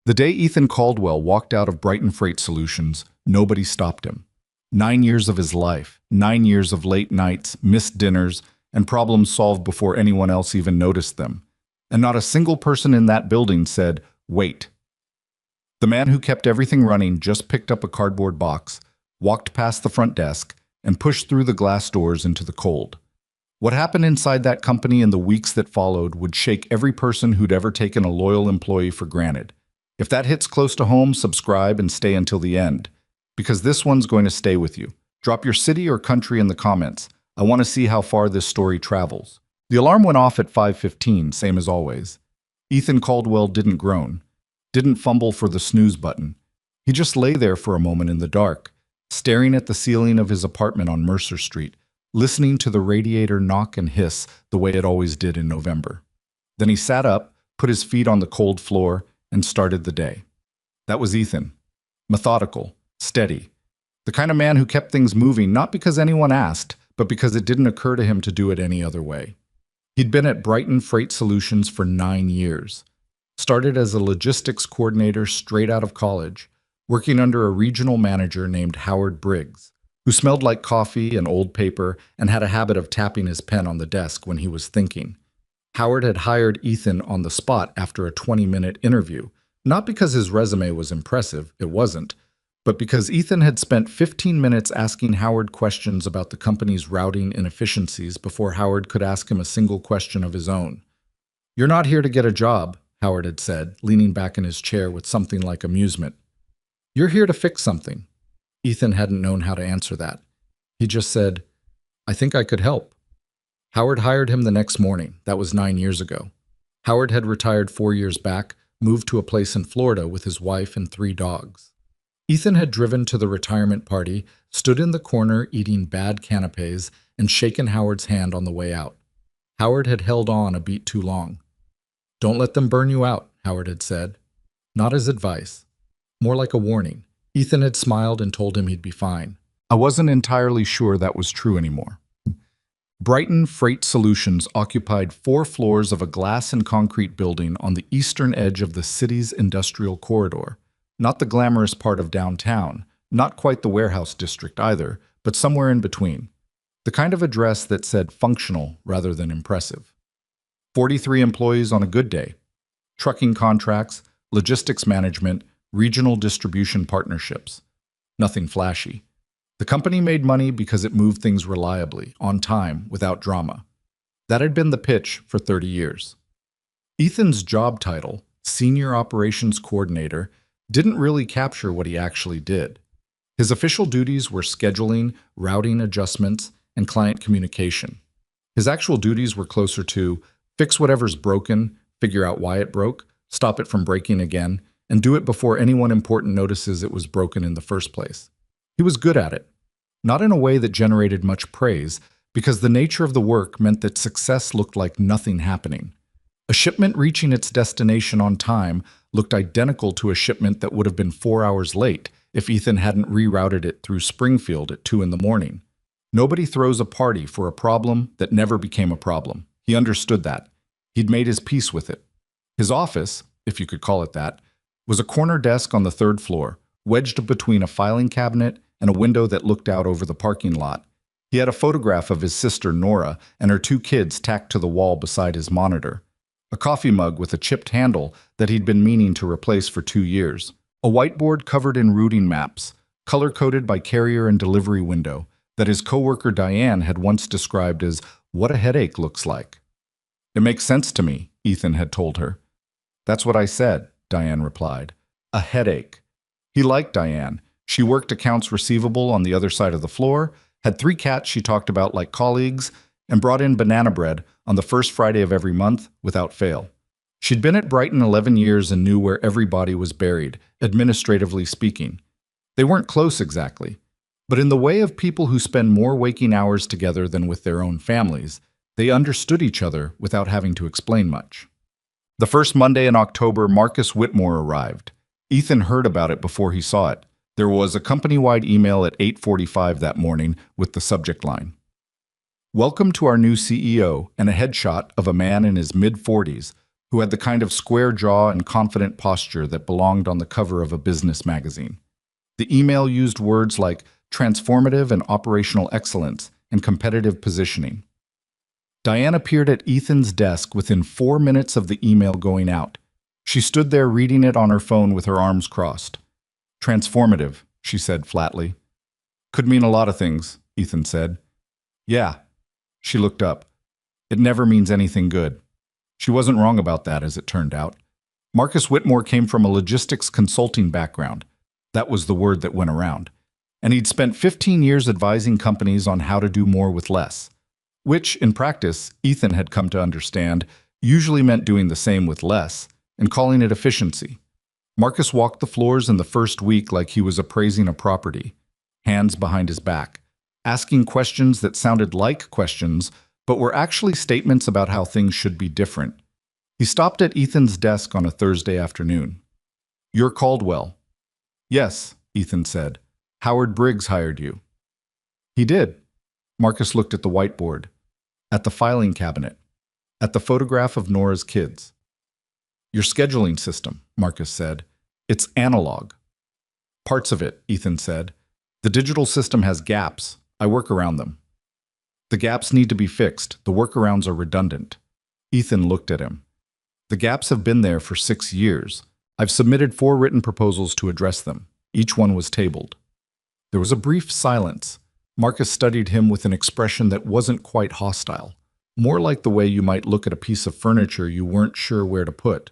The day Ethan Caldwell walked out of Brighton Freight Solutions, nobody stopped him. 9 years of his life, 9 years of late nights, missed dinners, and problems solved before anyone else even noticed them. And not a single person in that building said, "Wait." The man who kept everything running just picked up a cardboard box, walked past the front desk, and pushed through the glass doors into the cold. What happened inside that company in the weeks that followed would shake every person who'd ever taken a loyal employee for granted. If that hits close to home, subscribe and stay until the end, because this one's going to stay with you. Drop your city or country in the comments. I want to see how far this story travels. The alarm went off at 5:15, same as always. Ethan Caldwell didn't groan, didn't fumble for the snooze button. He just lay there for a moment in the dark, staring at the ceiling of his apartment on Mercer Street, listening to the radiator knock and hiss the way it always did in November. Then he sat up, put his feet on the cold floor, and started the day. That was Ethan. Methodical, steady. The kind of man who kept things moving not because anyone asked, but because it didn't occur to him to do it any other way. He'd been at Brighton Freight Solutions for 9 years. Started as a logistics coordinator straight out of college, working under a regional manager named Howard Briggs, who smelled like coffee and old paper and had a habit of tapping his pen on the desk when he was thinking. Howard had hired Ethan on the spot after a 20-minute interview, not because his resume was impressive, it wasn't, but because Ethan had spent 15 minutes asking Howard questions about the company's routing inefficiencies before Howard could ask him a single question of his own. "You're not here to get a job," Howard had said, leaning back in his chair with something like amusement. "You're here to fix something." Ethan hadn't known how to answer that. He just said, "I think I could help." Howard hired him the next morning. That was 9 years ago. Howard had retired 4 years back, moved to a place in Florida with his wife and 3 dogs. Ethan had driven to the retirement party, stood in the corner eating bad canapes, and shaken Howard's hand on the way out. Howard had held on a beat too long. "Don't let them burn you out," Howard had said. Not as advice, more like a warning. Ethan had smiled and told him he'd be fine. I wasn't entirely sure that was true anymore. Brighton Freight Solutions occupied 4 floors of a glass and concrete building on the eastern edge of the city's industrial corridor. Not the glamorous part of downtown, not quite the warehouse district either, but somewhere in between. The kind of address that said functional rather than impressive. 43 employees on a good day. Trucking contracts, logistics management, regional distribution partnerships. Nothing flashy. The company made money because it moved things reliably, on time, without drama. That had been the pitch for 30 years. Ethan's job title, Senior Operations Coordinator, didn't really capture what he actually did. His official duties were scheduling, routing adjustments, and client communication. His actual duties were closer to fix whatever's broken, figure out why it broke, stop it from breaking again, and do it before anyone important notices it was broken in the first place. He was good at it, not in a way that generated much praise, because the nature of the work meant that success looked like nothing happening. A shipment reaching its destination on time looked identical to a shipment that would have been 4 hours late if Ethan hadn't rerouted it through Springfield at 2 in the morning. Nobody throws a party for a problem that never became a problem. He understood that. He'd made his peace with it. His office, if you could call it that, was a corner desk on the 3rd floor, wedged between a filing cabinet and a window that looked out over the parking lot. He had a photograph of his sister Nora and her 2 kids tacked to the wall beside his monitor. A coffee mug with a chipped handle that he'd been meaning to replace for 2 years. A whiteboard covered in routing maps, color-coded by carrier and delivery window, that his coworker Diane had once described as what a headache looks like. "It makes sense to me," Ethan had told her. "That's what I said," Diane replied. A headache. He liked Diane. She worked accounts receivable on the other side of the floor, had 3 cats she talked about like colleagues, and brought in banana bread on the first Friday of every month without fail. She'd been at Brighton 11 years and knew where everybody was buried, administratively speaking. They weren't close exactly, but in the way of people who spend more waking hours together than with their own families, they understood each other without having to explain much. The first Monday in October, Marcus Whitmore arrived. Ethan heard about it before he saw it. There was a company-wide email at 8:45 that morning with the subject line. "Welcome to our new CEO," and a headshot of a man in his mid-40s, who had the kind of square jaw and confident posture that belonged on the cover of a business magazine. The email used words like transformative and operational excellence and competitive positioning. Diane appeared at Ethan's desk within 4 minutes of the email going out. She stood there reading it on her phone with her arms crossed. Transformative, she said flatly. Could mean a lot of things, Ethan said. Yeah. She looked up. It never means anything good. She wasn't wrong about that, as it turned out. Marcus Whitmore came from a logistics consulting background. That was the word that went around. And he'd spent 15 years advising companies on how to do more with less, which, in practice, Ethan had come to understand, usually meant doing the same with less and calling it efficiency. Marcus walked the floors in the first week like he was appraising a property, hands behind his back, asking questions that sounded like questions, but were actually statements about how things should be different. He stopped at Ethan's desk on a Thursday afternoon. You're Caldwell. Yes, Ethan said. Howard Briggs hired you. He did. Marcus looked at the whiteboard, at the filing cabinet, at the photograph of Nora's kids. Your scheduling system, Marcus said. It's analog. Parts of it, Ethan said. The digital system has gaps. I work around them. The gaps need to be fixed. The workarounds are redundant. Ethan looked at him. The gaps have been there for 6 years. I've submitted 4 written proposals to address them. Each one was tabled. There was a brief silence. Marcus studied him with an expression that wasn't quite hostile, more like the way you might look at a piece of furniture you weren't sure where to put.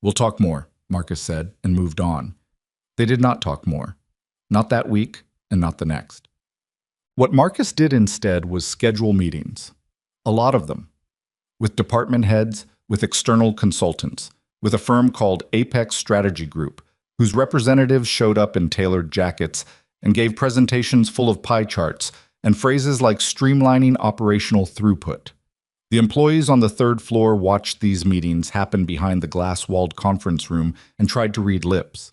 We'll talk more, Marcus said, and moved on. They did not talk more. Not that week, and not the next. What Marcus did instead was schedule meetings. A lot of them. With department heads, with external consultants, with a firm called Apex Strategy Group, whose representatives showed up in tailored jackets and gave presentations full of pie charts and phrases like streamlining operational throughput. The employees on the 3rd floor watched these meetings happen behind the glass-walled conference room and tried to read lips.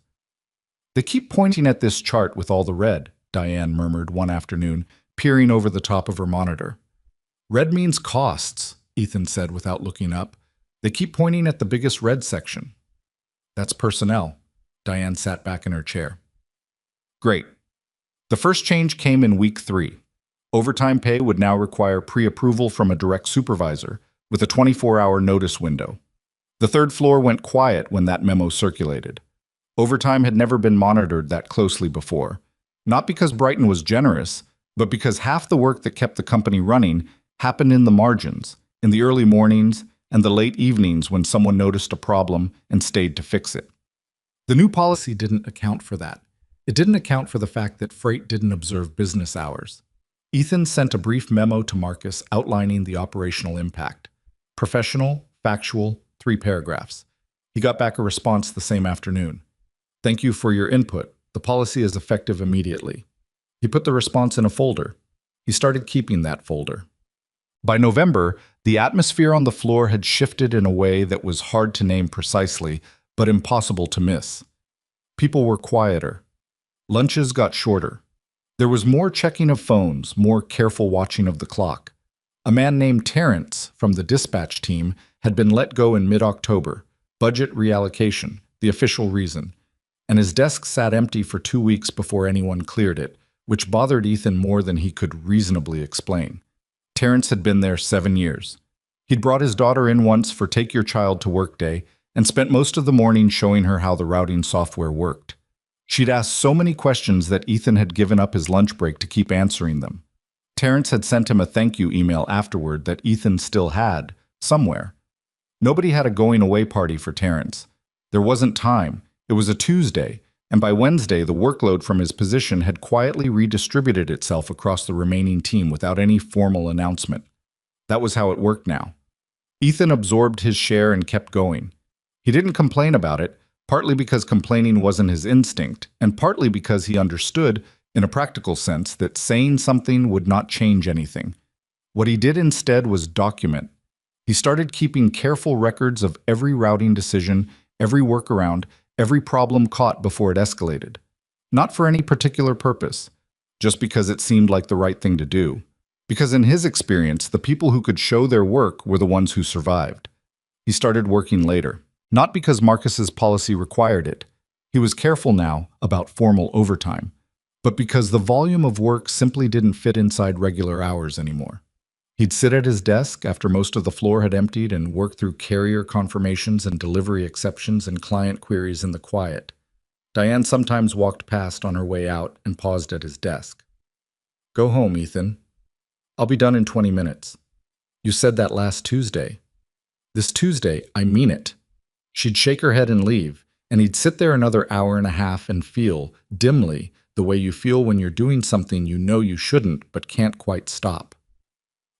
They keep pointing at this chart with all the red, Diane murmured one afternoon, peering over the top of her monitor. Red means costs, Ethan said without looking up. They keep pointing at the biggest red section. That's personnel. Diane sat back in her chair. Great. The first change came in week 3. Overtime pay would now require pre-approval from a direct supervisor, with a 24-hour notice window. The 3rd floor went quiet when that memo circulated. Overtime had never been monitored that closely before, not because Brighton was generous, but because half the work that kept the company running happened in the margins, in the early mornings and the late evenings when someone noticed a problem and stayed to fix it. The new policy didn't account for that. It didn't account for the fact that freight didn't observe business hours. Ethan sent a brief memo to Marcus outlining the operational impact. Professional, factual, 3 paragraphs. He got back a response the same afternoon. Thank you for your input. The policy is effective immediately. He put the response in a folder. He started keeping that folder. By November, the atmosphere on the floor had shifted in a way that was hard to name precisely, but impossible to miss. People were quieter. Lunches got shorter. There was more checking of phones, more careful watching of the clock. A man named Terrence from the dispatch team had been let go in mid-October, budget reallocation, the official reason, and his desk sat empty for 2 weeks before anyone cleared it, which bothered Ethan more than he could reasonably explain. Terrence had been there 7 years. He'd brought his daughter in once for Take Your Child to Work Day and spent most of the morning showing her how the routing software worked. She'd asked so many questions that Ethan had given up his lunch break to keep answering them. Terrence had sent him a thank you email afterward that Ethan still had, somewhere. Nobody had a going-away party for Terrence. There wasn't time. It was a Tuesday, and by Wednesday the workload from his position had quietly redistributed itself across the remaining team without any formal announcement. That was how it worked now. Ethan absorbed his share and kept going. He didn't complain about it, partly because complaining wasn't his instinct, and partly because he understood, in a practical sense, that saying something would not change anything. What he did instead was document. He started keeping careful records of every routing decision, every workaround, every problem caught before it escalated. Not for any particular purpose, just because it seemed like the right thing to do. Because in his experience, the people who could show their work were the ones who survived. He started working later, not because Marcus's policy required it. He was careful now about formal overtime, but because the volume of work simply didn't fit inside regular hours anymore. He'd sit at his desk after most of the floor had emptied and work through carrier confirmations and delivery exceptions and client queries in the quiet. Diane sometimes walked past on her way out and paused at his desk. "Go home, Ethan. I'll be done in 20 minutes. You said that last Tuesday." "This Tuesday, I mean it." She'd shake her head and leave, and he'd sit there another hour and a half and feel, dimly, the way you feel when you're doing something you know you shouldn't but can't quite stop.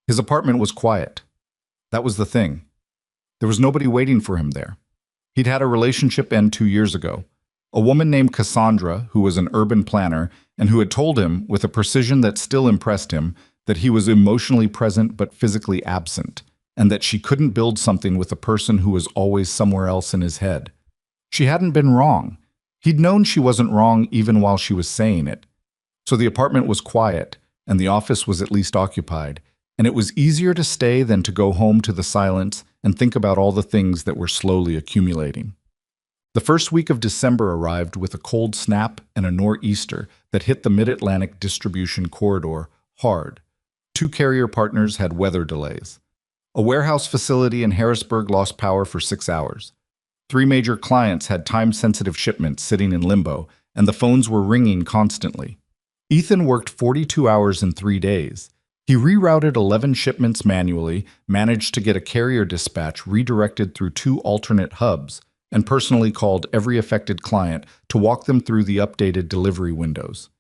His apartment was quiet. That was the thing. There was nobody waiting for him there. He'd had a relationship end 2 years ago. A woman named Cassandra, who was an urban planner, and who had told him, with a precision that still impressed him, that he was emotionally present but physically absent, and that she couldn't build something with a person who was always somewhere else in his head. She hadn't been wrong. He'd known she wasn't wrong even while she was saying it. So the apartment was quiet, and the office was at least occupied, and it was easier to stay than to go home to the silence and think about all the things that were slowly accumulating. The first week of December arrived with a cold snap and a nor'easter that hit the Mid-Atlantic distribution corridor hard. 2 carrier partners had weather delays. A warehouse facility in Harrisburg lost power for 6 hours. 3 major clients had time-sensitive shipments sitting in limbo, and the phones were ringing constantly. Ethan worked 42 hours in 3 days. He rerouted 11 shipments manually, managed to get a carrier dispatch redirected through 2 alternate hubs, and personally called every affected client to walk them through the updated delivery windows.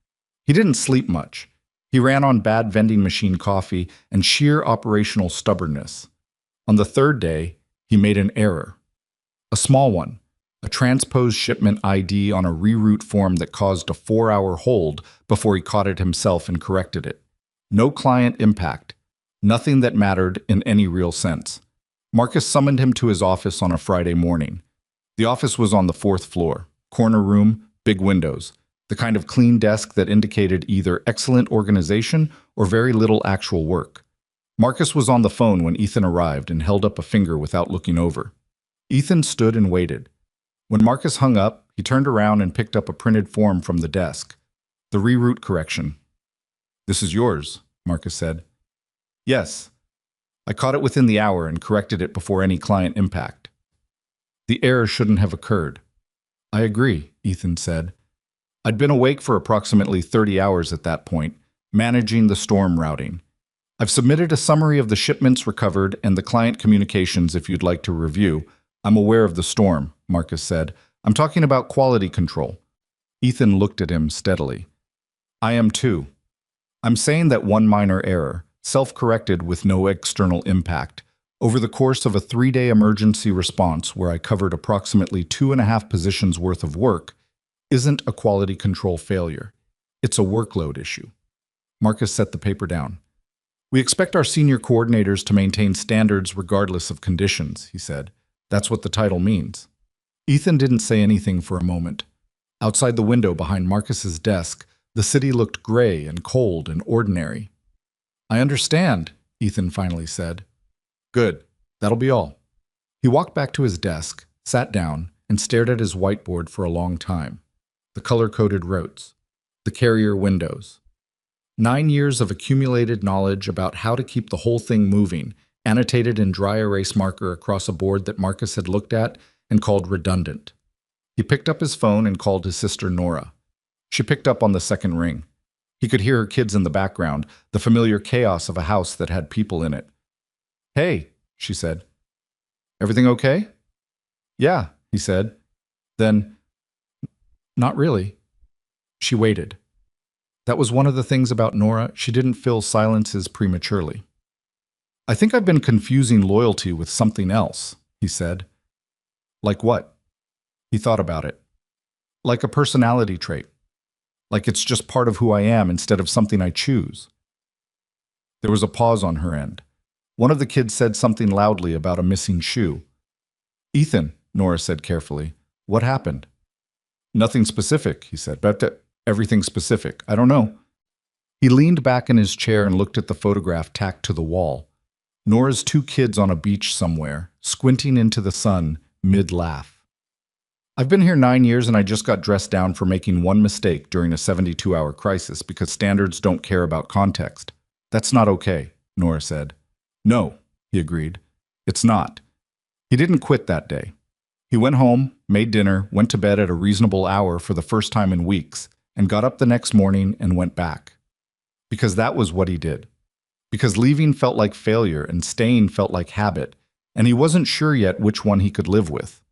He didn't sleep much. He ran on bad vending machine coffee and sheer operational stubbornness. On the 3rd day, he made an error. A small one, a transposed shipment ID on a reroute form that caused a 4-hour hold before he caught it himself and corrected it. No client impact. Nothing that mattered in any real sense. Marcus summoned him to his office on a Friday morning. The office was on the 4th floor, corner room, big windows, the kind of clean desk that indicated either excellent organization or very little actual work. Marcus was on the phone when Ethan arrived and held up a finger without looking over. Ethan stood and waited. When Marcus hung up, he turned around and picked up a printed form from the desk. The reroute correction. "This is yours," Marcus said. "Yes. I caught it within the hour and corrected it before any client impact." "The error shouldn't have occurred." "I agree," Ethan said. "I'd been awake for approximately 30 hours at that point, managing the storm routing. I've submitted a summary of the shipments recovered and the client communications if you'd like to review. I'm aware of the storm," Marcus said. "I'm talking about quality control." Ethan looked at him steadily. "I am too. I'm saying that one minor error, self-corrected with no external impact, over the course of a 3-day emergency response where I covered approximately 2.5 positions worth of work, isn't a quality control failure. It's a workload issue." Marcus set the paper down. "We expect our senior coordinators to maintain standards regardless of conditions," he said. "That's what the title means." Ethan didn't say anything for a moment. Outside the window behind Marcus's desk, the city looked gray and cold and ordinary. "I understand," Ethan finally said. "Good. That'll be all." He walked back to his desk, sat down, and stared at his whiteboard for a long time. The color-coded routes. The carrier windows. 9 years of accumulated knowledge about how to keep the whole thing moving, annotated in dry erase marker across a board that Marcus had looked at and called redundant. He picked up his phone and called his sister Nora. She picked up on the 2nd ring. He could hear her kids in the background, the familiar chaos of a house that had people in it. "Hey," she said. "Everything okay?" "Yeah," he said. Then, "Not really." She waited. That was one of the things about Nora, she didn't fill silences prematurely. "I think I've been confusing loyalty with something else," he said. "Like what?" He thought about it. "Like a personality trait. Like it's just part of who I am instead of something I choose." There was a pause on her end. One of the kids said something loudly about a missing shoe. "Ethan," Nora said carefully, "what happened?" "Nothing specific," he said, "but everything specific. I don't know." He leaned back in his chair and looked at the photograph tacked to the wall. Nora's two kids on a beach somewhere, squinting into the sun, mid-laugh. I've been here 9 years and I just got dressed down for making one mistake during a 72-hour crisis because standards don't care about context. That's not okay, Nora said. No, he agreed. It's not. He didn't quit that day. He went home, made dinner, went to bed at a reasonable hour for the first time in weeks, and got up the next morning and went back. Because that was what he did. Because leaving felt like failure and staying felt like habit, and he wasn't sure yet which one he could live with.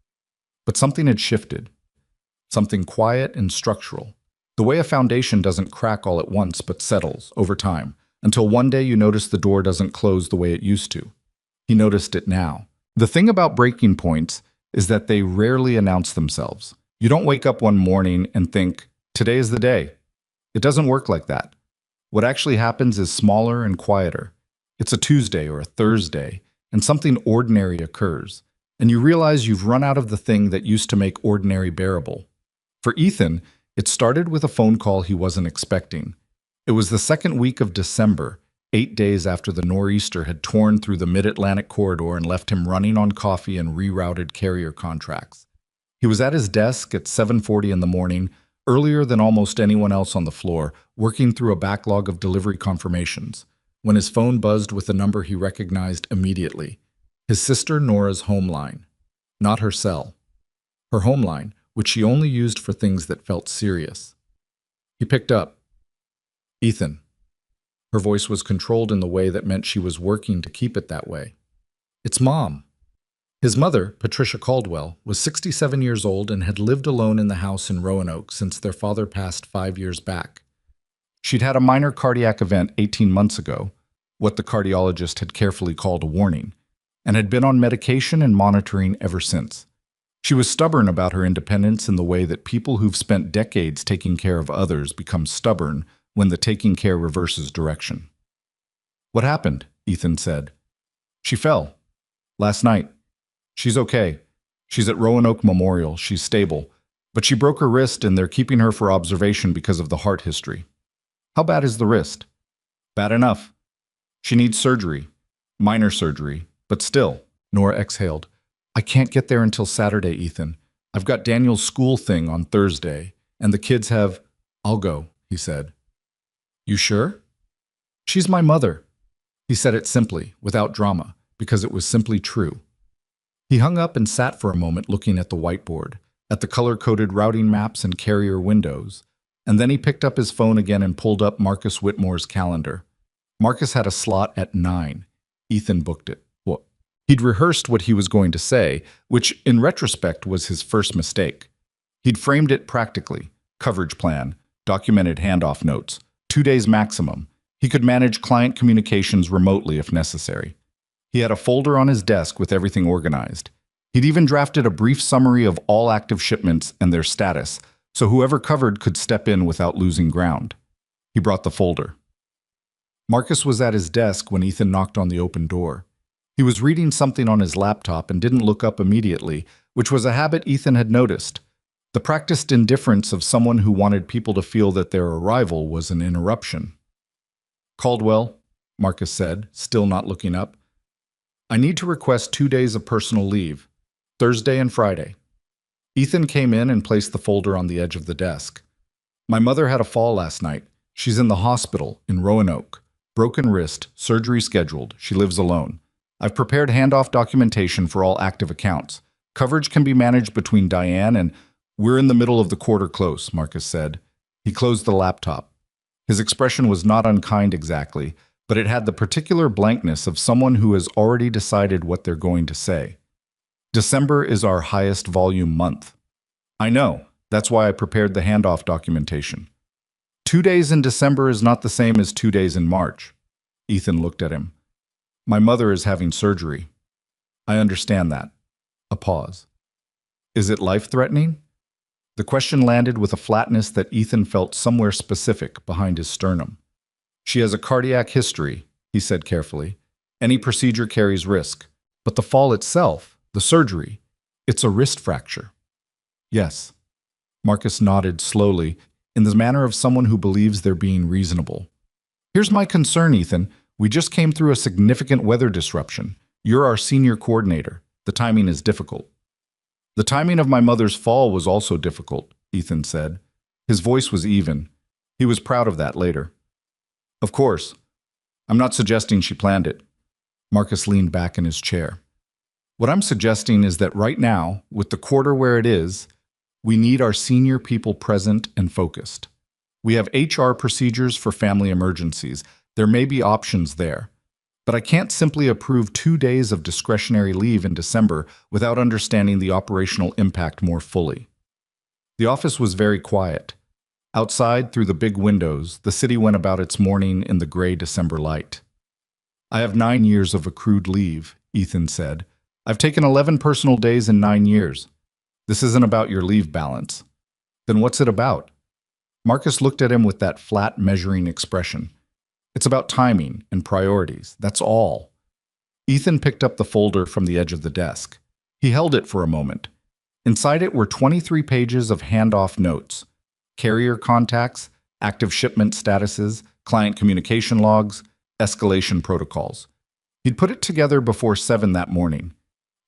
But something had shifted. Something quiet and structural. The way a foundation doesn't crack all at once but settles over time, until one day you notice the door doesn't close the way it used to. He noticed it now. The thing about breaking points is that they rarely announce themselves. You don't wake up one morning and think, today is the day. It doesn't work like that. What actually happens is smaller and quieter. It's a Tuesday or a Thursday, and something ordinary occurs, and you realize you've run out of the thing that used to make ordinary bearable. For Ethan, it started with a phone call he wasn't expecting. It was the second week of December, 8 days after the nor'easter had torn through the mid-Atlantic corridor and left him running on coffee and rerouted carrier contracts. He was at his desk at 7:40 in the morning, earlier than almost anyone else on the floor, working through a backlog of delivery confirmations, when his phone buzzed with a number he recognized immediately. His sister Nora's home line. Not her cell. Her home line, which she only used for things that felt serious. He picked up. Ethan. Her voice was controlled in the way that meant she was working to keep it that way. It's Mom. His mother, Patricia Caldwell, was 67 years old and had lived alone in the house in Roanoke since their father passed 5 years back. She'd had a minor cardiac event 18 months ago, what the cardiologist had carefully called a warning, and had been on medication and monitoring ever since. She was stubborn about her independence in the way that people who've spent decades taking care of others become stubborn when the taking care reverses direction. What happened? Ethan said. She fell. Last night. She's okay. She's at Roanoke Memorial. She's stable. But she broke her wrist and they're keeping her for observation because of the heart history. How bad is the wrist? Bad enough. She needs surgery. Minor surgery. But still, Nora exhaled. I can't get there until Saturday, Ethan. I've got Daniel's school thing on Thursday, and the kids have... I'll go, he said. You sure? She's my mother. He said it simply, without drama, because it was simply true. He hung up and sat for a moment looking at the whiteboard, at the color-coded routing maps and carrier windows, and then he picked up his phone again and pulled up Marcus Whitmore's calendar. Marcus had a slot at 9. Ethan booked it. Well, he'd rehearsed what he was going to say, which in retrospect was his first mistake. He'd framed it practically. Coverage plan, documented handoff notes, 2 days maximum. He could manage client communications remotely if necessary. He had a folder on his desk with everything organized. He'd even drafted a brief summary of all active shipments and their status, so whoever covered could step in without losing ground. He brought the folder. Marcus was at his desk when Ethan knocked on the open door. He was reading something on his laptop and didn't look up immediately, which was a habit Ethan had noticed. The practiced indifference of someone who wanted people to feel that their arrival was an interruption. Caldwell, Marcus said, still not looking up. I need to request 2 days of personal leave, Thursday and Friday. Ethan came in and placed the folder on the edge of the desk. My mother had a fall last night. She's in the hospital in Roanoke. Broken wrist, surgery scheduled. She lives alone. I've prepared handoff documentation for all active accounts. Coverage can be managed between Diane and... We're in the middle of the quarter close, Marcus said. He closed the laptop. His expression was not unkind exactly, but it had the particular blankness of someone who has already decided what they're going to say. December is our highest volume month. I know. That's why I prepared the handoff documentation. 2 days in December is not the same as 2 days in March. Ethan looked at him. My mother is having surgery. I understand that. A pause. Is it life-threatening? The question landed with a flatness that Ethan felt somewhere specific behind his sternum. She has a cardiac history, he said carefully. Any procedure carries risk. But the fall itself, the surgery, it's a wrist fracture. Yes. Marcus nodded slowly, in the manner of someone who believes they're being reasonable. Here's my concern, Ethan. We just came through a significant weather disruption. You're our senior coordinator. The timing is difficult." "The timing of my mother's fall was also difficult," Ethan said. His voice was even. He was proud of that later. "Of course. I'm not suggesting she planned it." Marcus leaned back in his chair. "What I'm suggesting is that right now, with the quarter where it is, we need our senior people present and focused. We have HR procedures for family emergencies. There may be options there. But I can't simply approve 2 days of discretionary leave in December without understanding the operational impact more fully." The office was very quiet. Outside, through the big windows, the city went about its morning in the gray December light. "I have 9 years of accrued leave," Ethan said. "I've taken 11 personal days in 9 years. This isn't about your leave balance." "Then what's it about?" Marcus looked at him with that flat, measuring expression. "It's about timing and priorities, that's all." Ethan picked up the folder from the edge of the desk. He held it for a moment. Inside it were 23 pages of handoff notes: carrier contacts, active shipment statuses, client communication logs, escalation protocols. He'd put it together before 7 that morning.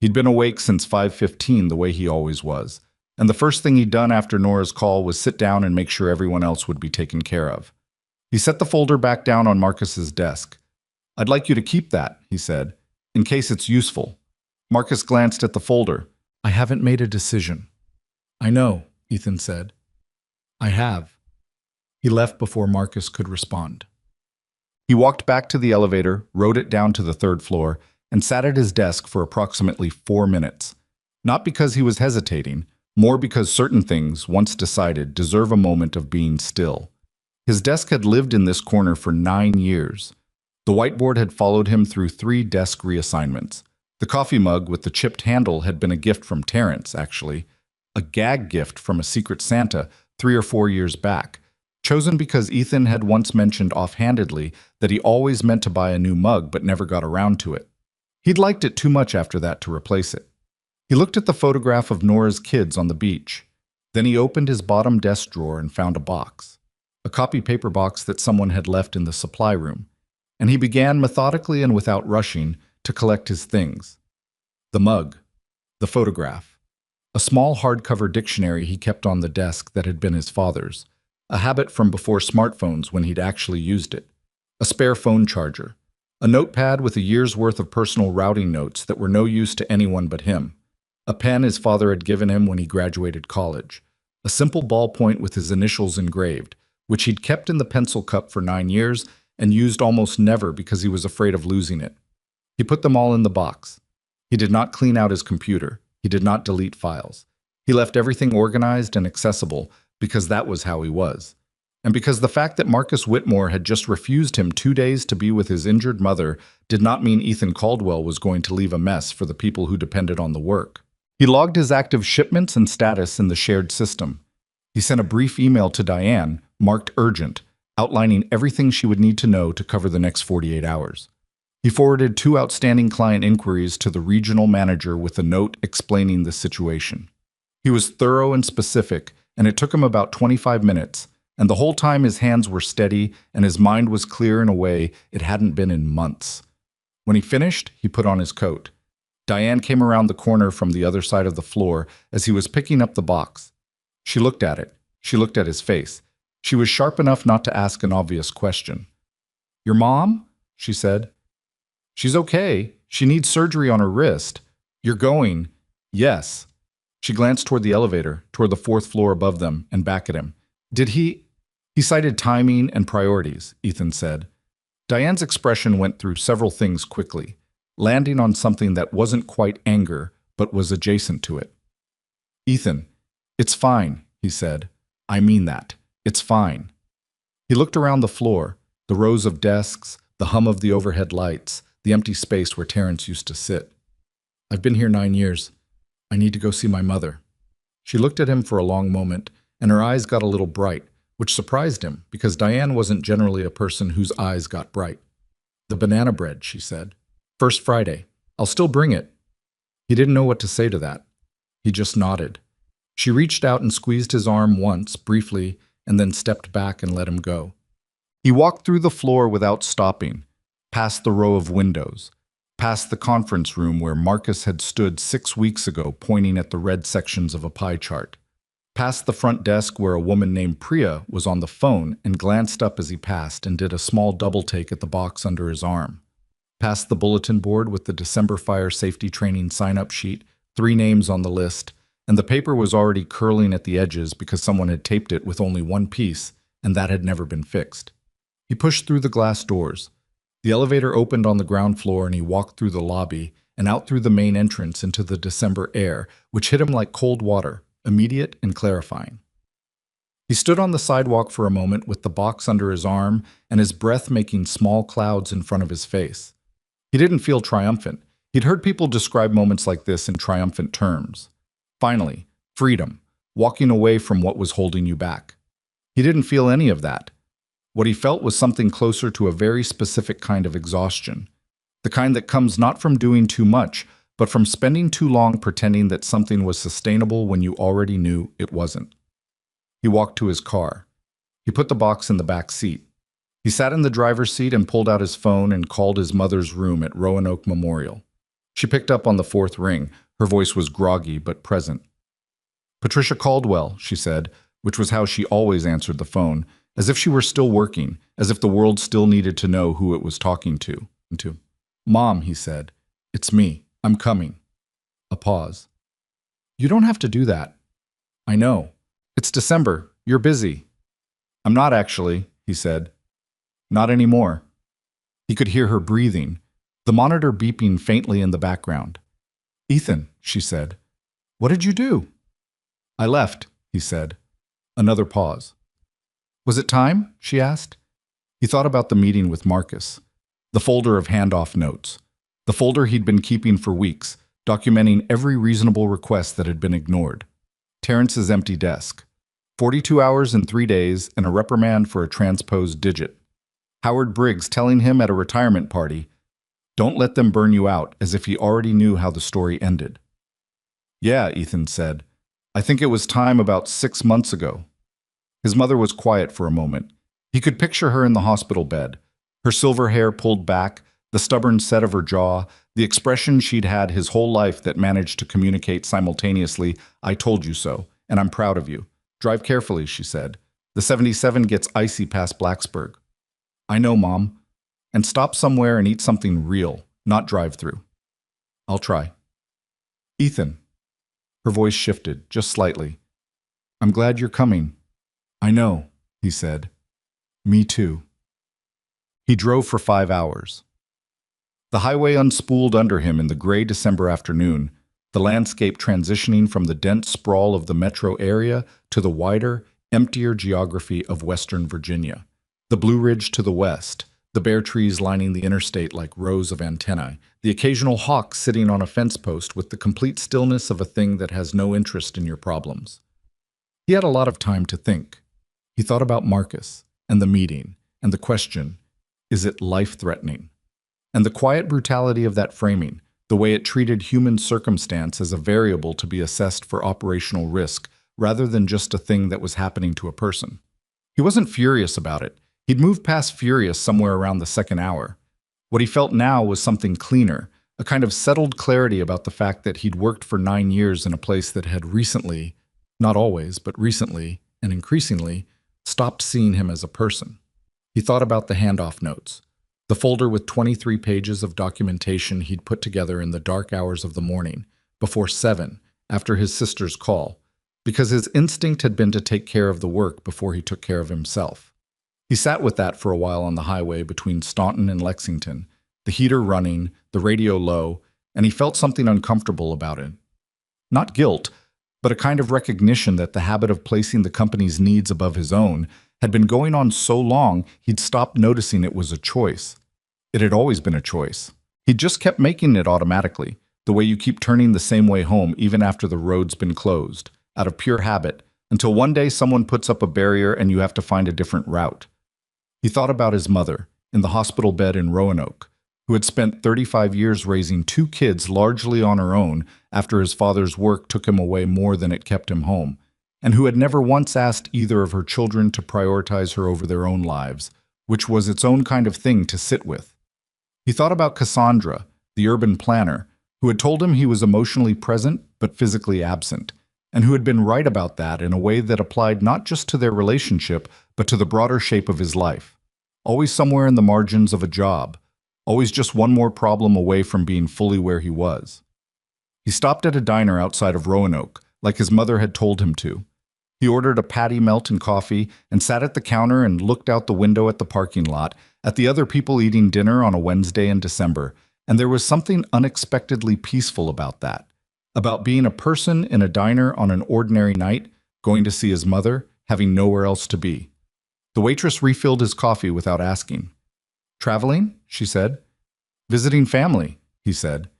He'd been awake since 5:15 the way he always was, and the first thing he'd done after Nora's call was sit down and make sure everyone else would be taken care of. He set the folder back down on Marcus's desk. "I'd like you to keep that," he said, "in case it's useful." Marcus glanced at the folder. "I haven't made a decision." "I know," Ethan said. "I have." He left before Marcus could respond. He walked back to the elevator, rode it down to the 3rd floor, and sat at his desk for approximately 4 minutes. Not because he was hesitating, more because certain things, once decided, deserve a moment of being still. His desk had lived in this corner for 9 years. The whiteboard had followed him through 3 desk reassignments. The coffee mug with the chipped handle had been a gift from Terrence, actually. A gag gift from a Secret Santa 3 or 4 years back, chosen because Ethan had once mentioned offhandedly that he always meant to buy a new mug but never got around to it. He'd liked it too much after that to replace it. He looked at the photograph of Nora's kids on the beach. Then he opened his bottom desk drawer and found a box. A copy paper box that someone had left in the supply room. And he began methodically and without rushing to collect his things. The mug. The photograph. A small hardcover dictionary he kept on the desk that had been his father's. A habit from before smartphones when he'd actually used it. A spare phone charger. A notepad with a year's worth of personal routing notes that were no use to anyone but him. A pen his father had given him when he graduated college. A simple ballpoint with his initials engraved, which he'd kept in the pencil cup for 9 years and used almost never because he was afraid of losing it. He put them all in the box. He did not clean out his computer. He did not delete files. He left everything organized and accessible because that was how he was. And because the fact that Marcus Whitmore had just refused him 2 days to be with his injured mother did not mean Ethan Caldwell was going to leave a mess for the people who depended on the work. He logged his active shipments and status in the shared system. He sent a brief email to Diane, marked urgent, outlining everything she would need to know to cover the next 48 hours. He forwarded 2 outstanding client inquiries to the regional manager with a note explaining the situation. He was thorough and specific, and it took him about 25 minutes, and the whole time his hands were steady and his mind was clear in a way it hadn't been in months. When he finished, he put on his coat. Diane came around the corner from the other side of the floor as he was picking up the box. She looked at it. She looked at his face. She was sharp enough not to ask an obvious question. "Your mom?" she said. "She's okay. She needs surgery on her wrist. You're going." "Yes." She glanced toward the elevator, toward the 4th floor above them, and back at him. "Did he?" "He cited timing and priorities," Ethan said. Diane's expression went through several things quickly, landing on something that wasn't quite anger, but was adjacent to it. "Ethan, it's fine," he said. "I mean that. It's fine." He looked around the floor, the rows of desks, the hum of the overhead lights, the empty space where Terrence used to sit. "I've been here 9 years. I need to go see my mother." She looked at him for a long moment, and her eyes got a little bright, which surprised him because Diane wasn't generally a person whose eyes got bright. "The banana bread," she said. "First Friday. I'll still bring it." He didn't know what to say to that. He just nodded. She reached out and squeezed his arm once, briefly, and then stepped back and let him go. He walked through the floor without stopping. past the row of windows, past the conference room where Marcus had stood 6 weeks ago pointing at the red sections of a pie chart, past the front desk where a woman named Priya was on the phone and glanced up as he passed and did a small double take at the box under his arm, past the bulletin board with the December fire safety training sign-up sheet, 3 names on the list, and the paper was already curling at the edges because someone had taped it with only one piece, and that had never been fixed. He pushed through the glass doors. The elevator opened on the ground floor and he walked through the lobby and out through the main entrance into the December air, which hit him like cold water, immediate and clarifying. He stood on the sidewalk for a moment with the box under his arm and his breath making small clouds in front of his face. He didn't feel triumphant. He'd heard people describe moments like this in triumphant terms. Finally, freedom, walking away from what was holding you back. He didn't feel any of that. What he felt was something closer to a very specific kind of exhaustion, the kind that comes not from doing too much, but from spending too long pretending that something was sustainable when you already knew it wasn't. He walked to his car. He put the box in the back seat. He sat in the driver's seat and pulled out his phone and called his mother's room at Roanoke Memorial. She picked up on the 4th ring. Her voice was groggy but present. "Patricia Caldwell," she said, which was how she always answered the phone, as if she were still working, as if the world still needed to know who it was talking to. "Mom," he said, "it's me. I'm coming." A pause. "You don't have to do that." "I know. It's December. You're busy." "I'm not actually," he said. "Not anymore." He could hear her breathing, the monitor beeping faintly in the background. "Ethan," she said, "what did you do?" "I left," he said. Another pause. "Was it time?" she asked. He thought about the meeting with Marcus, the folder of handoff notes, the folder he'd been keeping for weeks, documenting every reasonable request that had been ignored. Terrence's empty desk. 42 hours and 3 days and a reprimand for a transposed digit. Howard Briggs telling him at a retirement party, "Don't let them burn you out," as if he already knew how the story ended. "Yeah," Ethan said. "I think it was time about 6 months ago." His mother was quiet for a moment. He could picture her in the hospital bed, her silver hair pulled back, the stubborn set of her jaw, the expression she'd had his whole life that managed to communicate simultaneously, "I told you so, and I'm proud of you. Drive carefully," she said. "The 77 gets icy past Blacksburg." "I know, Mom. And stop somewhere and eat something real, not drive-through." "I'll try." "Ethan." Her voice shifted, just slightly. "I'm glad you're coming." "I know," he said. "Me too." He drove for 5 hours. The highway unspooled under him in the gray December afternoon, the landscape transitioning from the dense sprawl of the metro area to the wider, emptier geography of Western Virginia. The Blue Ridge to the west, the bare trees lining the interstate like rows of antennae, the occasional hawk sitting on a fence post with the complete stillness of a thing that has no interest in your problems. He had a lot of time to think. He thought about Marcus, and the meeting, and the question, is it life-threatening? And the quiet brutality of that framing, the way it treated human circumstance as a variable to be assessed for operational risk, rather than just a thing that was happening to a person. He wasn't furious about it. He'd moved past furious somewhere around the 2nd hour. What he felt now was something cleaner, a kind of settled clarity about the fact that he'd worked for 9 years in a place that had recently, not always, but recently, and increasingly, stopped seeing him as a person. He thought about the handoff notes, the folder with 23 pages of documentation he'd put together in the dark hours of the morning, before 7, after his sister's call, because his instinct had been to take care of the work before he took care of himself. He sat with that for a while on the highway between Staunton and Lexington, the heater running, the radio low, and he felt something uncomfortable about it. Not guilt, but a kind of recognition that the habit of placing the company's needs above his own had been going on so long he'd stopped noticing it was a choice. It had always been a choice. He'd just kept making it automatically, the way you keep turning the same way home even after the road's been closed, out of pure habit, until one day someone puts up a barrier and you have to find a different route. He thought about his mother, in the hospital bed in Roanoke, who had spent 35 years raising 2 kids largely on her own after his father's work took him away more than it kept him home, and who had never once asked either of her children to prioritize her over their own lives, which was its own kind of thing to sit with. He thought about Cassandra, the urban planner, who had told him he was emotionally present but physically absent, and who had been right about that in a way that applied not just to their relationship, but to the broader shape of his life. Always somewhere in the margins of a job, always just one more problem away from being fully where he was. He stopped at a diner outside of Roanoke, like his mother had told him to. He ordered a patty melt and coffee and sat at the counter and looked out the window at the parking lot, at the other people eating dinner on a Wednesday in December, and there was something unexpectedly peaceful about that, about being a person in a diner on an ordinary night, going to see his mother, having nowhere else to be. The waitress refilled his coffee without asking. "Traveling?" she said. "Visiting family," he said.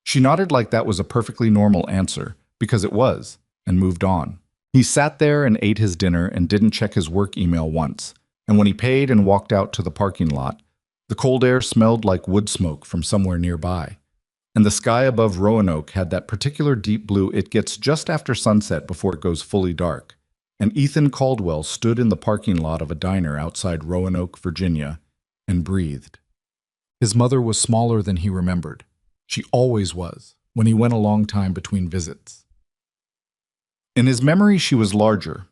She nodded like that was a perfectly normal answer, because it was, and moved on. He sat there and ate his dinner and didn't check his work email once, and when he paid and walked out to the parking lot, the cold air smelled like wood smoke from somewhere nearby, and the sky above Roanoke had that particular deep blue it gets just after sunset before it goes fully dark. And Ethan Caldwell stood in the parking lot of a diner outside Roanoke, Virginia, and breathed. His mother was smaller than he remembered. She always was, when he went a long time between visits. In his memory, she was larger,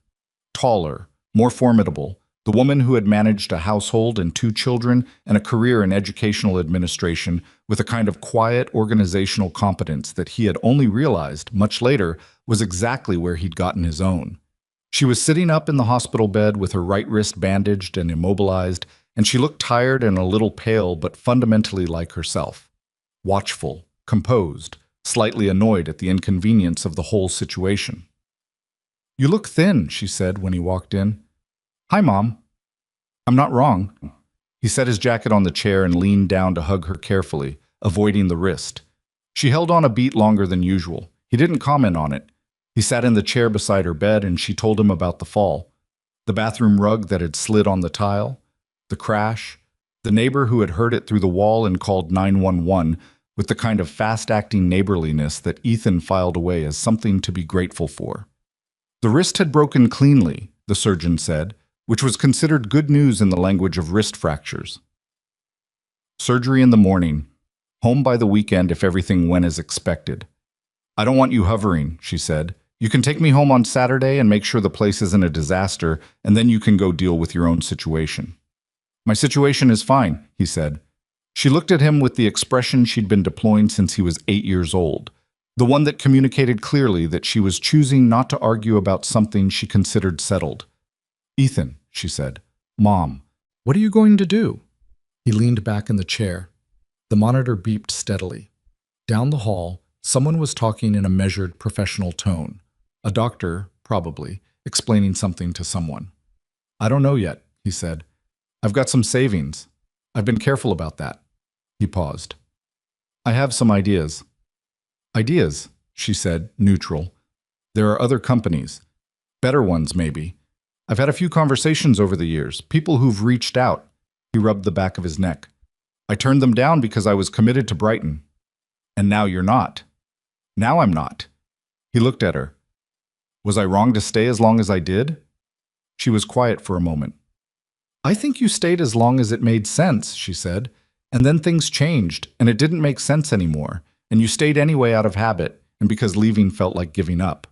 taller, more formidable, the woman who had managed a household and 2 children and a career in educational administration with a kind of quiet organizational competence that he had only realized, much later, was exactly where he'd gotten his own. She was sitting up in the hospital bed with her right wrist bandaged and immobilized, and she looked tired and a little pale, but fundamentally like herself. Watchful, composed, slightly annoyed at the inconvenience of the whole situation. "You look thin," she said when he walked in. "Hi, Mom." "I'm not wrong." He set his jacket on the chair and leaned down to hug her carefully, avoiding the wrist. She held on a beat longer than usual. He didn't comment on it. He sat in the chair beside her bed and she told him about the fall. The bathroom rug that had slid on the tile, the crash, the neighbor who had heard it through the wall and called 911 with the kind of fast-acting neighborliness that Ethan filed away as something to be grateful for. The wrist had broken cleanly, the surgeon said, which was considered good news in the language of wrist fractures. Surgery in the morning, home by the weekend if everything went as expected. "I don't want you hovering," she said. "You can take me home on Saturday and make sure the place isn't a disaster, and then you can go deal with your own situation." "My situation is fine," he said. She looked at him with the expression she'd been deploying since he was 8 years old, the one that communicated clearly that she was choosing not to argue about something she considered settled. "Ethan," she said, "Mom, what are you going to do?" He leaned back in the chair. The monitor beeped steadily. Down the hall, someone was talking in a measured, professional tone. A doctor, probably, explaining something to someone. "I don't know yet," he said. "I've got some savings. I've been careful about that." He paused. "I have some ideas." "Ideas," she said, neutral. "There are other companies. Better ones, maybe. I've had a few conversations over the years, people who've reached out." He rubbed the back of his neck. "I turned them down because I was committed to Brighton. And now you're not." "Now I'm not." He looked at her. "Was I wrong to stay as long as I did?" She was quiet for a moment. "I think you stayed as long as it made sense," she said. "And then things changed, and it didn't make sense anymore, and you stayed anyway out of habit, and because leaving felt like giving up."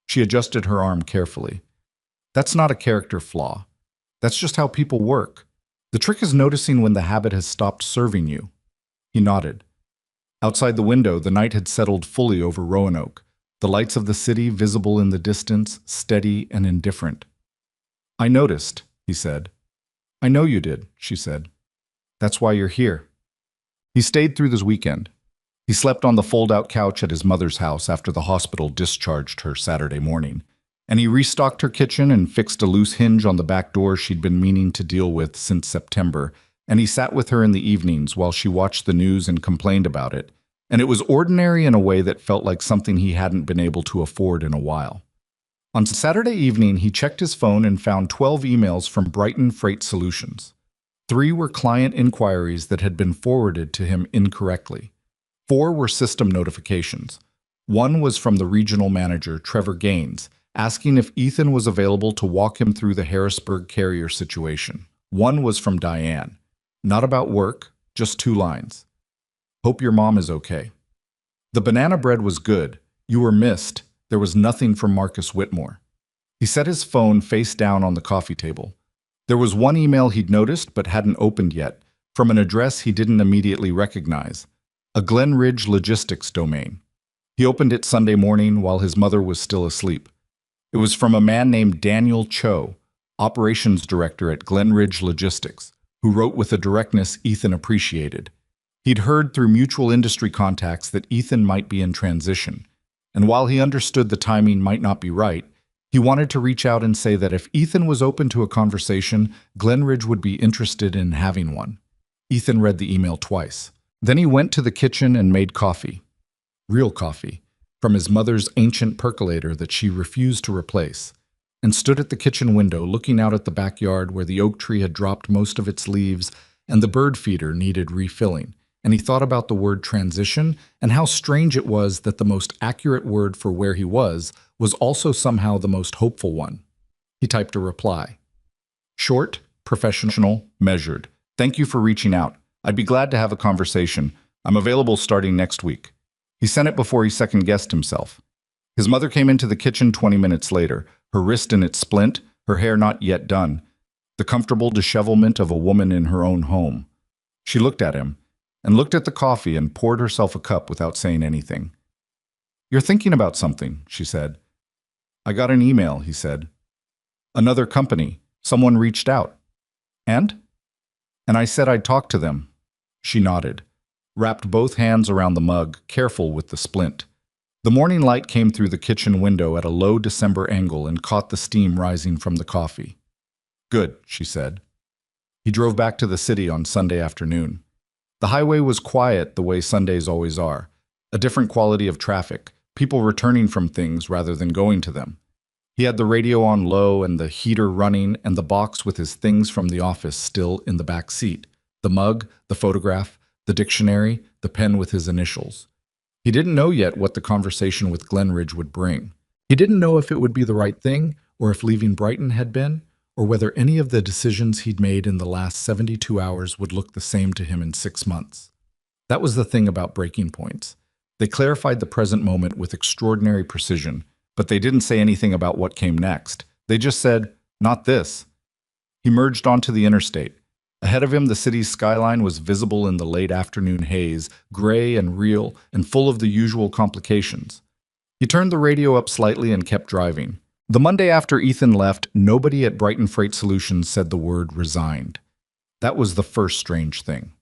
She adjusted her arm carefully. "That's not a character flaw. That's just how people work. The trick is noticing when the habit has stopped serving you." He nodded. Outside the window, the night had settled fully over Roanoke, the lights of the city visible in the distance, steady and indifferent. "I noticed," he said. "I know you did," she said. "That's why you're here." He stayed through this weekend. He slept on the fold-out couch at his mother's house after the hospital discharged her Saturday morning, and he restocked her kitchen and fixed a loose hinge on the back door she'd been meaning to deal with since September, and he sat with her in the evenings while she watched the news and complained about it, and it was ordinary in a way that felt like something he hadn't been able to afford in a while. On Saturday evening, he checked his phone and found 12 emails from Brighton Freight Solutions. 3 were client inquiries that had been forwarded to him incorrectly. 4 were system notifications. 1 was from the regional manager, Trevor Gaines, asking if Ethan was available to walk him through the Harrisburg carrier situation. 1 was from Diane. Not about work, Just 2 lines. Hope your mom is okay. The banana bread was good. You were missed. There was nothing from Marcus Whitmore. He set his phone face down on the coffee table. There was one email he'd noticed but hadn't opened yet, from an address he didn't immediately recognize, a Glen Ridge Logistics domain. He opened it Sunday morning while his mother was still asleep. It was from a man named Daniel Cho, operations director at Glen Ridge Logistics, who wrote with a directness Ethan appreciated. He'd heard through mutual industry contacts that Ethan might be in transition, and while he understood the timing might not be right, he wanted to reach out and say that if Ethan was open to a conversation, Glen Ridge would be interested in having one. Ethan read the email twice. Then he went to the kitchen and made coffee. Real coffee, from his mother's ancient percolator that she refused to replace, and stood at the kitchen window looking out at the backyard where the oak tree had dropped most of its leaves and the bird feeder needed refilling. And he thought about the word transition and how strange it was that the most accurate word for where he was also somehow the most hopeful one. He typed a reply. Short, professional, measured. Thank you for reaching out. I'd be glad to have a conversation. I'm available starting next week. He sent it before he second-guessed himself. His mother came into the kitchen 20 minutes later, her wrist in its splint, her hair not yet done, the comfortable dishevelment of a woman in her own home. She looked at him, and looked at the coffee and poured herself a cup without saying anything. You're thinking about something, she said. I got an email, he said. Another company. Someone reached out. And? And I said I'd talk to them. She nodded, wrapped both hands around the mug, careful with the splint. The morning light came through the kitchen window at a low December angle and caught the steam rising from the coffee. Good, she said. He drove back to the city on Sunday afternoon. The highway was quiet the way Sundays always are, a different quality of traffic, people returning from things rather than going to them. He had the radio on low and the heater running and the box with his things from the office still in the back seat, the mug, the photograph, the dictionary, the pen with his initials. He didn't know yet what the conversation with Glen Ridge would bring. He didn't know if it would be the right thing, or if leaving Brighton had been, or whether any of the decisions he'd made in the last 72 hours would look the same to him in 6 months. That was the thing about breaking points. They clarified the present moment with extraordinary precision, but they didn't say anything about what came next. They just said, not this. He merged onto the interstate. Ahead of him, the city's skyline was visible in the late afternoon haze, gray and real and full of the usual complications. He turned the radio up slightly and kept driving. The Monday after Ethan left, nobody at Brighton Freight Solutions said the word resigned. That was the first strange thing.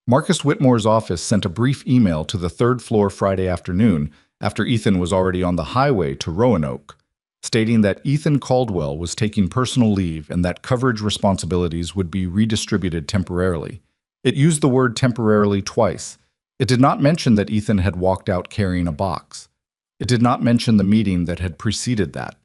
Marcus Whitmore's office sent a brief email to the third floor Friday afternoon after Ethan was already on the highway to Roanoke, stating that Ethan Caldwell was taking personal leave and that coverage responsibilities would be redistributed temporarily. It used the word temporarily twice. It did not mention that Ethan had walked out carrying a box. It did not mention the meeting that had preceded that.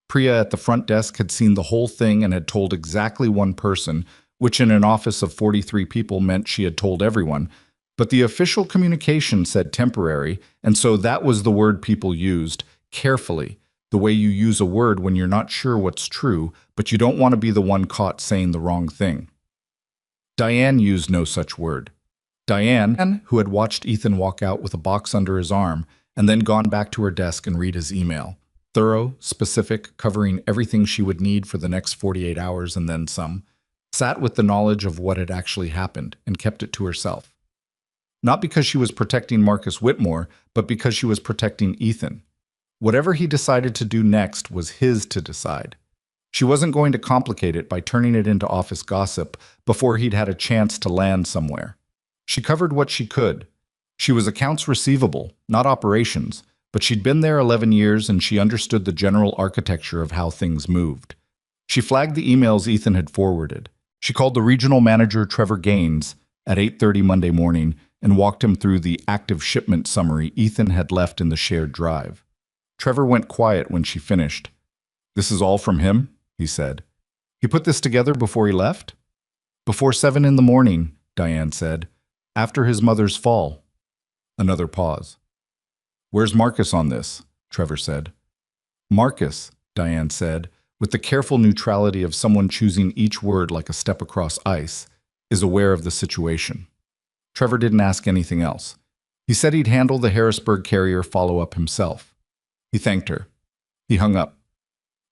Priya at the front desk had seen the whole thing and had told exactly one person, which in an office of 43 people meant she had told everyone, but the official communication said temporary, and so that was the word people used, carefully, the way you use a word when you're not sure what's true, but you don't want to be the one caught saying the wrong thing. Diane used no such word. Diane, who had watched Ethan walk out with a box under his arm, and then gone back to her desk and read his email. Thorough, specific, covering everything she would need for the next 48 hours and then some, sat with the knowledge of what had actually happened and kept it to herself. Not because she was protecting Marcus Whitmore, but because she was protecting Ethan. Whatever he decided to do next was his to decide. She wasn't going to complicate it by turning it into office gossip before he'd had a chance to land somewhere. She covered what she could. She was accounts receivable, not operations, but she'd been there 11 years and she understood the general architecture of how things moved. She flagged the emails Ethan had forwarded. She called the regional manager, Trevor Gaines, at 8:30 Monday morning and walked him through the active shipment summary Ethan had left in the shared drive. Trevor went quiet when she finished. "This is all from him?" he said. "He put this together before he left?" "Before 7 in the morning," Diane said. "After his mother's fall." Another pause. "Where's Marcus on this?" Trevor said. "Marcus," Diane said, with the careful neutrality of someone choosing each word like a step across ice. is aware of the situation. Trevor didn't ask anything else. He said he'd handle the Harrisburg carrier follow-up himself. He thanked her. He hung up.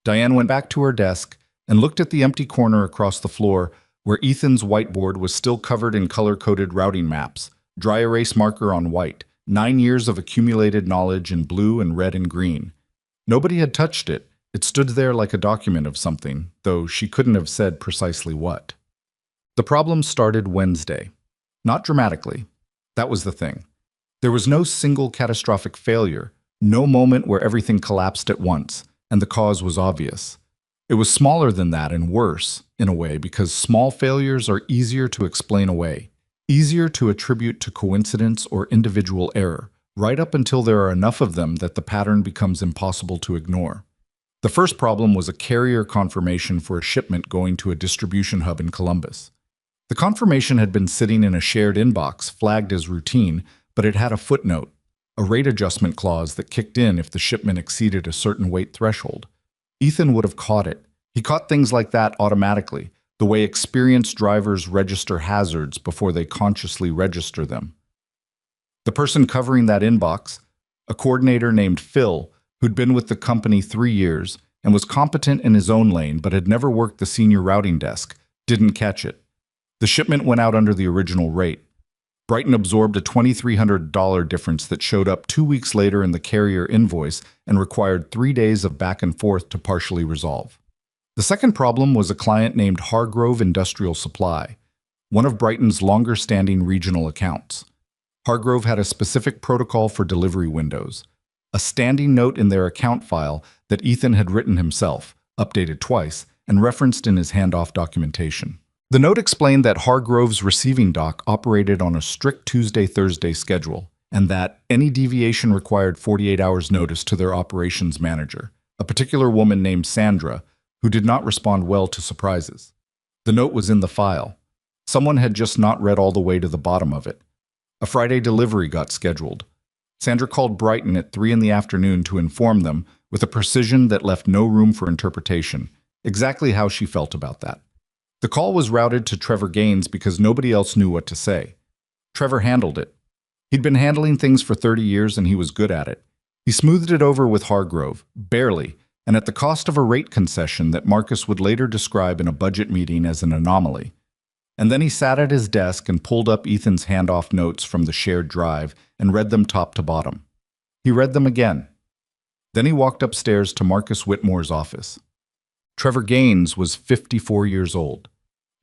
Diane went back to her desk and looked at the empty corner across the floor where Ethan's whiteboard was still covered in color-coded routing maps, dry erase marker on white, 9 years of accumulated knowledge in blue and red and green. Nobody had touched it. It stood there like a document of something, though she couldn't have said precisely what. The problem started Wednesday. Not dramatically. That was the thing. There was no single catastrophic failure, no moment where everything collapsed at once, and the cause was obvious. It was smaller than that and worse, in a way, because small failures are easier to explain away, easier to attribute to coincidence or individual error, right up until there are enough of them that the pattern becomes impossible to ignore. The first problem was a carrier confirmation for a shipment going to a distribution hub in Columbus. The confirmation had been sitting in a shared inbox, flagged as routine, but it had a footnote, a rate adjustment clause that kicked in if the shipment exceeded a certain weight threshold. Ethan would have caught it. He caught things like that automatically, the way experienced drivers register hazards before they consciously register them. The person covering that inbox, a coordinator named Phil, who'd been with the company 3 years and was competent in his own lane but had never worked the senior routing desk, didn't catch it. The shipment went out under the original rate. Brighton absorbed a $2,300 difference that showed up 2 weeks later in the carrier invoice and required 3 days of back and forth to partially resolve. The second problem was a client named Hargrove Industrial Supply, one of Brighton's longer-standing regional accounts. Hargrove had a specific protocol for delivery windows, a standing note in their account file that Ethan had written himself, updated twice, and referenced in his handoff documentation. The note explained that Hargrove's receiving dock operated on a strict Tuesday-Thursday schedule, and that any deviation required 48 hours notice to their operations manager, a particular woman named Sandra, who did not respond well to surprises. The note was in the file. Someone had just not read all the way to the bottom of it. A Friday delivery got scheduled. Sandra called Brighton at 3 in the afternoon to inform them, with a precision that left no room for interpretation, exactly how she felt about that. The call was routed to Trevor Gaines because nobody else knew what to say. Trevor handled it. He'd been handling things for 30 years and he was good at it. He smoothed it over with Hargrove, barely, and at the cost of a rate concession that Marcus would later describe in a budget meeting as an anomaly. And then he sat at his desk and pulled up Ethan's handoff notes from the shared drive and read them top to bottom. He read them again. Then he walked upstairs to Marcus Whitmore's office. Trevor Gaines was 54 years old.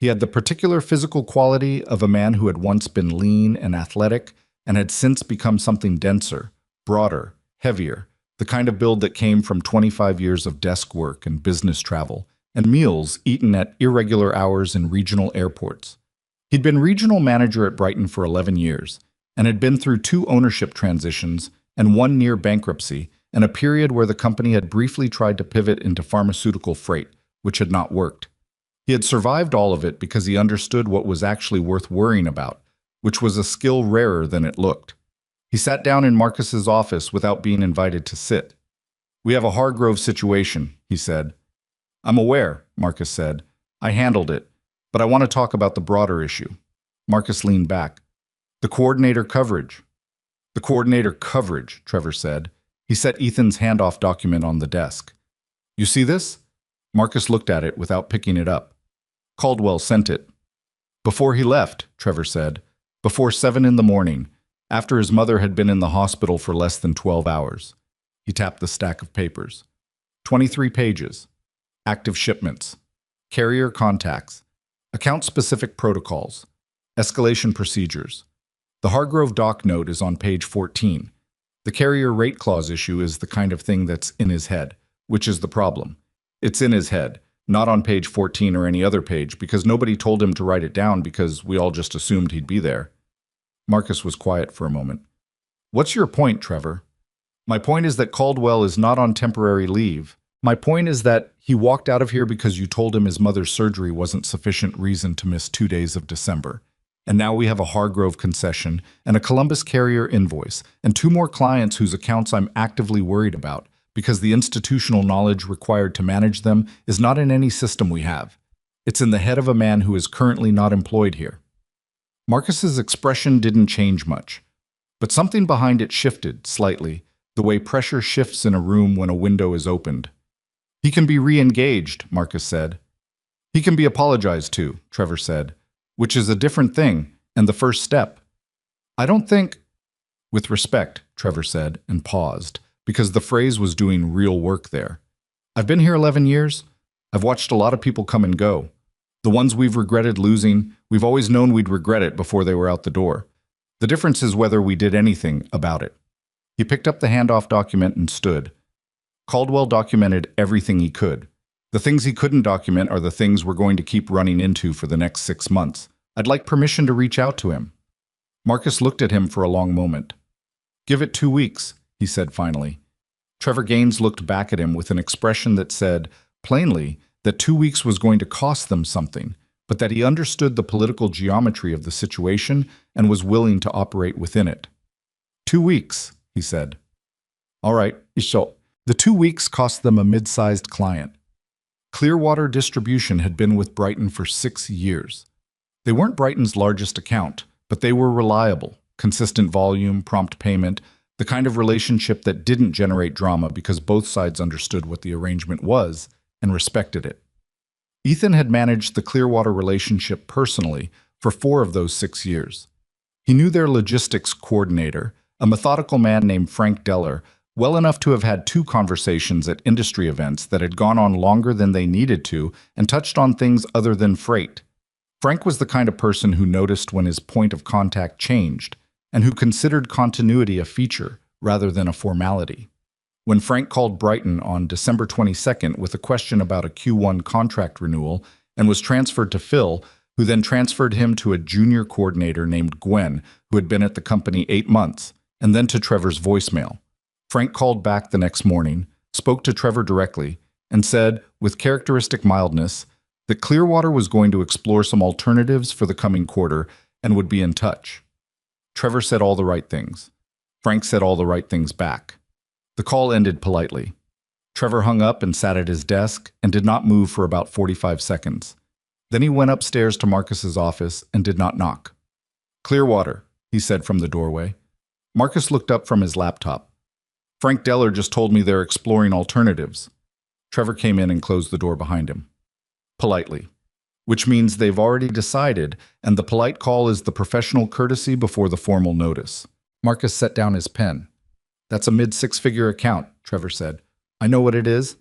He had the particular physical quality of a man who had once been lean and athletic and had since become something denser, broader, heavier, the kind of build that came from 25 years of desk work and business travel, and meals eaten at irregular hours in regional airports. He'd been regional manager at Brighton for 11 years, and had been through 2 ownership transitions and 1 near bankruptcy, and a period where the company had briefly tried to pivot into pharmaceutical freight, which had not worked. He had survived all of it because he understood what was actually worth worrying about, which was a skill rarer than it looked. He sat down in Marcus's office without being invited to sit. "We have a Hargrove situation," he said. "I'm aware," Marcus said. "I handled it, but I want to talk about the broader issue." Marcus leaned back. "The coordinator coverage." "The coordinator coverage," Trevor said. He set Ethan's handoff document on the desk. "You see this?" Marcus looked at it without picking it up. "Caldwell sent it." "Before he left," Trevor said. "Before 7 in the morning, after his mother had been in the hospital for less than 12 hours. He tapped the stack of papers. 23 pages. Active shipments. Carrier contacts. Account-specific protocols. Escalation procedures. The Hargrove doc note is on page 14. The carrier rate clause issue is the kind of thing that's in his head, which is the problem. It's in his head, not on page 14 or any other page, because nobody told him to write it down because we all just assumed he'd be there. Marcus was quiet for a moment. "What's your point, Trevor?" "My point is that Caldwell is not on temporary leave. My point is that he walked out of here because you told him his mother's surgery wasn't sufficient reason to miss 2 days of December. And now we have a Hargrove concession and a Columbus carrier invoice and 2 more clients whose accounts I'm actively worried about because the institutional knowledge required to manage them is not in any system we have. It's in the head of a man who is currently not employed here." Marcus's expression didn't change much, but something behind it shifted slightly, the way pressure shifts in a room when a window is opened. He can be re-engaged, Marcus said. He can be apologized to, Trevor said, which is a different thing and the first step. I don't think... With respect, Trevor said, and paused, because the phrase was doing real work there. I've been here 11 years. I've watched a lot of people come and go. The ones we've regretted losing, we've always known we'd regret it before they were out the door. The difference is whether we did anything about it. He picked up the handoff document and stood. Caldwell documented everything he could. The things he couldn't document are the things we're going to keep running into for the next 6 months. I'd like permission to reach out to him. Marcus looked at him for a long moment. Give it 2 weeks, he said finally. Trevor Gaines looked back at him with an expression that said, plainly, that 2 weeks was going to cost them something, but that he understood the political geometry of the situation and was willing to operate within it. 2 weeks, he said. All right, so the 2 weeks cost them a mid-sized client. Clearwater Distribution had been with Brighton for 6 years. They weren't Brighton's largest account, but they were reliable, consistent volume, prompt payment, the kind of relationship that didn't generate drama because both sides understood what the arrangement was and respected it. Ethan had managed the Clearwater relationship personally for 4 of those 6 years. He knew their logistics coordinator, a methodical man named Frank Deller, well enough to have had 2 conversations at industry events that had gone on longer than they needed to and touched on things other than freight. Frank was the kind of person who noticed when his point of contact changed, and who considered continuity a feature rather than a formality. When Frank called Brighton on December 22nd with a question about a Q1 contract renewal and was transferred to Phil, who then transferred him to a junior coordinator named Gwen, who had been at the company 8 months, and then to Trevor's voicemail. Frank called back the next morning, spoke to Trevor directly, and said, with characteristic mildness, that Clearwater was going to explore some alternatives for the coming quarter and would be in touch. Trevor said all the right things. Frank said all the right things back. The call ended politely. Trevor hung up and sat at his desk and did not move for about 45 seconds. Then he went upstairs to Marcus's office and did not knock. Clearwater, he said from the doorway. Marcus looked up from his laptop. Frank Deller just told me they're exploring alternatives. Trevor came in and closed the door behind him. Politely. Which means they've already decided, and the polite call is the professional courtesy before the formal notice. Marcus set down his pen. That's a mid-6-figure account, Trevor said. I know what it is.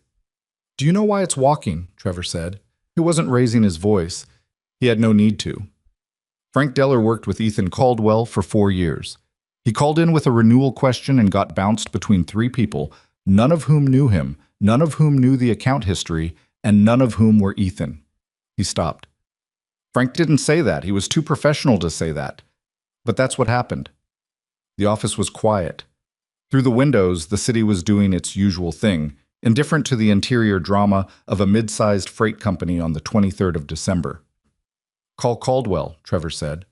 Do you know why it's walking? Trevor said. He wasn't raising his voice. He had no need to. Frank Deller worked with Ethan Caldwell for 4 years. He called in with a renewal question and got bounced between 3 people, none of whom knew him, none of whom knew the account history, and none of whom were Ethan. He stopped. Frank didn't say that. He was too professional to say that. But that's what happened. The office was quiet. Through the windows, the city was doing its usual thing, indifferent to the interior drama of a mid-sized freight company on the 23rd of December. Call Caldwell, Trevor said.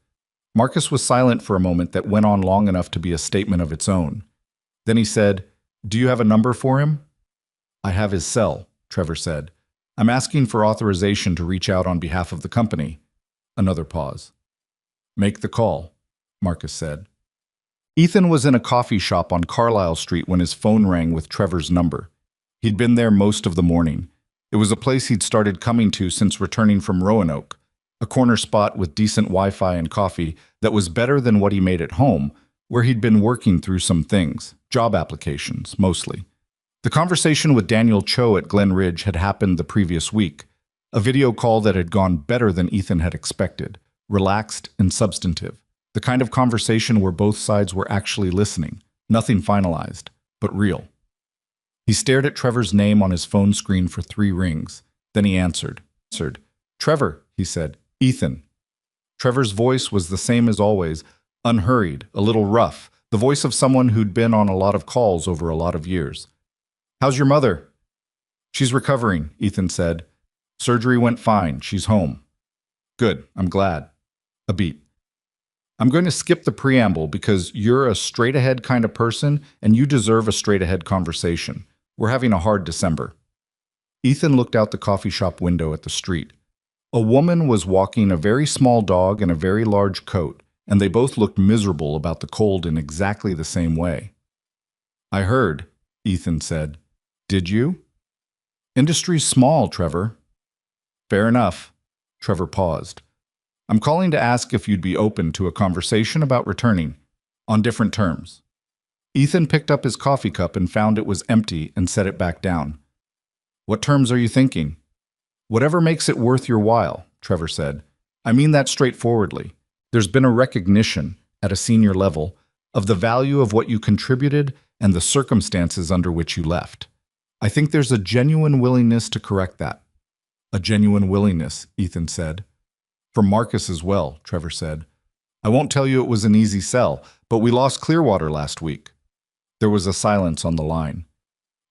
Marcus was silent for a moment that went on long enough to be a statement of its own. Then he said, Do you have a number for him? I have his cell, Trevor said. I'm asking for authorization to reach out on behalf of the company. Another pause. Make the call, Marcus said. Ethan was in a coffee shop on Carlisle Street when his phone rang with Trevor's number. He'd been there most of the morning. It was a place he'd started coming to since returning from Roanoke, a corner spot with decent Wi-Fi and coffee that was better than what he made at home, where he'd been working through some things, job applications, mostly. The conversation with Daniel Cho at Glen Ridge had happened the previous week, a video call that had gone better than Ethan had expected, relaxed and substantive, the kind of conversation where both sides were actually listening, nothing finalized, but real. He stared at Trevor's name on his phone screen for 3 rings, then he answered. Trevor, he said, Ethan. Trevor's voice was the same as always, unhurried, a little rough, the voice of someone who'd been on a lot of calls over a lot of years. How's your mother? She's recovering, Ethan said. Surgery went fine. She's home. Good. I'm glad. A beat. I'm going to skip the preamble because you're a straight-ahead kind of person and you deserve a straight-ahead conversation. We're having a hard December. Ethan looked out the coffee shop window at the street. A woman was walking a very small dog in a very large coat, and they both looked miserable about the cold in exactly the same way. I heard, Ethan said. Did you? Industry's small, Trevor. Fair enough. Trevor paused. I'm calling to ask if you'd be open to a conversation about returning, on different terms. Ethan picked up his coffee cup and found it was empty and set it back down. What terms are you thinking? Whatever makes it worth your while, Trevor said. I mean that straightforwardly. There's been a recognition, at a senior level, of the value of what you contributed and the circumstances under which you left. I think there's a genuine willingness to correct that. A genuine willingness, Ethan said. For Marcus as well, Trevor said. I won't tell you it was an easy sell, but we lost Clearwater last week. There was a silence on the line.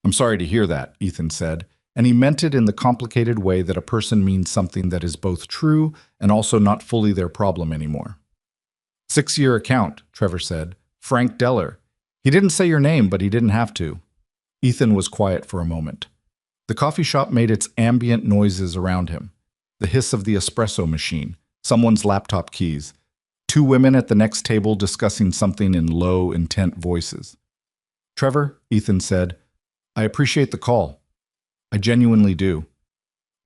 I'm sorry to hear that, Ethan said, and he meant it in the complicated way that a person means something that is both true and also not fully their problem anymore. 6-year account, Trevor said. Frank Deller. He didn't say your name, but he didn't have to. Ethan was quiet for a moment. The coffee shop made its ambient noises around him. The hiss of the espresso machine, someone's laptop keys, 2 women at the next table discussing something in low, intent voices. Trevor, Ethan said, I appreciate the call. I genuinely do.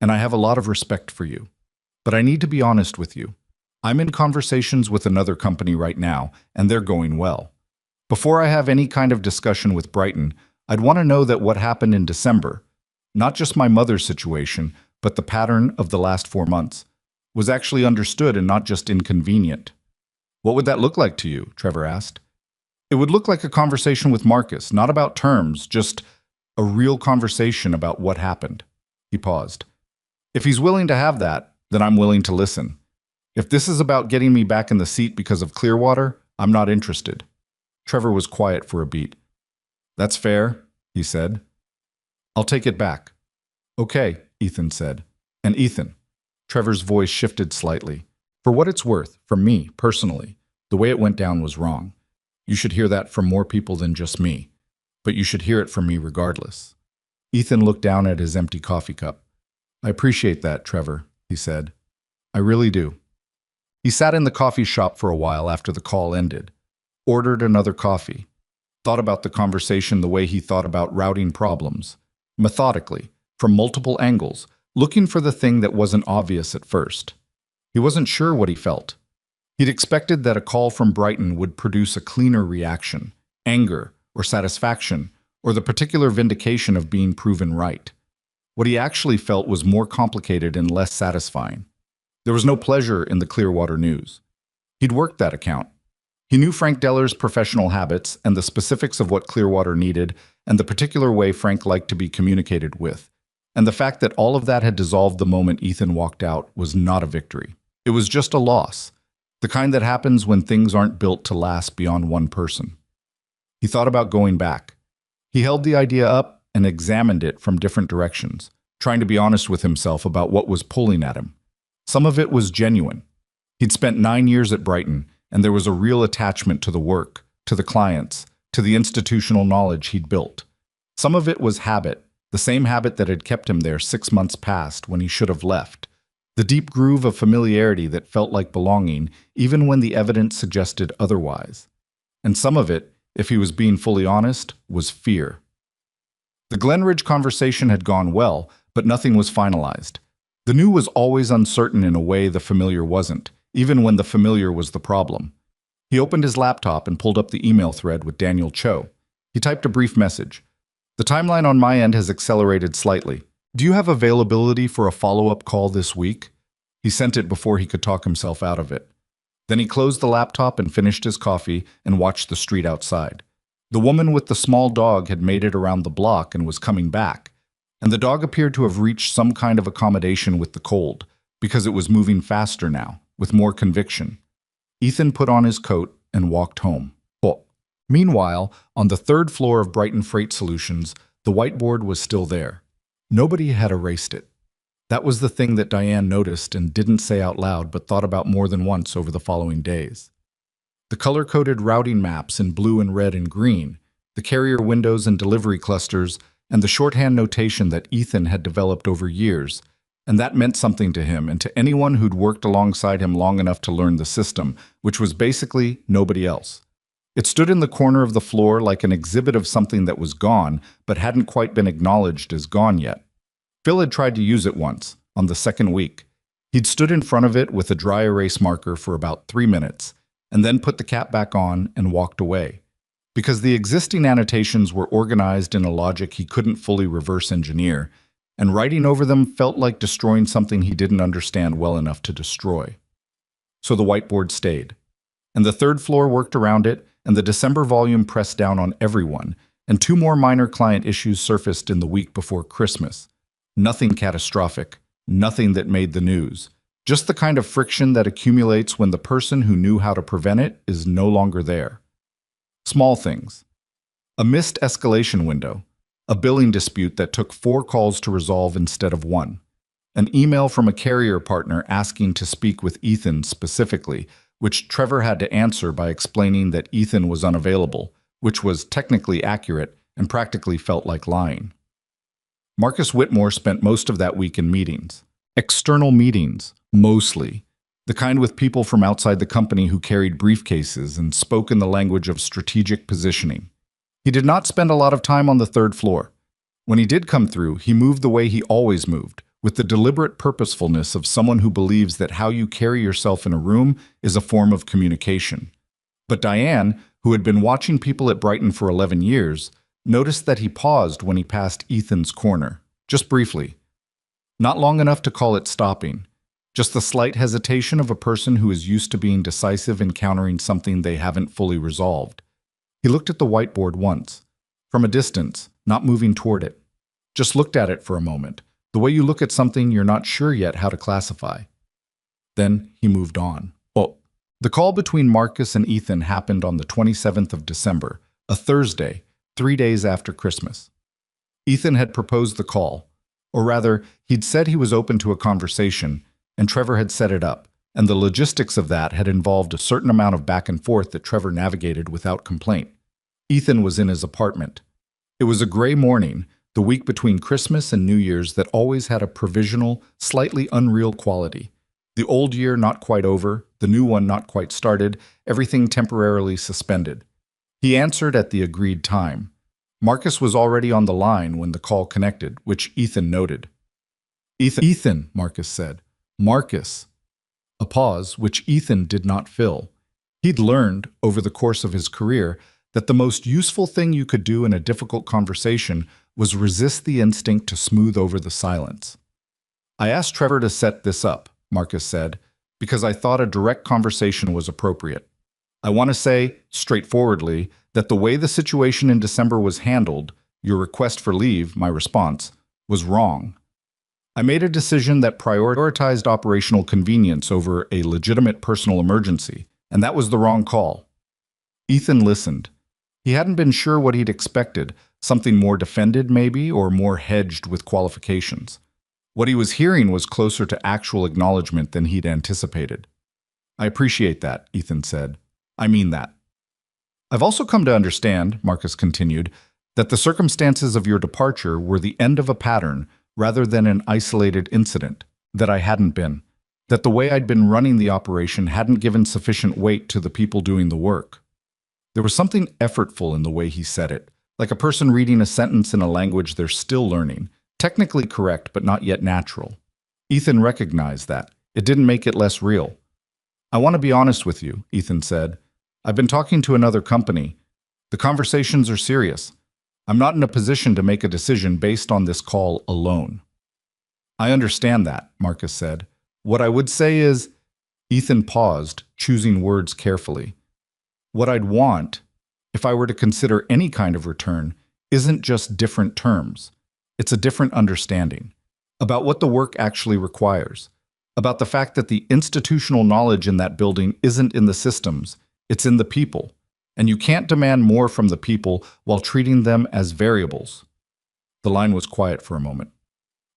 And I have a lot of respect for you. But I need to be honest with you. I'm in conversations with another company right now, and they're going well. Before I have any kind of discussion with Brighton, I'd want to know that what happened in December, not just my mother's situation, but the pattern of the last 4 months, was actually understood and not just inconvenient. What would that look like to you? Trevor asked. It would look like a conversation with Marcus, not about terms, just a real conversation about what happened. He paused. If he's willing to have that, then I'm willing to listen. If this is about getting me back in the seat because of Clearwater, I'm not interested. Trevor was quiet for a beat. That's fair, he said. I'll take it back. Okay, Ethan said. And Ethan, Trevor's voice shifted slightly. For what it's worth, from me, personally, the way it went down was wrong. You should hear that from more people than just me. But you should hear it from me regardless. Ethan looked down at his empty coffee cup. I appreciate that, Trevor, he said. I really do. He sat in the coffee shop for a while after the call ended, ordered another coffee, thought about the conversation the way he thought about routing problems, methodically, from multiple angles, looking for the thing that wasn't obvious at first. He wasn't sure what he felt. He'd expected that a call from Brighton would produce a cleaner reaction, anger, or satisfaction, or the particular vindication of being proven right. What he actually felt was more complicated and less satisfying. There was no pleasure in the Clearwater news. He'd worked that account. He knew Frank Deller's professional habits and the specifics of what Clearwater needed and the particular way Frank liked to be communicated with. And the fact that all of that had dissolved the moment Ethan walked out was not a victory. It was just a loss, the kind that happens when things aren't built to last beyond one person. He thought about going back. He held the idea up and examined it from different directions, trying to be honest with himself about what was pulling at him. Some of it was genuine. He'd spent 9 years at Brighton, and there was a real attachment to the work, to the clients, to the institutional knowledge he'd built. Some of it was habit, the same habit that had kept him there 6 months past when he should have left. The deep groove of familiarity that felt like belonging, even when the evidence suggested otherwise. And some of it, if he was being fully honest, was fear. The Glenridge conversation had gone well, but nothing was finalized. The new was always uncertain in a way the familiar wasn't, even when the familiar was the problem. He opened his laptop and pulled up the email thread with Daniel Cho. He typed a brief message. The timeline on my end has accelerated slightly. Do you have availability for a follow-up call this week? He sent it before he could talk himself out of it. Then he closed the laptop and finished his coffee and watched the street outside. The woman with the small dog had made it around the block and was coming back. And the dog appeared to have reached some kind of accommodation with the cold, because it was moving faster now, with more conviction. Ethan put on his coat and walked home. Meanwhile, on the 3rd floor of Brighton Freight Solutions, the whiteboard was still there. Nobody had erased it. That was the thing that Diane noticed and didn't say out loud but thought about more than once over the following days. The color-coded routing maps in blue and red and green, the carrier windows and delivery clusters, and the shorthand notation that Ethan had developed over years, And that meant something to him and to anyone who'd worked alongside him long enough to learn the system, which was basically nobody else. It stood in the corner of the floor like an exhibit of something that was gone, but hadn't quite been acknowledged as gone yet. Phil had tried to use it once, on the second week. He'd stood in front of it with a dry erase marker for about 3 minutes, and then put the cap back on and walked away. Because the existing annotations were organized in a logic he couldn't fully reverse engineer, and writing over them felt like destroying something he didn't understand well enough to destroy. So the whiteboard stayed. And the third floor worked around it, and the December volume pressed down on everyone, and 2 more minor client issues surfaced in the week before Christmas. Nothing catastrophic, nothing that made the news. Just the kind of friction that accumulates when the person who knew how to prevent it is no longer there. Small things. A missed escalation window. A billing dispute that took 4 calls to resolve instead of 1. An email from a carrier partner asking to speak with Ethan specifically, which Trevor had to answer by explaining that Ethan was unavailable, which was technically accurate and practically felt like lying. Marcus Whitmore spent most of that week in meetings. External meetings, mostly. The kind with people from outside the company who carried briefcases and spoke in the language of strategic positioning. He did not spend a lot of time on the third floor. When he did come through, he moved the way he always moved, with the deliberate purposefulness of someone who believes that how you carry yourself in a room is a form of communication. But Diane, who had been watching people at Brighton for 11 years, noticed that he paused when he passed Ethan's corner, just briefly. Not long enough to call it stopping, just the slight hesitation of a person who is used to being decisive in countering something they haven't fully resolved. He looked at the whiteboard once, from a distance, not moving toward it. Just looked at it for a moment, the way you look at something you're not sure yet how to classify. Then he moved on. Oh, the call between Marcus and Ethan happened on the 27th of December, a Thursday, 3 days after Christmas. Ethan had proposed the call, or rather, he'd said he was open to a conversation, and Trevor had set it up, and the logistics of that had involved a certain amount of back and forth that Trevor navigated without complaint. Ethan was in his apartment. It was a gray morning, the week between Christmas and New Year's, that always had a provisional, slightly unreal quality. The old year not quite over, the new one not quite started, everything temporarily suspended. He answered at the agreed time. Marcus was already on the line when the call connected, which Ethan noted. Ethan, Marcus said. Marcus. A pause, which Ethan did not fill. He'd learned, over the course of his career, that the most useful thing you could do in a difficult conversation was resist the instinct to smooth over the silence. I asked Trevor to set this up, Marcus said, because I thought a direct conversation was appropriate. I want to say, straightforwardly, that the way the situation in December was handled, your request for leave, my response, was wrong. I made a decision that prioritized operational convenience over a legitimate personal emergency, and that was the wrong call. Ethan listened. He hadn't been sure what he'd expected, something more defended maybe, or more hedged with qualifications. What he was hearing was closer to actual acknowledgement than he'd anticipated. I appreciate that, Ethan said. I mean that. I've also come to understand, Marcus continued, that the circumstances of your departure were the end of a pattern rather than an isolated incident, that I hadn't been, that the way I'd been running the operation hadn't given sufficient weight to the people doing the work. There was something effortful in the way he said it, like a person reading a sentence in a language they're still learning, technically correct but not yet natural. Ethan recognized that. It didn't make it less real. I want to be honest with you, Ethan said. I've been talking to another company. The conversations are serious. I'm not in a position to make a decision based on this call alone. I understand that, Marcus said. What I would say is, Ethan paused, choosing words carefully. What I'd want, if I were to consider any kind of return, isn't just different terms. It's a different understanding about what the work actually requires, about the fact that the institutional knowledge in that building isn't in the systems, it's in the people, and you can't demand more from the people while treating them as variables. The line was quiet for a moment.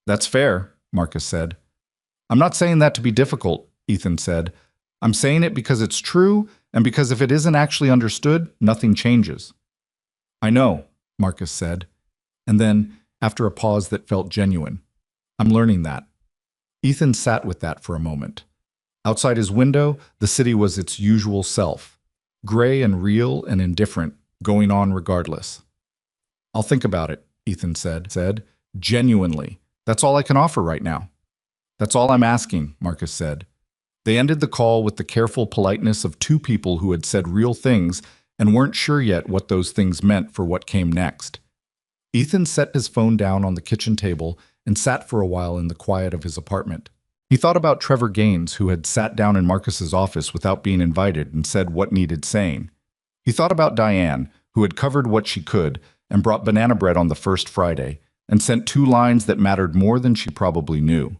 That's fair, Marcus said. I'm not saying that to be difficult, Ethan said. I'm saying it because it's true, and because if it isn't actually understood, nothing changes. I know, Marcus said. And then, after a pause that felt genuine, I'm learning that. Ethan sat with that for a moment. Outside his window, the city was its usual self, gray and real and indifferent, going on regardless. I'll think about it, Ethan said, genuinely. That's all I can offer right now. That's all I'm asking, Marcus said. They ended the call with the careful politeness of two people who had said real things and weren't sure yet what those things meant for what came next. Ethan set his phone down on the kitchen table and sat for a while in the quiet of his apartment. He thought about Trevor Gaines, who had sat down in Marcus's office without being invited and said what needed saying. He thought about Diane, who had covered what she could and brought banana bread on the first Friday and sent 2 lines that mattered more than she probably knew.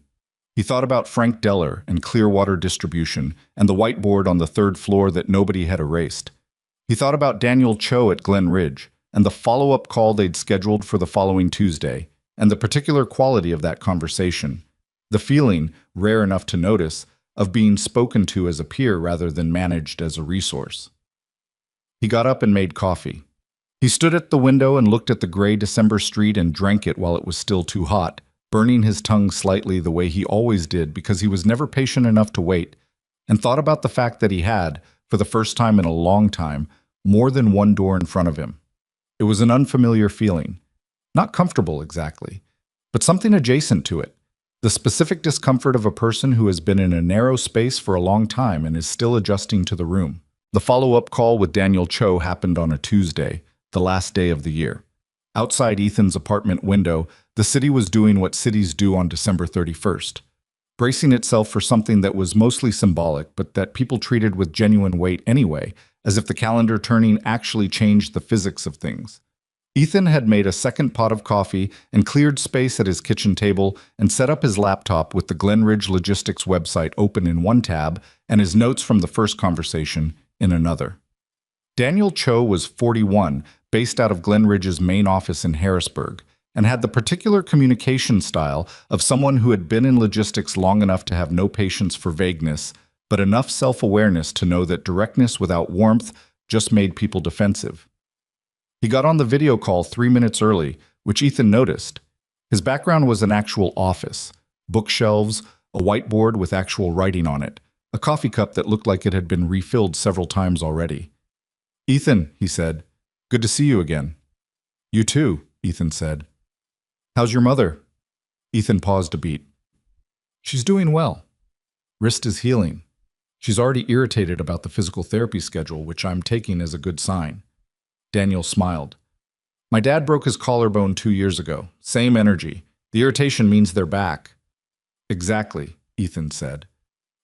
He thought about Frank Deller and Clearwater Distribution and the whiteboard on the 3rd floor that nobody had erased. He thought about Daniel Cho at Glen Ridge and the follow-up call they'd scheduled for the following Tuesday, and the particular quality of that conversation. The feeling, rare enough to notice, of being spoken to as a peer rather than managed as a resource. He got up and made coffee. He stood at the window and looked at the gray December street and drank it while it was still too hot, burning his tongue slightly the way he always did because he was never patient enough to wait, and thought about the fact that he had, for the first time in a long time, more than one door in front of him. It was an unfamiliar feeling. Not comfortable exactly, but something adjacent to it. The specific discomfort of a person who has been in a narrow space for a long time and is still adjusting to the room. The follow-up call with Daniel Cho happened on a Tuesday, the last day of the year. Outside Ethan's apartment window, the city was doing what cities do on December 31st, bracing itself for something that was mostly symbolic, but that people treated with genuine weight anyway, as if the calendar turning actually changed the physics of things. Ethan had made a second pot of coffee and cleared space at his kitchen table and set up his laptop with the Glen Ridge Logistics website open in one tab and his notes from the first conversation in another. Daniel Cho was 41, based out of Glen Ridge's main office in Harrisburg, and had the particular communication style of someone who had been in logistics long enough to have no patience for vagueness, but enough self-awareness to know that directness without warmth just made people defensive. He got on the video call 3 minutes early, which Ethan noticed. His background was an actual office, bookshelves, a whiteboard with actual writing on it, a coffee cup that looked like it had been refilled several times already. "Ethan," he said, "good to see you again." "You too," Ethan said. "How's your mother?" Ethan paused a beat. "She's doing well. Wrist is healing. She's already irritated about the physical therapy schedule, which I'm taking as a good sign." Daniel smiled. "My dad broke his collarbone 2 years ago. Same energy. The irritation means they're back." "Exactly," Ethan said.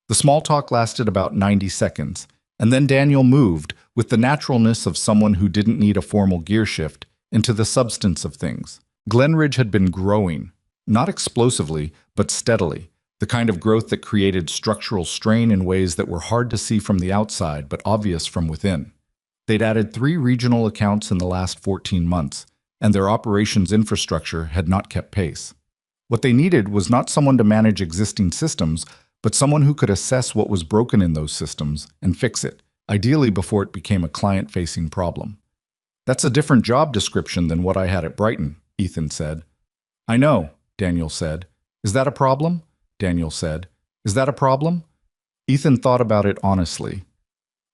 The small talk lasted about 90 seconds, and then Daniel moved, with the naturalness of someone who didn't need a formal gear shift, into the substance of things. Glen Ridge had been growing, not explosively, but steadily, the kind of growth that created structural strain in ways that were hard to see from the outside but obvious from within. They'd added 3 regional accounts in the last 14 months, and their operations infrastructure had not kept pace. What they needed was not someone to manage existing systems, but someone who could assess what was broken in those systems and fix it, ideally before it became a client-facing problem. "That's a different job description than what I had at Brighton," Ethan said. "I know," Daniel said. "Is that a problem?" Daniel said. "Is that a problem?" Ethan thought about it honestly.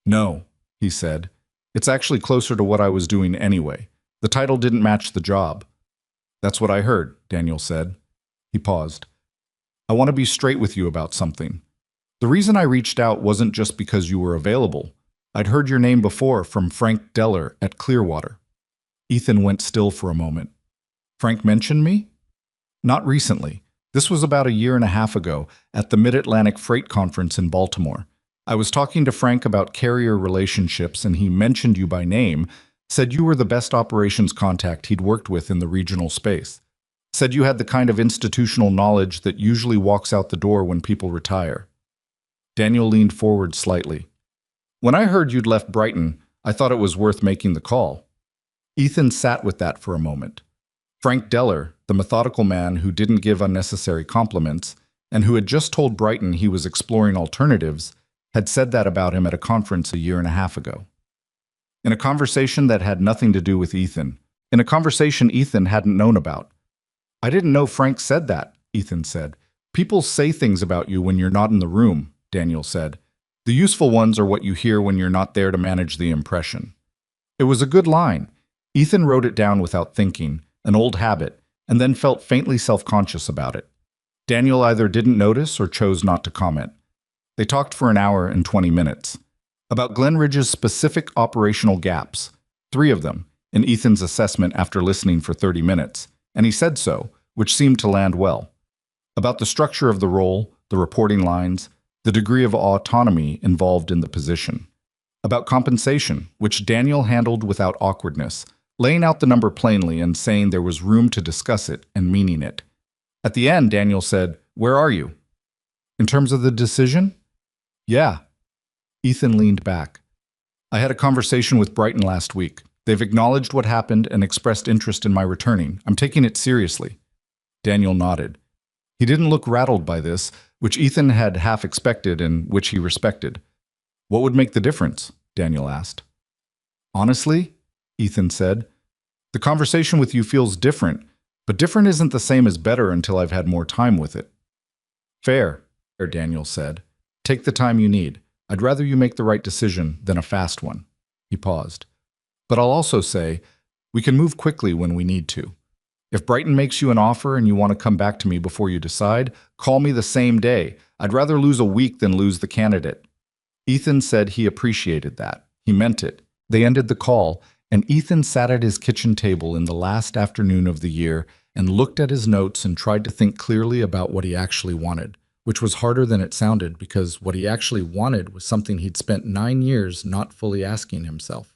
"No," he said. "It's actually closer to what I was doing anyway. The title didn't match the job." "That's what I heard," Daniel said. He paused. "I want to be straight with you about something. The reason I reached out wasn't just because you were available. I'd heard your name before from Frank Deller at Clearwater." Ethan went still for a moment. "Frank mentioned me?" "Not recently. This was about 1.5 years ago at the Mid-Atlantic Freight Conference in Baltimore. I was talking to Frank about carrier relationships and he mentioned you by name, said you were the best operations contact he'd worked with in the regional space. Said you had the kind of institutional knowledge that usually walks out the door when people retire." Daniel leaned forward slightly. "When I heard you'd left Brighton, I thought it was worth making the call." Ethan sat with that for a moment. Frank Deller, the methodical man who didn't give unnecessary compliments, and who had just told Brighton he was exploring alternatives, had said that about him at a conference 1.5 years ago. In a conversation that had nothing to do with Ethan. In a conversation Ethan hadn't known about. "I didn't know Frank said that," Ethan said. People say things about you when you're not in the room, Daniel said. The useful ones are what you hear when you're not there to manage the impression. It was a good line. Ethan wrote it down without thinking, an old habit, and then felt faintly self-conscious about it. Daniel either didn't notice or chose not to comment. They talked for an hour and 20 minutes. About Glenridge's specific operational gaps, 3 of them, in Ethan's assessment after listening for 30 minutes, and he said so, which seemed to land well. About the structure of the role, the reporting lines, the degree of autonomy involved in the position. About compensation, which Daniel handled without awkwardness, laying out the number plainly and saying there was room to discuss it and meaning it. At the end, Daniel said, "Where are you?" "In terms of the decision?" "Yeah." Ethan leaned back. "I had a conversation with Brighton last week. They've acknowledged what happened and expressed interest in my returning. I'm taking it seriously." Daniel nodded. He didn't look rattled by this, which Ethan had half expected and which he respected. "What would make the difference?" Daniel asked. "Honestly," Ethan said, "the conversation with you feels different, but different isn't the same as better until I've had more time with it." "Fair," Daniel said. "Take the time you need. I'd rather you make the right decision than a fast one." He paused. "But I'll also say, we can move quickly when we need to. If Brighton makes you an offer and you want to come back to me before you decide, call me the same day. I'd rather lose a week than lose the candidate." Ethan said he appreciated that. He meant it. They ended the call, and Ethan sat at his kitchen table in the last afternoon of the year and looked at his notes and tried to think clearly about what he actually wanted, which was harder than it sounded because what he actually wanted was something he'd spent 9 years not fully asking himself.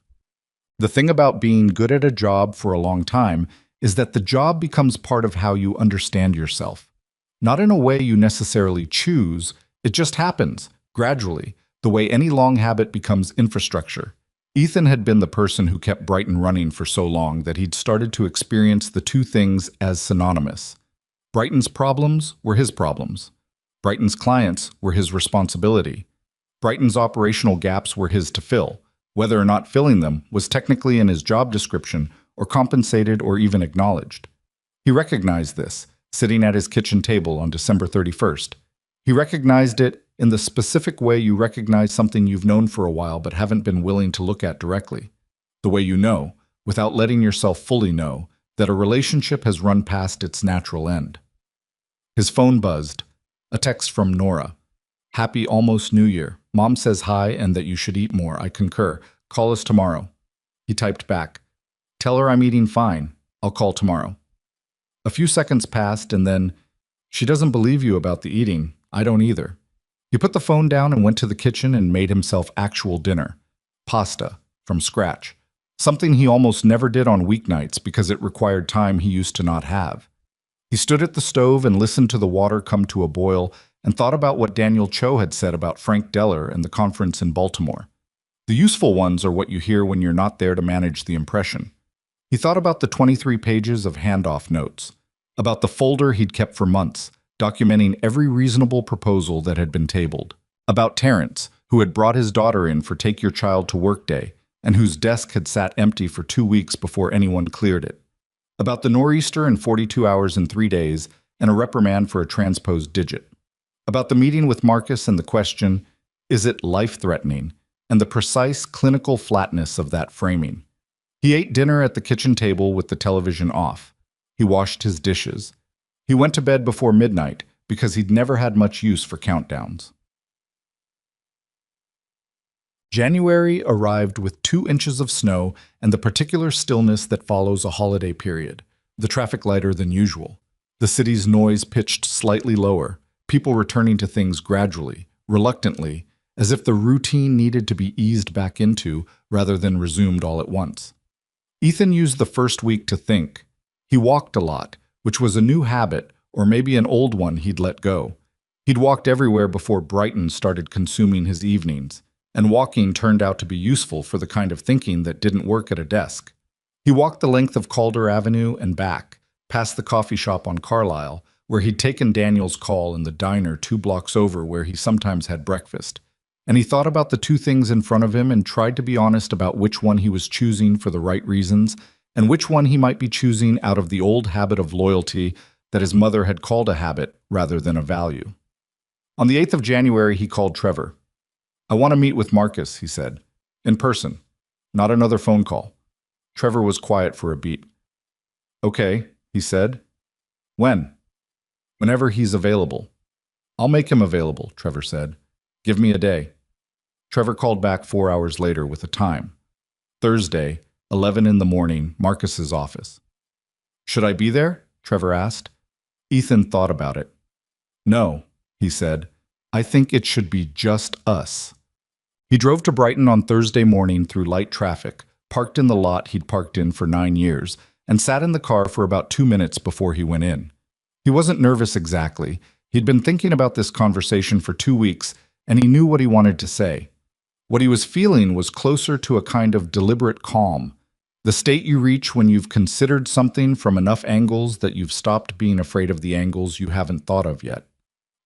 The thing about being good at a job for a long time is that the job becomes part of how you understand yourself. Not in a way you necessarily choose, it just happens, gradually, the way any long habit becomes infrastructure. Ethan had been the person who kept Brighton running for so long that he'd started to experience the two things as synonymous. Brighton's problems were his problems. Brighton's clients were his responsibility. Brighton's operational gaps were his to fill. Whether or not filling them was technically in his job description or compensated or even acknowledged. He recognized this, sitting at his kitchen table on December 31st. He recognized it in the specific way you recognize something you've known for a while but haven't been willing to look at directly. The way you know, without letting yourself fully know, that a relationship has run past its natural end. His phone buzzed. A text from Nora. "Happy almost New Year. Mom says hi and that you should eat more. I concur. Call us tomorrow." He typed back. "Tell her I'm eating fine. I'll call tomorrow." A few seconds passed and then, "She doesn't believe you about the eating. I don't either." He put the phone down and went to the kitchen and made himself actual dinner. Pasta, from scratch. Something he almost never did on weeknights because it required time he used to not have. He stood at the stove and listened to the water come to a boil and thought about what Daniel Cho had said about Frank Deller and the conference in Baltimore. The useful ones are what you hear when you're not there to manage the impression. He thought about the 23 pages of handoff notes, about the folder he'd kept for months, documenting every reasonable proposal that had been tabled, about Terrence, who had brought his daughter in for Take Your Child to Work Day, and whose desk had sat empty for 2 weeks before anyone cleared it, about the nor'easter in 42 hours and 3 days, and a reprimand for a transposed digit, about the meeting with Marcus and the question, is it life-threatening, and the precise clinical flatness of that framing. He ate dinner at the kitchen table with the television off. He washed his dishes. He went to bed before midnight because he'd never had much use for countdowns. January arrived with 2 inches of snow and the particular stillness that follows a holiday period, the traffic lighter than usual. The city's noise pitched slightly lower, people returning to things gradually, reluctantly, as if the routine needed to be eased back into rather than resumed all at once. Ethan used the first week to think. He walked a lot, which was a new habit, or maybe an old one he'd let go. He'd walked everywhere before Brighton started consuming his evenings, and walking turned out to be useful for the kind of thinking that didn't work at a desk. He walked the length of Calder Avenue and back, past the coffee shop on Carlisle, where he'd taken Daniel's call in the diner 2 blocks over where he sometimes had breakfast. And he thought about the 2 things in front of him and tried to be honest about which one he was choosing for the right reasons and which one he might be choosing out of the old habit of loyalty that his mother had called a habit rather than a value. On the 8th of January, he called Trevor. "I want to meet with Marcus," he said. "In person. Not another phone call." Trevor was quiet for a beat. "Okay," he said. "When?" "Whenever he's available." "I'll make him available," Trevor said. "Give me a day." Trevor called back 4 hours later with a time. Thursday, 11 in the morning, Marcus's office. "Should I be there?" Trevor asked. Ethan thought about it. "No," he said. "I think it should be just us." He drove to Brighton on Thursday morning through light traffic, parked in the lot he'd parked in for 9 years, and sat in the car for about 2 minutes before he went in. He wasn't nervous exactly. He'd been thinking about this conversation for 2 weeks, and he knew what he wanted to say. What he was feeling was closer to a kind of deliberate calm, the state you reach when you've considered something from enough angles that you've stopped being afraid of the angles you haven't thought of yet.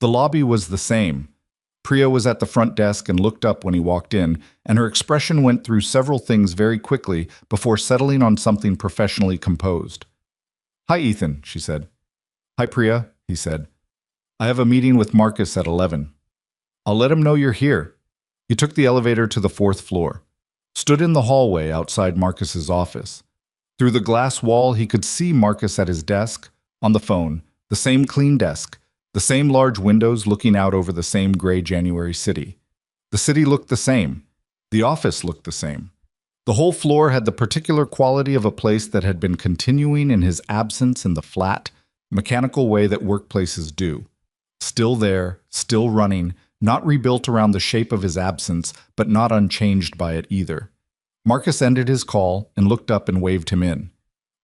The lobby was the same. Priya was at the front desk and looked up when he walked in, and her expression went through several things very quickly before settling on something professionally composed. "Hi, Ethan," she said. "Hi, Priya," he said. "I have a meeting with Marcus at 11. I'll let him know you're here." He took the elevator to the 4th floor, stood in the hallway outside Marcus's office. Through the glass wall, he could see Marcus at his desk, on the phone, the same clean desk, the same large windows looking out over the same gray January city. The city looked the same. The office looked the same. The whole floor had the particular quality of a place that had been continuing in his absence in the flat, mechanical way that workplaces do. Still there, still running, not rebuilt around the shape of his absence, but not unchanged by it either. Marcus ended his call and looked up and waved him in.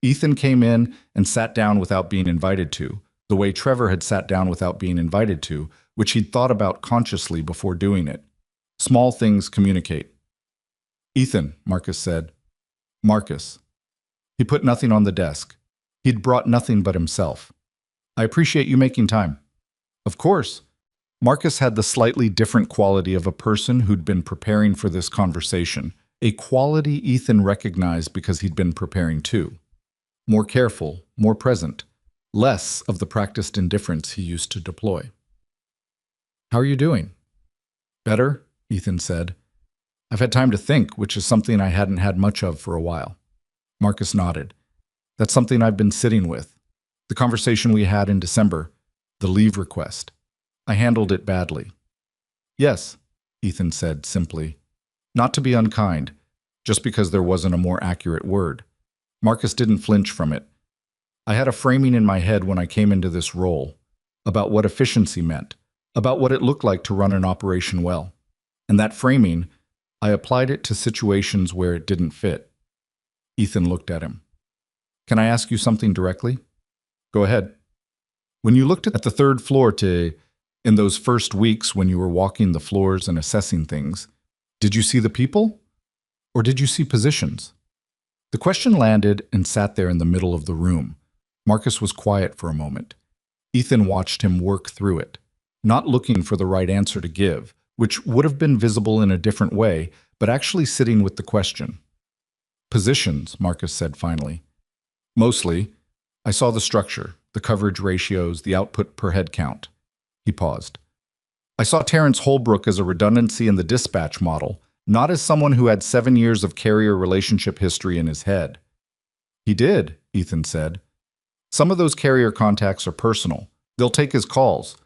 Ethan came in and sat down without being invited to, the way Trevor had sat down without being invited to, which he'd thought about consciously before doing it. Small things communicate. "Ethan," Marcus said. "Marcus." He put nothing on the desk. He'd brought nothing but himself. "I appreciate you making time." "Of course." Marcus had the slightly different quality of a person who'd been preparing for this conversation, a quality Ethan recognized because he'd been preparing too. More careful, more present, less of the practiced indifference he used to deploy. "How are you doing?" "Better," Ethan said. "I've had time to think, which is something I hadn't had much of for a while." Marcus nodded. "That's something I've been sitting with. The conversation we had in December, the leave request. I handled it badly." "Yes," Ethan said simply. Not to be unkind, just because there wasn't a more accurate word. Marcus didn't flinch from it. "I had a framing in my head when I came into this role, about what efficiency meant, about what it looked like to run an operation well. And that framing, I applied it to situations where it didn't fit." Ethan looked at him. "Can I ask you something directly?" "Go ahead." "When you looked at the 3rd floor in those first weeks when you were walking the floors and assessing things, did you see the people? Or did you see positions?" The question landed and sat there in the middle of the room. Marcus was quiet for a moment. Ethan watched him work through it, not looking for the right answer to give, which would have been visible in a different way, but actually sitting with the question. "Positions," Marcus said finally. "Mostly. I saw the structure, the coverage ratios, the output per head count." He paused. "I saw Terrence Holbrook as a redundancy in the dispatch model, not as someone who had 7 years of carrier relationship history in his head." "He did," Ethan said. "Some of those carrier contacts are personal. They'll take his calls.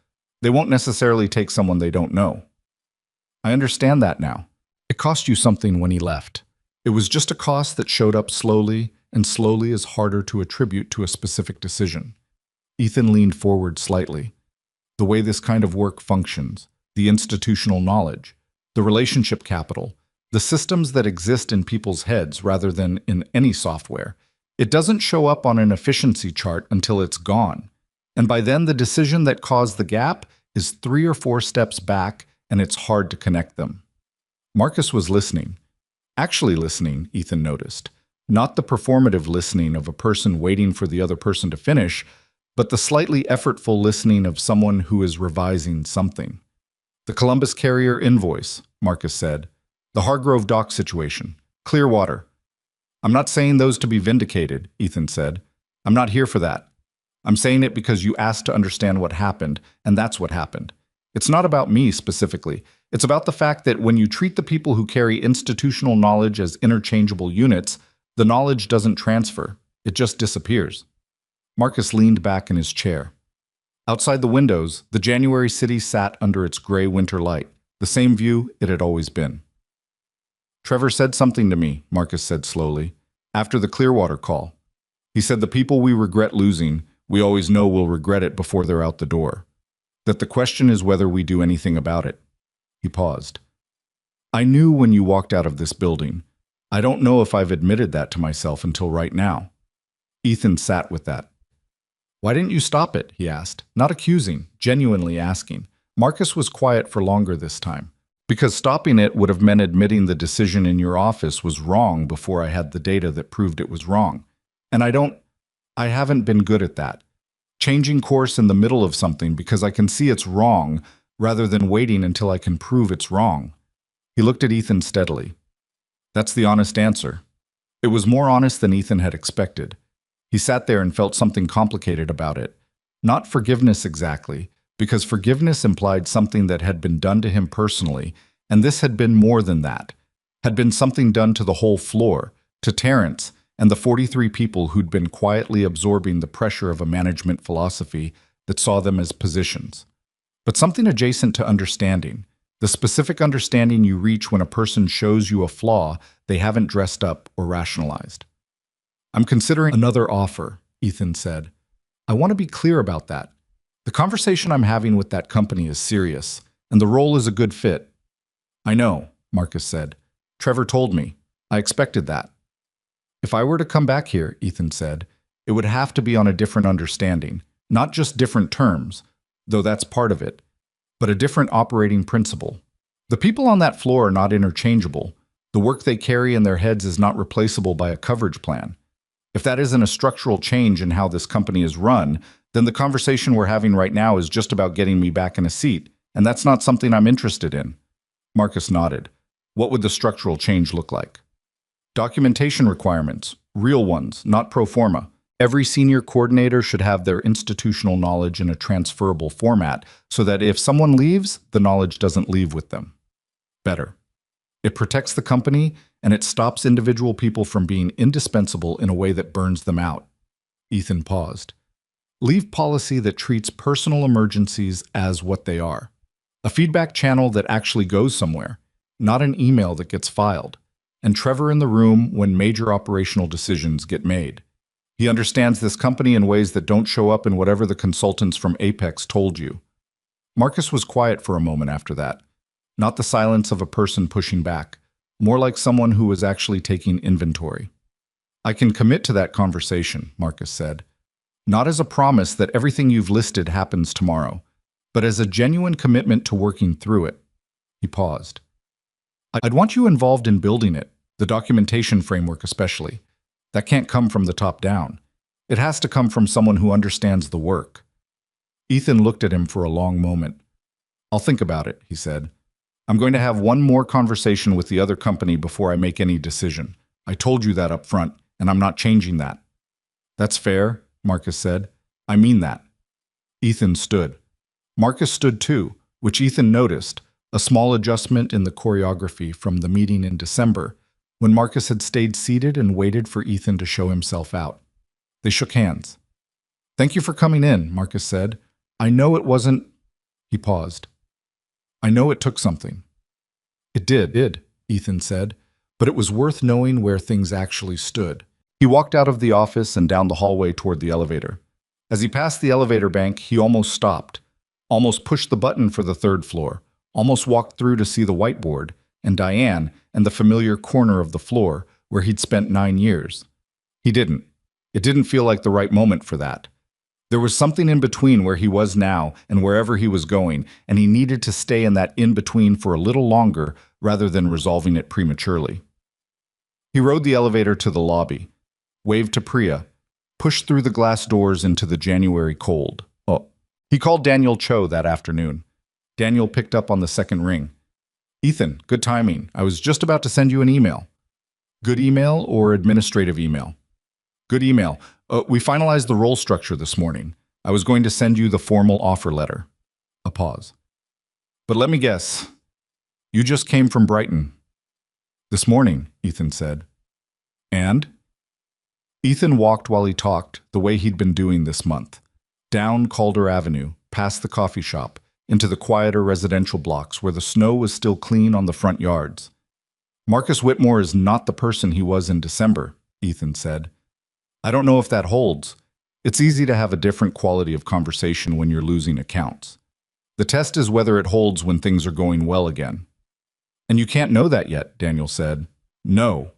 They won't necessarily take someone they don't know." "I understand that now. It cost you something when he left. It was just a cost that showed up slowly, and slowly is harder to attribute to a specific decision." Ethan leaned forward slightly. "The way this kind of work functions, the institutional knowledge, the relationship capital, the systems that exist in people's heads rather than in any software, it doesn't show up on an efficiency chart until it's gone. And by then the decision that caused the gap is 3 or 4 steps back, and it's hard to connect them." Marcus was listening. Actually listening, Ethan noticed. Not the performative listening of a person waiting for the other person to finish, but the slightly effortful listening of someone who is revising something. "The Columbus Carrier invoice," Marcus said. "The Hargrove dock situation. Clearwater." "I'm not saying those to be vindicated," Ethan said. "I'm not here for that. I'm saying it because you asked to understand what happened, and that's what happened. It's not about me specifically. It's about the fact that when you treat the people who carry institutional knowledge as interchangeable units, the knowledge doesn't transfer. It just disappears. Marcus leaned back in his chair. Outside the windows, the January city sat under its gray winter light, the same view it had always been. Trevor said something to me, Marcus said slowly, after the Clearwater call. He said the people we regret losing, we always know we'll regret it before they're out the door. That the question is whether we do anything about it. He paused. I knew when you walked out of this building. I don't know if I've admitted that to myself until right now. Ethan sat with that. Why didn't you stop it? He asked, not accusing, genuinely asking. Marcus was quiet for longer this time. Because stopping it would have meant admitting the decision in your office was wrong before I had the data that proved it was wrong. And I haven't been good at that. Changing course in the middle of something because I can see it's wrong rather than waiting until I can prove it's wrong. He looked at Ethan steadily. That's the honest answer. It was more honest than Ethan had expected. He sat there and felt something complicated about it. Not forgiveness exactly, because forgiveness implied something that had been done to him personally, and this had been more than that. Had been something done to the whole floor, to Terrence, and the 43 people who'd been quietly absorbing the pressure of a management philosophy that saw them as positions. But something adjacent to understanding, the specific understanding you reach when a person shows you a flaw they haven't dressed up or rationalized. I'm considering another offer, Ethan said. I want to be clear about that. The conversation I'm having with that company is serious, and the role is a good fit. I know, Marcus said. Trevor told me. I expected that. If I were to come back here, Ethan said, it would have to be on a different understanding, not just different terms, though that's part of it, but a different operating principle. The people on that floor are not interchangeable. The work they carry in their heads is not replaceable by a coverage plan. If that isn't a structural change in how this company is run, then the conversation we're having right now is just about getting me back in a seat, and that's not something I'm interested in. Marcus nodded. What would the structural change look like? Documentation requirements, real ones, not pro forma. Every senior coordinator should have their institutional knowledge in a transferable format so that if someone leaves, the knowledge doesn't leave with them. Better. It protects the company, and it stops individual people from being indispensable in a way that burns them out. Ethan paused. Leave policy that treats personal emergencies as what they are. A feedback channel that actually goes somewhere, not an email that gets filed. And Trevor in the room when major operational decisions get made. He understands this company in ways that don't show up in whatever the consultants from Apex told you. Marcus was quiet for a moment after that. Not the silence of a person pushing back, more like someone who was actually taking inventory. I can commit to that conversation, Marcus said. Not as a promise that everything you've listed happens tomorrow, but as a genuine commitment to working through it. He paused. I'd want you involved in building it, the documentation framework especially. That can't come from the top down. It has to come from someone who understands the work. Ethan looked at him for a long moment. I'll think about it, he said. I'm going to have one more conversation with the other company before I make any decision. I told you that up front, and I'm not changing that. That's fair, Marcus said. I mean that. Ethan stood. Marcus stood too, which Ethan noticed, a small adjustment in the choreography from the meeting in December, when Marcus had stayed seated and waited for Ethan to show himself out. They shook hands. Thank you for coming in, Marcus said. I know it wasn't... He paused. I know it took something. It did, Ethan said, but it was worth knowing where things actually stood. He walked out of the office and down the hallway toward the elevator. As he passed the elevator bank, he almost stopped, almost pushed the button for the third floor, almost walked through to see the whiteboard, and Diane, and the familiar corner of the floor where he'd spent 9 years. He didn't. It didn't feel like the right moment for that. There was something in between where he was now and wherever he was going, and he needed to stay in that in-between for a little longer rather than resolving it prematurely. He rode the elevator to the lobby, waved to Priya, pushed through the glass doors into the January cold. He called Daniel Cho that afternoon. Daniel picked up on the second ring. Ethan, good timing. I was just about to send you an email. Good email or administrative email? Good email. We finalized the role structure this morning. I was going to send you the formal offer letter. A pause. But let me guess. You just came from Brighton. This morning, Ethan said. And? Ethan walked while he talked, the way he'd been doing this month. Down Calder Avenue, past the coffee shop, into the quieter residential blocks where the snow was still clean on the front yards. Marcus Whitmore is not the person he was in December, Ethan said. I don't know if that holds. It's easy to have a different quality of conversation when you're losing accounts. The test is whether it holds when things are going well again. And you can't know that yet, Daniel said. No.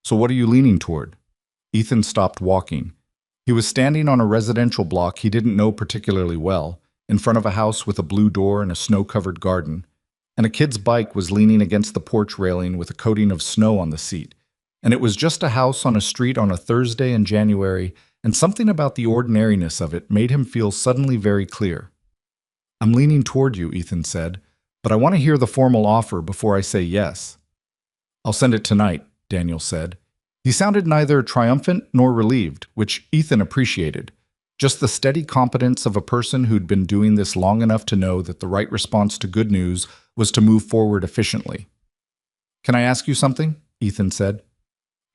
So what are you leaning toward? Ethan stopped walking. He was standing on a residential block he didn't know particularly well, in front of a house with a blue door and a snow-covered garden, and a kid's bike was leaning against the porch railing with a coating of snow on the seat. And it was just a house on a street on a Thursday in January, and something about the ordinariness of it made him feel suddenly very clear. I'm leaning toward you, Ethan said, but I want to hear the formal offer before I say yes. I'll send it tonight, Daniel said. He sounded neither triumphant nor relieved, which Ethan appreciated. Just the steady competence of a person who'd been doing this long enough to know that the right response to good news was to move forward efficiently. Can I ask you something? Ethan said.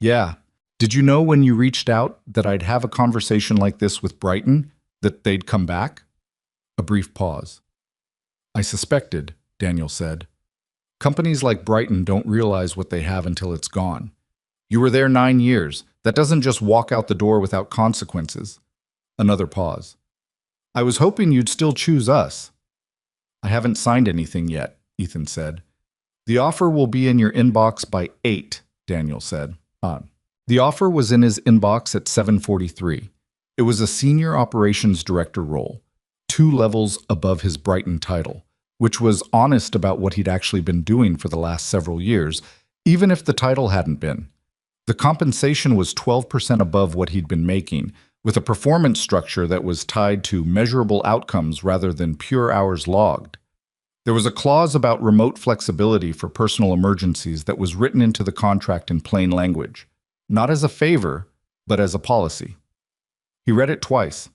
Yeah. Did you know when you reached out that I'd have a conversation like this with Brighton, that they'd come back? A brief pause. I suspected, Daniel said. Companies like Brighton don't realize what they have until it's gone. You were there 9 years. That doesn't just walk out the door without consequences. Another pause. I was hoping you'd still choose us. I haven't signed anything yet, Ethan said. The offer will be in your inbox by 8, Daniel said. The offer was in his inbox at 7:43. It was a senior operations director role, 2 levels above his Brighton title, which was honest about what he'd actually been doing for the last several years, even if the title hadn't been. The compensation was 12% above what he'd been making, with a performance structure that was tied to measurable outcomes rather than pure hours logged. There was a clause about remote flexibility for personal emergencies that was written into the contract in plain language, not as a favor, but as a policy. He read it twice.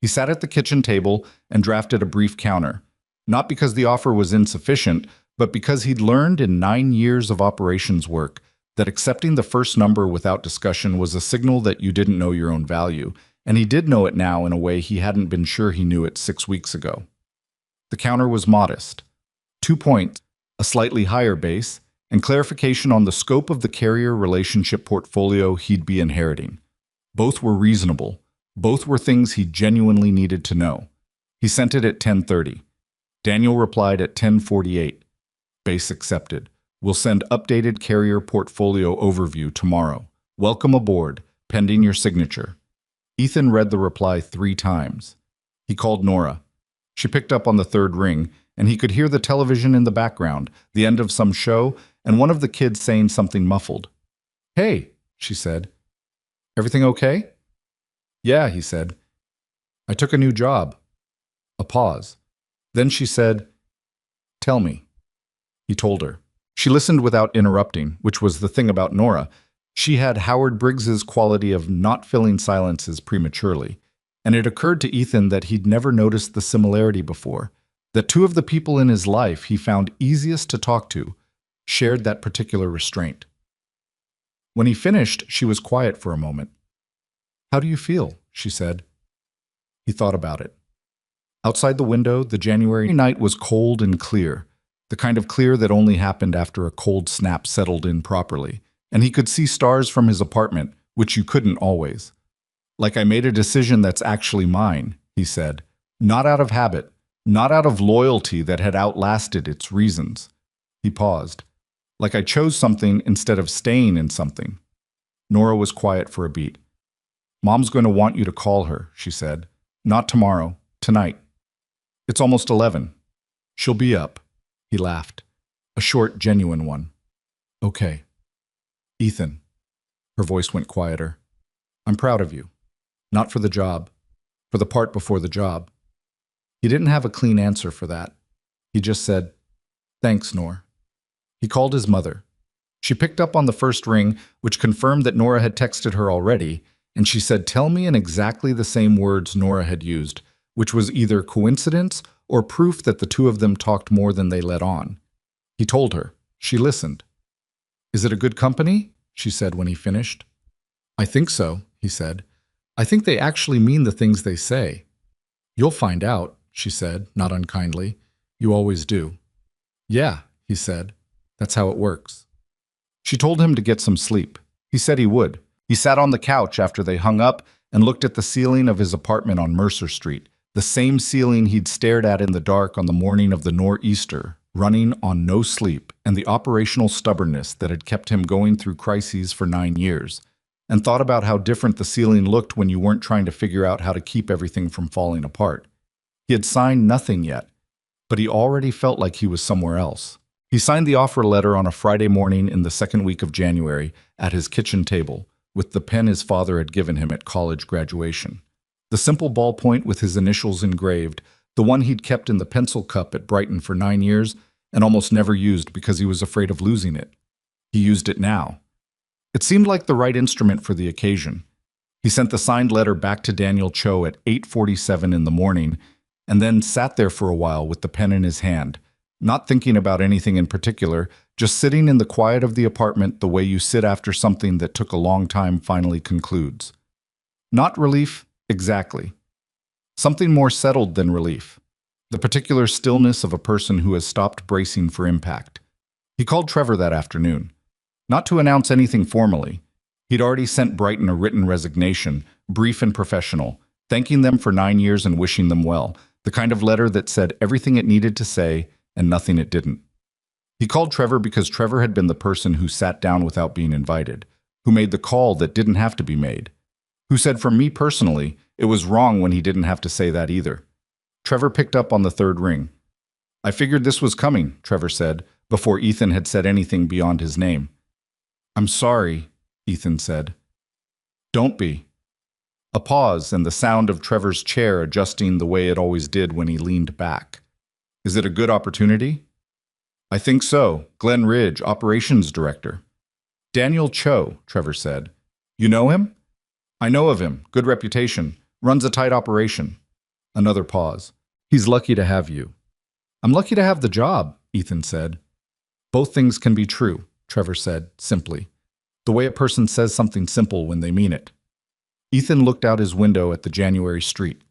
He sat at the kitchen table and drafted a brief counter, not because the offer was insufficient, but because he'd learned in 9 years of operations work that accepting the first number without discussion was a signal that you didn't know your own value, and he did know it now in a way he hadn't been sure he knew it 6 weeks ago. The counter was modest. 2 points, a slightly higher base, and clarification on the scope of the carrier relationship portfolio he'd be inheriting. Both were reasonable. Both were things he genuinely needed to know. He sent it at 10:30. Daniel replied at 10:48. Base accepted. We'll send updated carrier portfolio overview tomorrow. Welcome aboard, pending your signature. Ethan read the reply 3 times. He called Nora. She picked up on the 3rd ring, and he could hear the television in the background, the end of some show, and one of the kids saying something muffled. Hey, she said. Everything okay? Yeah, he said. I took a new job. A pause. Then she said, Tell me. He told her. She listened without interrupting, which was the thing about Nora. She had Howard Briggs's quality of not filling silences prematurely, and it occurred to Ethan that he'd never noticed the similarity before, that 2 of the people in his life he found easiest to talk to shared that particular restraint. When he finished, she was quiet for a moment. How do you feel? She said. He thought about it. Outside the window, the January night was cold and clear, the kind of clear that only happened after a cold snap settled in properly, and he could see stars from his apartment, which you couldn't always. Like I made a decision that's actually mine, he said, not out of habit, not out of loyalty that had outlasted its reasons. He paused. Like I chose something instead of staying in something. Nora was quiet for a beat. Mom's going to want you to call her, she said. Not tomorrow, tonight. It's almost 11. She'll be up. He laughed. A short, genuine one. Okay. Ethan. Her voice went quieter. I'm proud of you. Not for the job. For the part before the job. He didn't have a clean answer for that. He just said, Thanks, Nor. He called his mother. She picked up on the first ring, which confirmed that Nora had texted her already, and she said, "Tell me," in exactly the same words Nora had used, which was either coincidence or proof that the two of them talked more than they let on. He told her. She listened. "Is it a good company?" she said when he finished. "I think so," he said. "I think they actually mean the things they say." "You'll find out," she said, not unkindly. "You always do." "Yeah," he said. "That's how it works." She told him to get some sleep. He said he would. He sat on the couch after they hung up and looked at the ceiling of his apartment on Mercer Street, the same ceiling he'd stared at in the dark on the morning of the nor'easter, running on no sleep and the operational stubbornness that had kept him going through crises for 9 years, and thought about how different the ceiling looked when you weren't trying to figure out how to keep everything from falling apart. He had signed nothing yet, but he already felt like he was somewhere else. He signed the offer letter on a Friday morning in the second week of January at his kitchen table, with the pen his father had given him at college graduation. The simple ballpoint with his initials engraved, the one he'd kept in the pencil cup at Brighton for 9 years and almost never used because he was afraid of losing it. He used it now. It seemed like the right instrument for the occasion. He sent the signed letter back to Daniel Cho at 8:47 in the morning and then sat there for a while with the pen in his hand, not thinking about anything in particular, just sitting in the quiet of the apartment the way you sit after something that took a long time finally concludes. Not relief, exactly. Something more settled than relief. The particular stillness of a person who has stopped bracing for impact. He called Trevor that afternoon. Not to announce anything formally. He'd already sent Brighton a written resignation, brief and professional, thanking them for 9 years and wishing them well, the kind of letter that said everything it needed to say and nothing it didn't. He called Trevor because Trevor had been the person who sat down without being invited, who made the call that didn't have to be made, who said, for me personally, it was wrong when he didn't have to say that either. Trevor picked up on the third ring. "I figured this was coming," Trevor said, before Ethan had said anything beyond his name. "I'm sorry," Ethan said. "Don't be." A pause and the sound of Trevor's chair adjusting the way it always did when he leaned back. "Is it a good opportunity?" "I think so. Glen Ridge, operations director." "Daniel Cho," Trevor said. "You know him?" "I know of him. Good reputation. Runs a tight operation." Another pause. "He's lucky to have you." "I'm lucky to have the job," Ethan said. "Both things can be true," Trevor said, simply. The way a person says something simple when they mean it. Ethan looked out his window at the January street.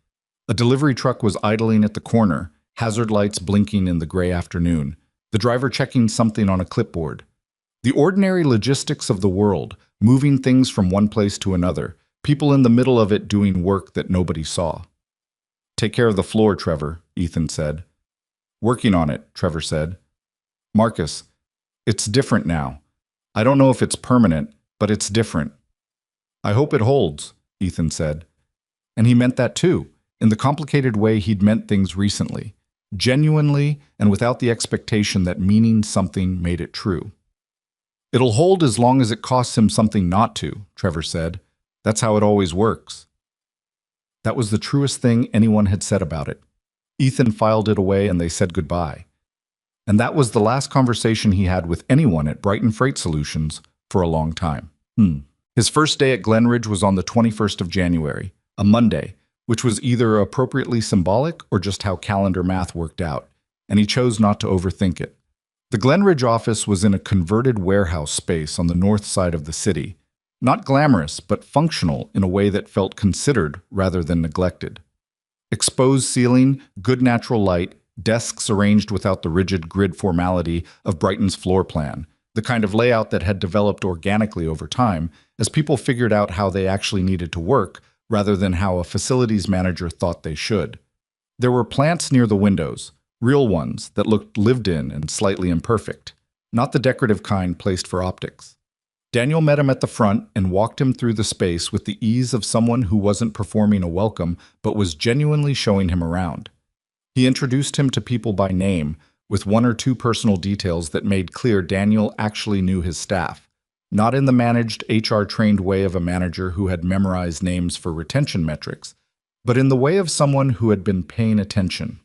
A delivery truck was idling at the corner, hazard lights blinking in the gray afternoon, the driver checking something on a clipboard. The ordinary logistics of the world, moving things from one place to another, people in the middle of it doing work that nobody saw. "Take care of the floor, Trevor," Ethan said. "Working on it," Trevor said. "Marcus, it's different now. I don't know if it's permanent, but it's different." "I hope it holds," Ethan said. And he meant that too, in the complicated way he'd meant things recently, genuinely and without the expectation that meaning something made it true. "It'll hold as long as it costs him something not to," Trevor said. "That's how it always works." That was the truest thing anyone had said about it. Ethan filed it away and they said goodbye. And that was the last conversation he had with anyone at Brighton Freight Solutions for a long time. His first day at Glenridge was on the 21st of January, a Monday, which was either appropriately symbolic or just how calendar math worked out, and he chose not to overthink it. The Glenridge office was in a converted warehouse space on the north side of the city, not glamorous, but functional in a way that felt considered rather than neglected. Exposed ceiling, good natural light, desks arranged without the rigid grid formality of Brighton's floor plan, the kind of layout that had developed organically over time as people figured out how they actually needed to work rather than how a facilities manager thought they should. There were plants near the windows, real ones that looked lived in and slightly imperfect, not the decorative kind placed for optics. Daniel met him at the front and walked him through the space with the ease of someone who wasn't performing a welcome but was genuinely showing him around. He introduced him to people by name, with one or two personal details that made clear Daniel actually knew his staff, not in the managed HR-trained way of a manager who had memorized names for retention metrics, but in the way of someone who had been paying attention.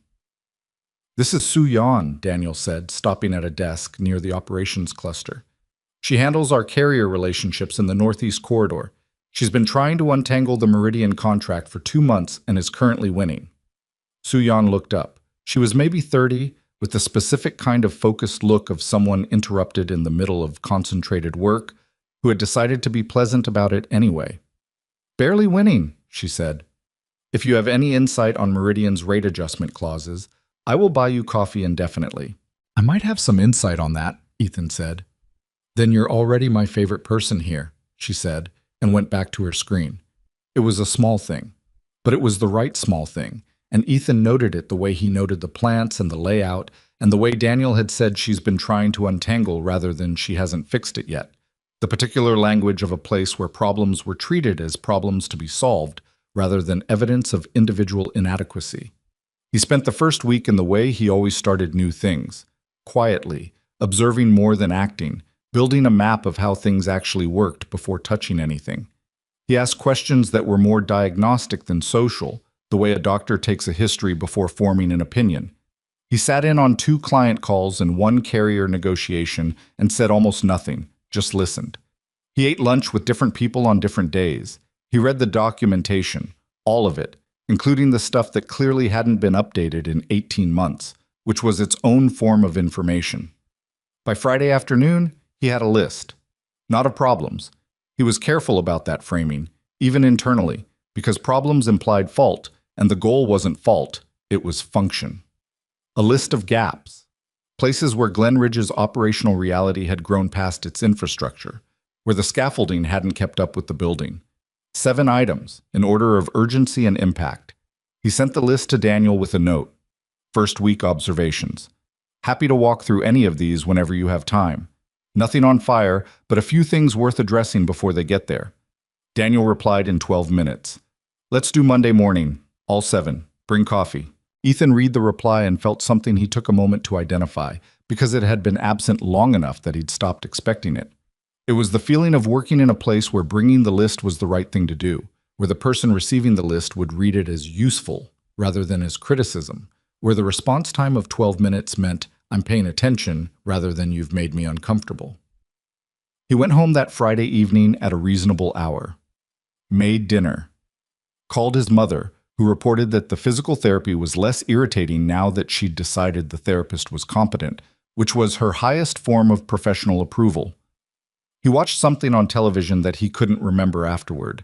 "This is Sue Yan," Daniel said, stopping at a desk near the operations cluster. "She handles our carrier relationships in the Northeast Corridor. She's been trying to untangle the Meridian contract for 2 months and is currently winning. Suyan looked up. She was maybe 30, with the specific kind of focused look of someone interrupted in the middle of concentrated work, who had decided to be pleasant about it anyway. Barely winning, she said. If you have any insight on Meridian's rate adjustment clauses, I will buy you coffee indefinitely. I might have some insight on that, Ethan said. Then you're already my favorite person here, she said, and went back to her screen. It was a small thing, but it was the right small thing, and Ethan noted it the way he noted the plants and the layout, and the way Daniel had said she's been trying to untangle rather than she hasn't fixed it yet. The particular language of a place where problems were treated as problems to be solved, rather than evidence of individual inadequacy. He spent the first week in the way he always started new things, quietly, observing more than acting, building a map of how things actually worked before touching anything. He asked questions that were more diagnostic than social, the way a doctor takes a history before forming an opinion. He sat in on 2 client calls and 1 carrier negotiation and said almost nothing, just listened. He ate lunch with different people on different days. He read the documentation, all of it, including the stuff that clearly hadn't been updated in 18 months, which was its own form of information. By Friday afternoon, he had a list. Not of problems. He was careful about that framing, even internally, because problems implied fault, and the goal wasn't fault, it was function. A list of gaps. Places where Glenridge's operational reality had grown past its infrastructure, where the scaffolding hadn't kept up with the building. 7 items, in order of urgency and impact. He sent the list to Daniel with a note. First week observations. Happy to walk through any of these whenever you have time. Nothing on fire, but a few things worth addressing before they get there. Daniel replied in 12 minutes. Let's do Monday morning, all 7. Bring coffee. Ethan read the reply and felt something he took a moment to identify, because it had been absent long enough that he'd stopped expecting it. It was the feeling of working in a place where bringing the list was the right thing to do, where the person receiving the list would read it as useful rather than as criticism, where the response time of 12 minutes meant, I'm paying attention, rather than you've made me uncomfortable. He went home that Friday evening at a reasonable hour. Made dinner. Called his mother, who reported that the physical therapy was less irritating now that she'd decided the therapist was competent, which was her highest form of professional approval. He watched something on television that he couldn't remember afterward.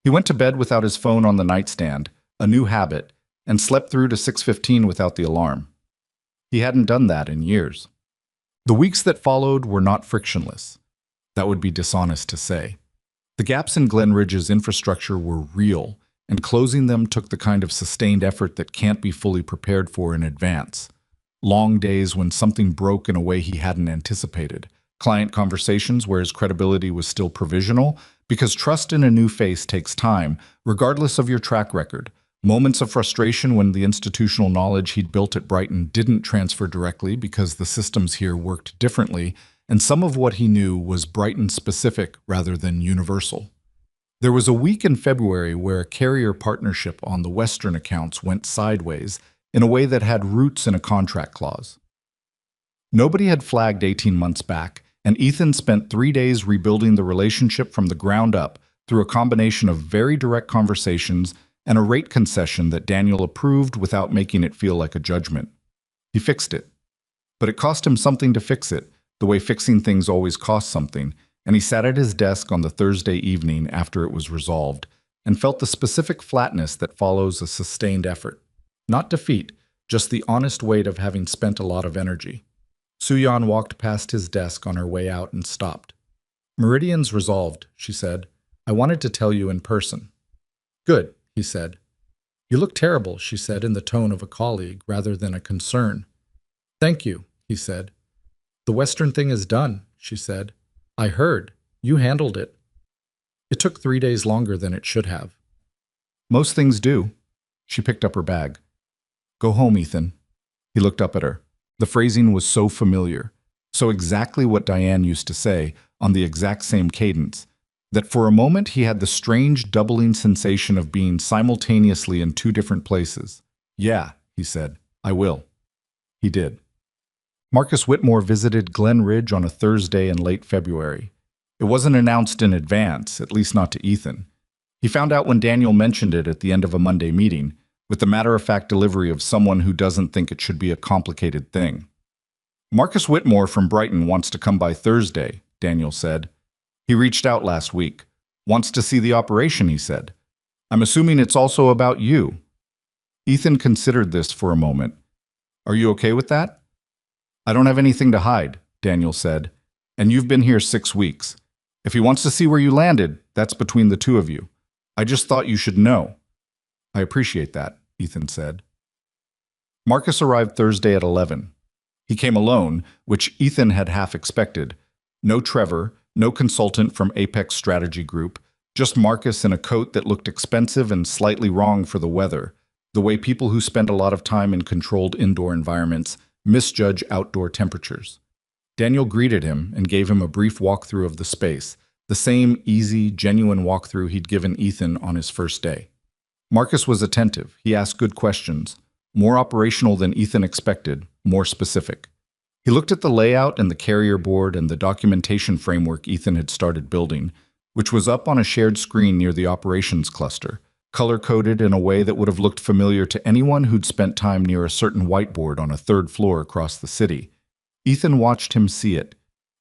He went to bed without his phone on the nightstand, a new habit, and slept through to 6:15 without the alarm. He hadn't done that in years. The weeks that followed were not frictionless. That would be dishonest to say. The gaps in Glenridge's infrastructure were real, and closing them took the kind of sustained effort that can't be fully prepared for in advance. Long days when something broke in a way he hadn't anticipated. Client conversations where his credibility was still provisional, because trust in a new face takes time, regardless of your track record. Moments of frustration when the institutional knowledge he'd built at Brighton didn't transfer directly because the systems here worked differently, and some of what he knew was Brighton-specific rather than universal. There was a week in February where a carrier partnership on the Western accounts went sideways in a way that had roots in a contract clause. Nobody had flagged 18 months back, and Ethan spent 3 days rebuilding the relationship from the ground up through a combination of very direct conversations and a rate concession that Daniel approved without making it feel like a judgment. He fixed it. But it cost him something to fix it, the way fixing things always costs something, and he sat at his desk on the Thursday evening after it was resolved and felt the specific flatness that follows a sustained effort. Not defeat, just the honest weight of having spent a lot of energy. Suyan walked past his desk on her way out and stopped. Meridian's resolved, she said. I wanted to tell you in person. Good, he said. You look terrible, she said in the tone of a colleague rather than a concern. Thank you, he said. The Western thing is done, she said. I heard. You handled it. It took 3 days longer than it should have. Most things do. She picked up her bag. Go home, Ethan. He looked up at her. The phrasing was so familiar, so exactly what Diane used to say, on the exact same cadence, that for a moment he had the strange doubling sensation of being simultaneously in 2 different places. Yeah, he said, I will. He did. Marcus Whitmore visited Glen Ridge on a Thursday in late February. It wasn't announced in advance, at least not to Ethan. He found out when Daniel mentioned it at the end of a Monday meeting, with the matter-of-fact delivery of someone who doesn't think it should be a complicated thing. Marcus Whitmore from Brighton wants to come by Thursday, Daniel said. He reached out last week. Wants to see the operation, he said. I'm assuming it's also about you. Ethan considered this for a moment. Are you okay with that? I don't have anything to hide, Daniel said. And you've been here 6 weeks. If he wants to see where you landed, that's between the two of you. I just thought you should know. I appreciate that, Ethan said. Marcus arrived Thursday at 11. He came alone, which Ethan had half expected. No Trevor, no consultant from Apex Strategy Group, just Marcus in a coat that looked expensive and slightly wrong for the weather, the way people who spend a lot of time in controlled indoor environments misjudge outdoor temperatures. Daniel greeted him and gave him a brief walkthrough of the space, the same easy, genuine walkthrough he'd given Ethan on his first day. Marcus was attentive. He asked good questions, more operational than Ethan expected, more specific. He looked at the layout and the carrier board and the documentation framework Ethan had started building, which was up on a shared screen near the operations cluster, color-coded in a way that would have looked familiar to anyone who'd spent time near a certain whiteboard on a third floor across the city. Ethan watched him see it,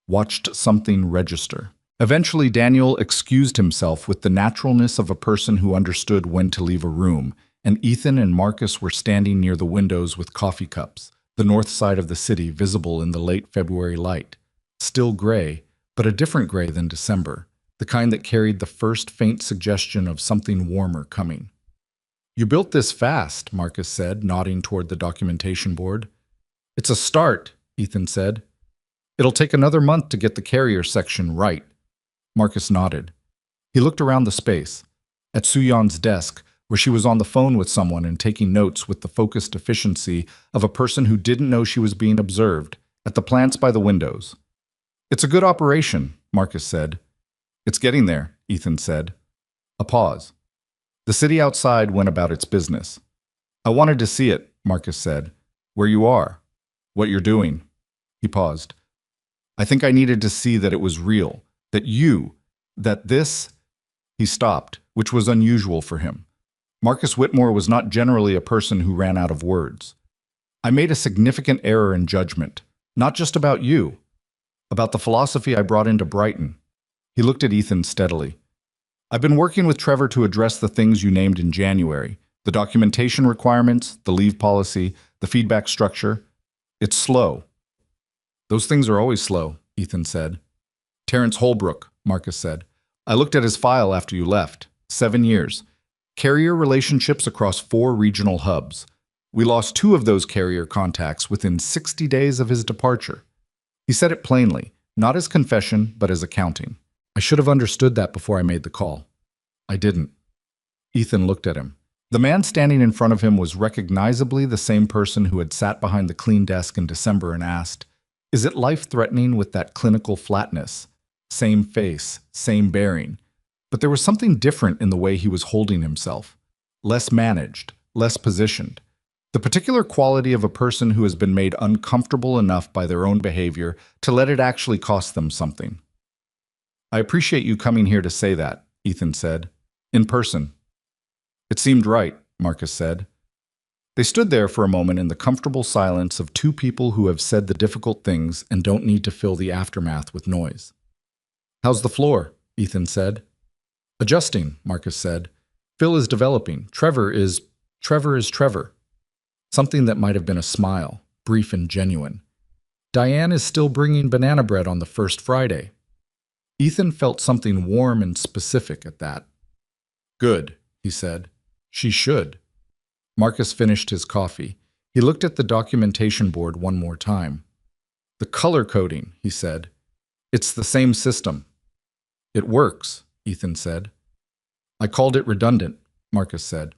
watched something register. Eventually, Daniel excused himself with the naturalness of a person who understood when to leave a room, and Ethan and Marcus were standing near the windows with coffee cups, the north side of the city visible in the late February light. Still gray, but a different gray than December, the kind that carried the first faint suggestion of something warmer coming. You built this fast, Marcus said, nodding toward the documentation board. It's a start, Ethan said. It'll take another month to get the carrier section right. Marcus nodded. He looked around the space, at Suyeon's desk, where she was on the phone with someone and taking notes with the focused efficiency of a person who didn't know she was being observed, at the plants by the windows. It's a good operation, Marcus said. It's getting there, Ethan said. A pause. The city outside went about its business. I wanted to see it, Marcus said. Where you are. What you're doing. He paused. I think I needed to see that it was real. That this. He stopped, which was unusual for him. Marcus Whitmore was not generally a person who ran out of words. I made a significant error in judgment, not just about you, about the philosophy I brought into Brighton. He looked at Ethan steadily. I've been working with Trevor to address the things you named in January, the documentation requirements, the leave policy, the feedback structure. It's slow. Those things are always slow, Ethan said. Terrence Holbrook, Marcus said. I looked at his file after you left. 7 years. Carrier relationships across 4 regional hubs. We lost 2 of those carrier contacts within 60 days of his departure. He said it plainly, not as confession, but as accounting. I should have understood that before I made the call. I didn't. Ethan looked at him. The man standing in front of him was recognizably the same person who had sat behind the clean desk in December and asked, Is it life-threatening with that clinical flatness? Same face, same bearing. But there was something different in the way he was holding himself. Less managed, less positioned. The particular quality of a person who has been made uncomfortable enough by their own behavior to let it actually cost them something. I appreciate you coming here to say that, Ethan said. In person. It seemed right, Marcus said. They stood there for a moment in the comfortable silence of 2 people who have said the difficult things and don't need to fill the aftermath with noise. How's the floor? Ethan said. Adjusting, Marcus said. Phil is developing. Trevor is Trevor. Something that might have been a smile, brief and genuine. Diane is still bringing banana bread on the first Friday. Ethan felt something warm and specific at that. Good, he said. She should. Marcus finished his coffee. He looked at the documentation board one more time. The color coding, he said. It's the same system. It works, Ethan said. I called it redundant, Marcus said.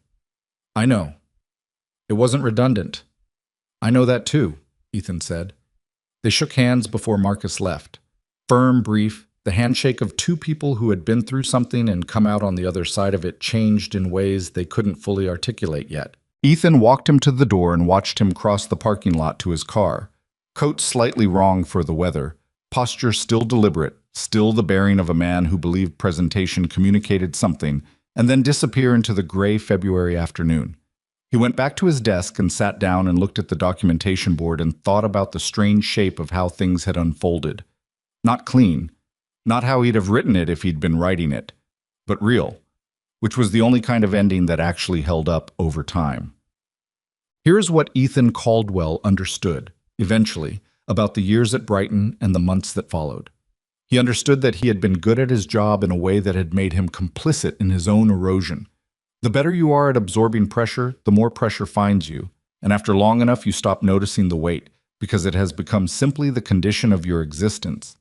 I know. It wasn't redundant. I know that too, Ethan said. They shook hands before Marcus left. Firm, brief, the handshake of 2 people who had been through something and come out on the other side of it changed in ways they couldn't fully articulate yet. Ethan walked him to the door and watched him cross the parking lot to his car. Coat slightly wrong for the weather, posture still deliberate, still the bearing of a man who believed presentation communicated something, and then disappear into the gray February afternoon. He went back to his desk and sat down and looked at the documentation board and thought about the strange shape of how things had unfolded. Not clean, not how he'd have written it if he'd been writing it, but real, which was the only kind of ending that actually held up over time. Here's what Ethan Caldwell understood, eventually, about the years at Brighton and the months that followed. He understood that he had been good at his job in a way that had made him complicit in his own erosion. The better you are at absorbing pressure, the more pressure finds you, and after long enough you stop noticing the weight, because it has become simply the condition of your existence.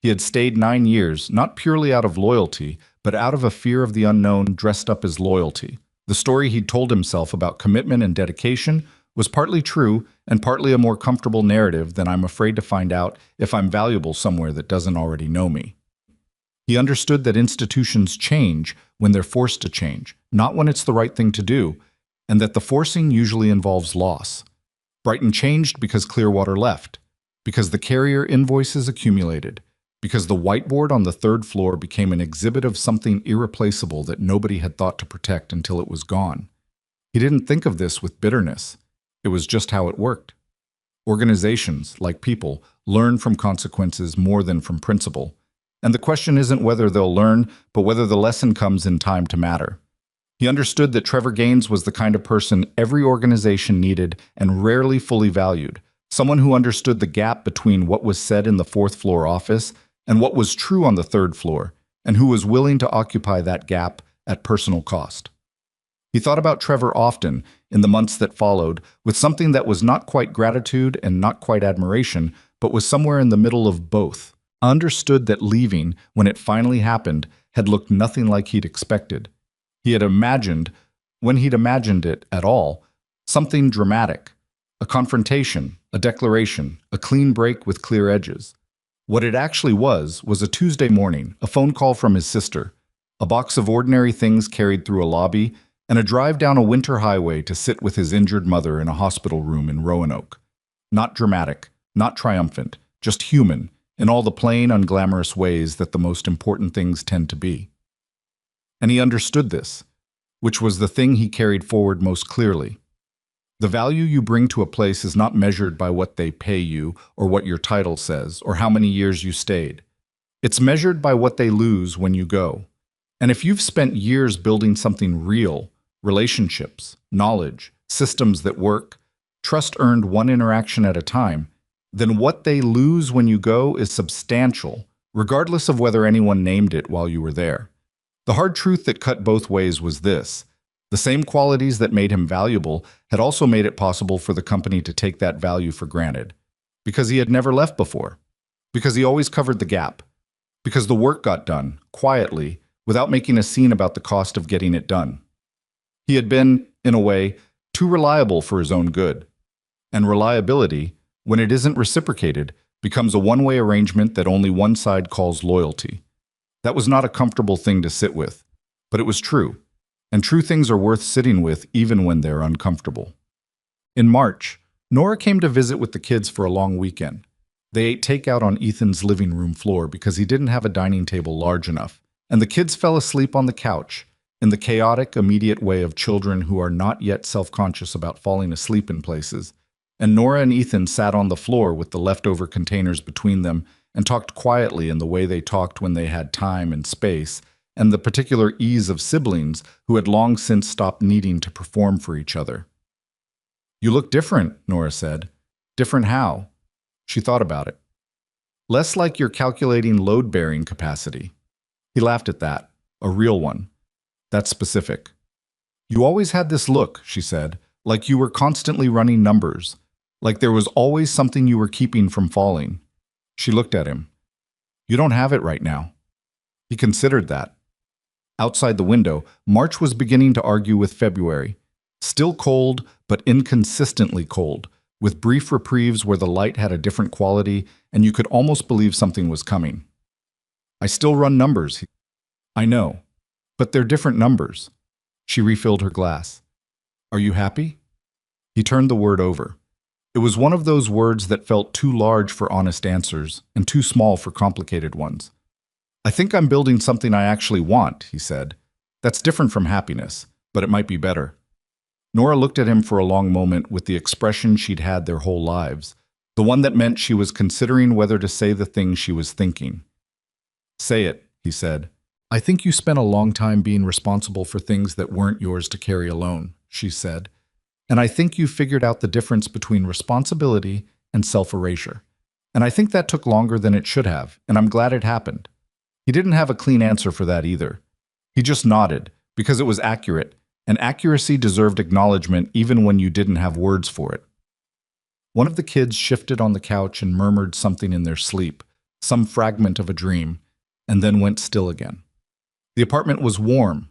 He had stayed 9 years, not purely out of loyalty, but out of a fear of the unknown dressed up as loyalty. The story he'd told himself about commitment and dedication was partly true and partly a more comfortable narrative than I'm afraid to find out if I'm valuable somewhere that doesn't already know me. He understood that institutions change when they're forced to change, not when it's the right thing to do, and that the forcing usually involves loss. Brighton changed because Clearwater left, because the carrier invoices accumulated, because the whiteboard on the 3rd floor became an exhibit of something irreplaceable that nobody had thought to protect until it was gone. He didn't think of this with bitterness. It was just how it worked. Organizations, like people, learn from consequences more than from principle. And the question isn't whether they'll learn, but whether the lesson comes in time to matter. He understood that Trevor Gaines was the kind of person every organization needed and rarely fully valued, someone who understood the gap between what was said in the 4th floor office and what was true on the 3rd floor, and who was willing to occupy that gap at personal cost. He thought about Trevor often in the months that followed, with something that was not quite gratitude and not quite admiration, but was somewhere in the middle of both. Understood that leaving, when it finally happened, had looked nothing like he'd expected. He had imagined, when he'd imagined it at all, something dramatic, a confrontation, a declaration, a clean break with clear edges. What it actually was a Tuesday morning, a phone call from his sister, a box of ordinary things carried through a lobby, and a drive down a winter highway to sit with his injured mother in a hospital room in Roanoke. Not dramatic, not triumphant, just human, in all the plain, unglamorous ways that the most important things tend to be. And he understood this, which was the thing he carried forward most clearly. The value you bring to a place is not measured by what they pay you or what your title says or how many years you stayed. It's measured by what they lose when you go. And if you've spent years building something real, relationships, knowledge, systems that work, trust earned one interaction at a time, then what they lose when you go is substantial, regardless of whether anyone named it while you were there. The hard truth that cut both ways was this. The same qualities that made him valuable had also made it possible for the company to take that value for granted. Because he had never left before. Because he always covered the gap. Because the work got done, quietly, without making a scene about the cost of getting it done. He had been, in a way, too reliable for his own good. And reliability, when it isn't reciprocated, becomes a one-way arrangement that only one side calls loyalty. That was not a comfortable thing to sit with, but it was true. And true things are worth sitting with even when they're uncomfortable. In March, Nora came to visit with the kids for a long weekend. They ate takeout on Ethan's living room floor because he didn't have a dining table large enough, and the kids fell asleep on the couch, in the chaotic, immediate way of children who are not yet self-conscious about falling asleep in places. And Nora and Ethan sat on the floor with the leftover containers between them and talked quietly in the way they talked when they had time and space, and the particular ease of siblings who had long since stopped needing to perform for each other. "You look different," Nora said. "Different how?" She thought about it. "Less like you're calculating load-bearing capacity." He laughed at that. A real one. That's specific. "You always had this look," she said, "like you were constantly running numbers, like there was always something you were keeping from falling." She looked at him. "You don't have it right now." He considered that. Outside the window, March was beginning to argue with February. Still cold, but inconsistently cold, with brief reprieves where the light had a different quality and you could almost believe something was coming. "I still run numbers." "I know, but they're different numbers." She refilled her glass. "Are you happy?" He turned the word over. It was one of those words that felt too large for honest answers and too small for complicated ones. I think I'm building something I actually want, he said. That's different from happiness, but it might be better. Nora looked at him for a long moment with the expression she'd had their whole lives, the one that meant she was considering whether to say the thing she was thinking. Say it, he said. I think you spent a long time being responsible for things that weren't yours to carry alone, she said. And I think you figured out the difference between responsibility and self-erasure. And I think that took longer than it should have, and I'm glad it happened. He didn't have a clean answer for that either. He just nodded, because it was accurate, and accuracy deserved acknowledgement even when you didn't have words for it. One of the kids shifted on the couch and murmured something in their sleep, some fragment of a dream, and then went still again. The apartment was warm.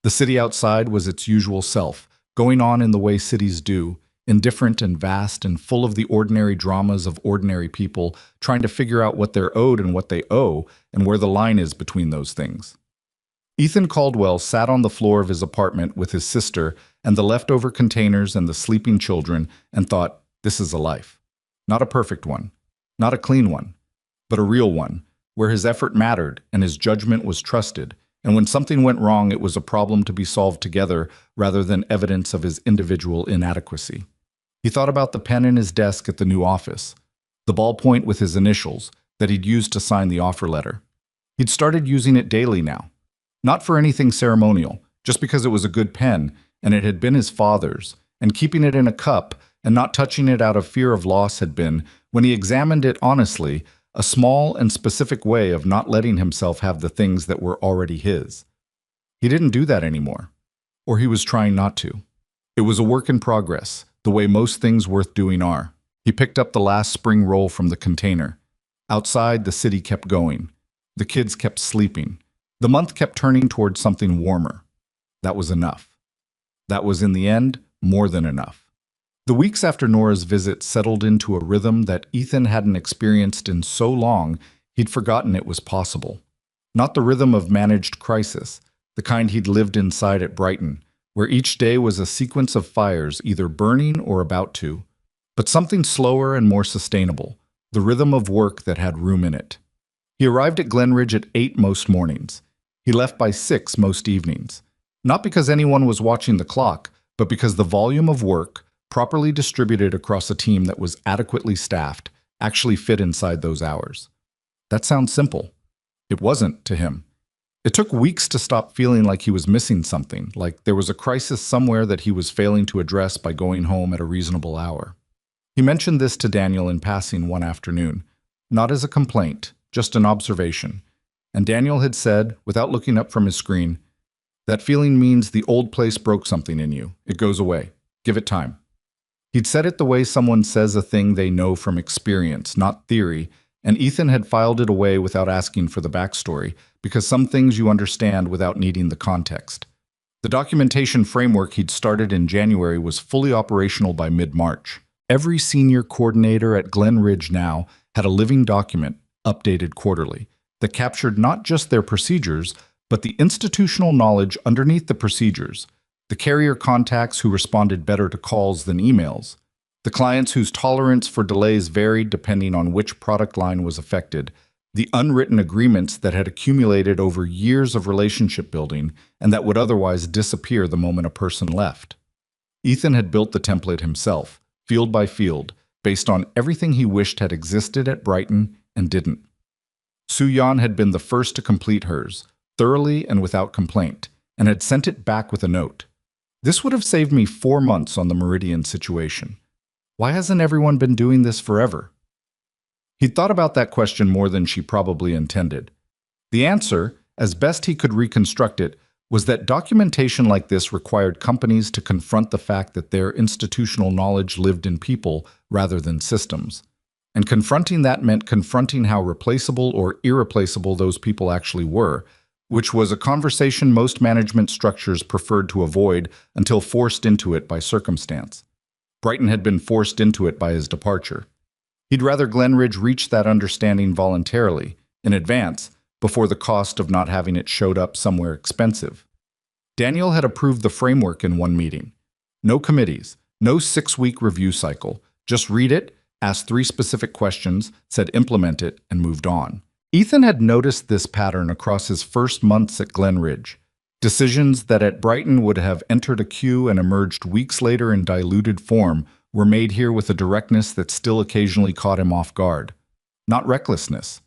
The city outside was its usual self, going on in the way cities do, indifferent and vast and full of the ordinary dramas of ordinary people trying to figure out what they're owed and what they owe and where the line is between those things. Ethan Caldwell sat on the floor of his apartment with his sister and the leftover containers and the sleeping children and thought, this is a life. Not a perfect one, not a clean one, but a real one, where his effort mattered and his judgment was trusted, and when something went wrong, it was a problem to be solved together rather than evidence of his individual inadequacy. He thought about the pen in his desk at the new office, the ballpoint with his initials that he'd used to sign the offer letter. He'd started using it daily now. Not for anything ceremonial, just because it was a good pen and it had been his father's, and keeping it in a cup and not touching it out of fear of loss had been, when he examined it honestly, a small and specific way of not letting himself have the things that were already his. He didn't do that anymore, or he was trying not to. It was a work in progress, the way most things worth doing are. He picked up the last spring roll from the container. Outside, the city kept going. The kids kept sleeping. The month kept turning towards something warmer. That was enough. That was, in the end, more than enough. The weeks after Nora's visit settled into a rhythm that Ethan hadn't experienced in so long he'd forgotten it was possible. Not the rhythm of managed crisis, the kind he'd lived inside at Brighton, where each day was a sequence of fires either burning or about to, but something slower and more sustainable, the rhythm of work that had room in it. He arrived at Glenridge at 8 most mornings. He left by 6 most evenings. Not because anyone was watching the clock, but because the volume of work, properly distributed across a team that was adequately staffed, actually fit inside those hours. That sounds simple. It wasn't to him. It took weeks to stop feeling like he was missing something, like there was a crisis somewhere that he was failing to address by going home at a reasonable hour. He mentioned this to Daniel in passing one afternoon, not as a complaint, just an observation. And Daniel had said, without looking up from his screen, that feeling means the old place broke something in you. It goes away. Give it time. He'd said it the way someone says a thing they know from experience, not theory, and Ethan had filed it away without asking for the backstory, because some things you understand without needing the context. The documentation framework he'd started in January was fully operational by mid-March. Every senior coordinator at Glenridge now had a living document, updated quarterly, that captured not just their procedures, but the institutional knowledge underneath the procedures, the carrier contacts who responded better to calls than emails, the clients whose tolerance for delays varied depending on which product line was affected, the unwritten agreements that had accumulated over years of relationship building and that would otherwise disappear the moment a person left. Ethan had built the template himself, field by field, based on everything he wished had existed at Brighton and didn't. Su-Yan had been the first to complete hers, thoroughly and without complaint, and had sent it back with a note. This would have saved me 4 months on the Meridian situation. Why hasn't everyone been doing this forever? He'd thought about that question more than she probably intended. The answer, as best he could reconstruct it, was that documentation like this required companies to confront the fact that their institutional knowledge lived in people rather than systems. And confronting that meant confronting how replaceable or irreplaceable those people actually were, which was a conversation most management structures preferred to avoid until forced into it by circumstance. Brighton had been forced into it by his departure. He'd rather Glenridge reach that understanding voluntarily, in advance, before the cost of not having it showed up somewhere expensive. Daniel had approved the framework in one meeting. No committees, no 6-week review cycle, just read it, asked 3 specific questions, said implement it, and moved on. Ethan had noticed this pattern across his first months at Glen Ridge. Decisions that at Brighton would have entered a queue and emerged weeks later in diluted form were made here with a directness that still occasionally caught him off guard. Not recklessness,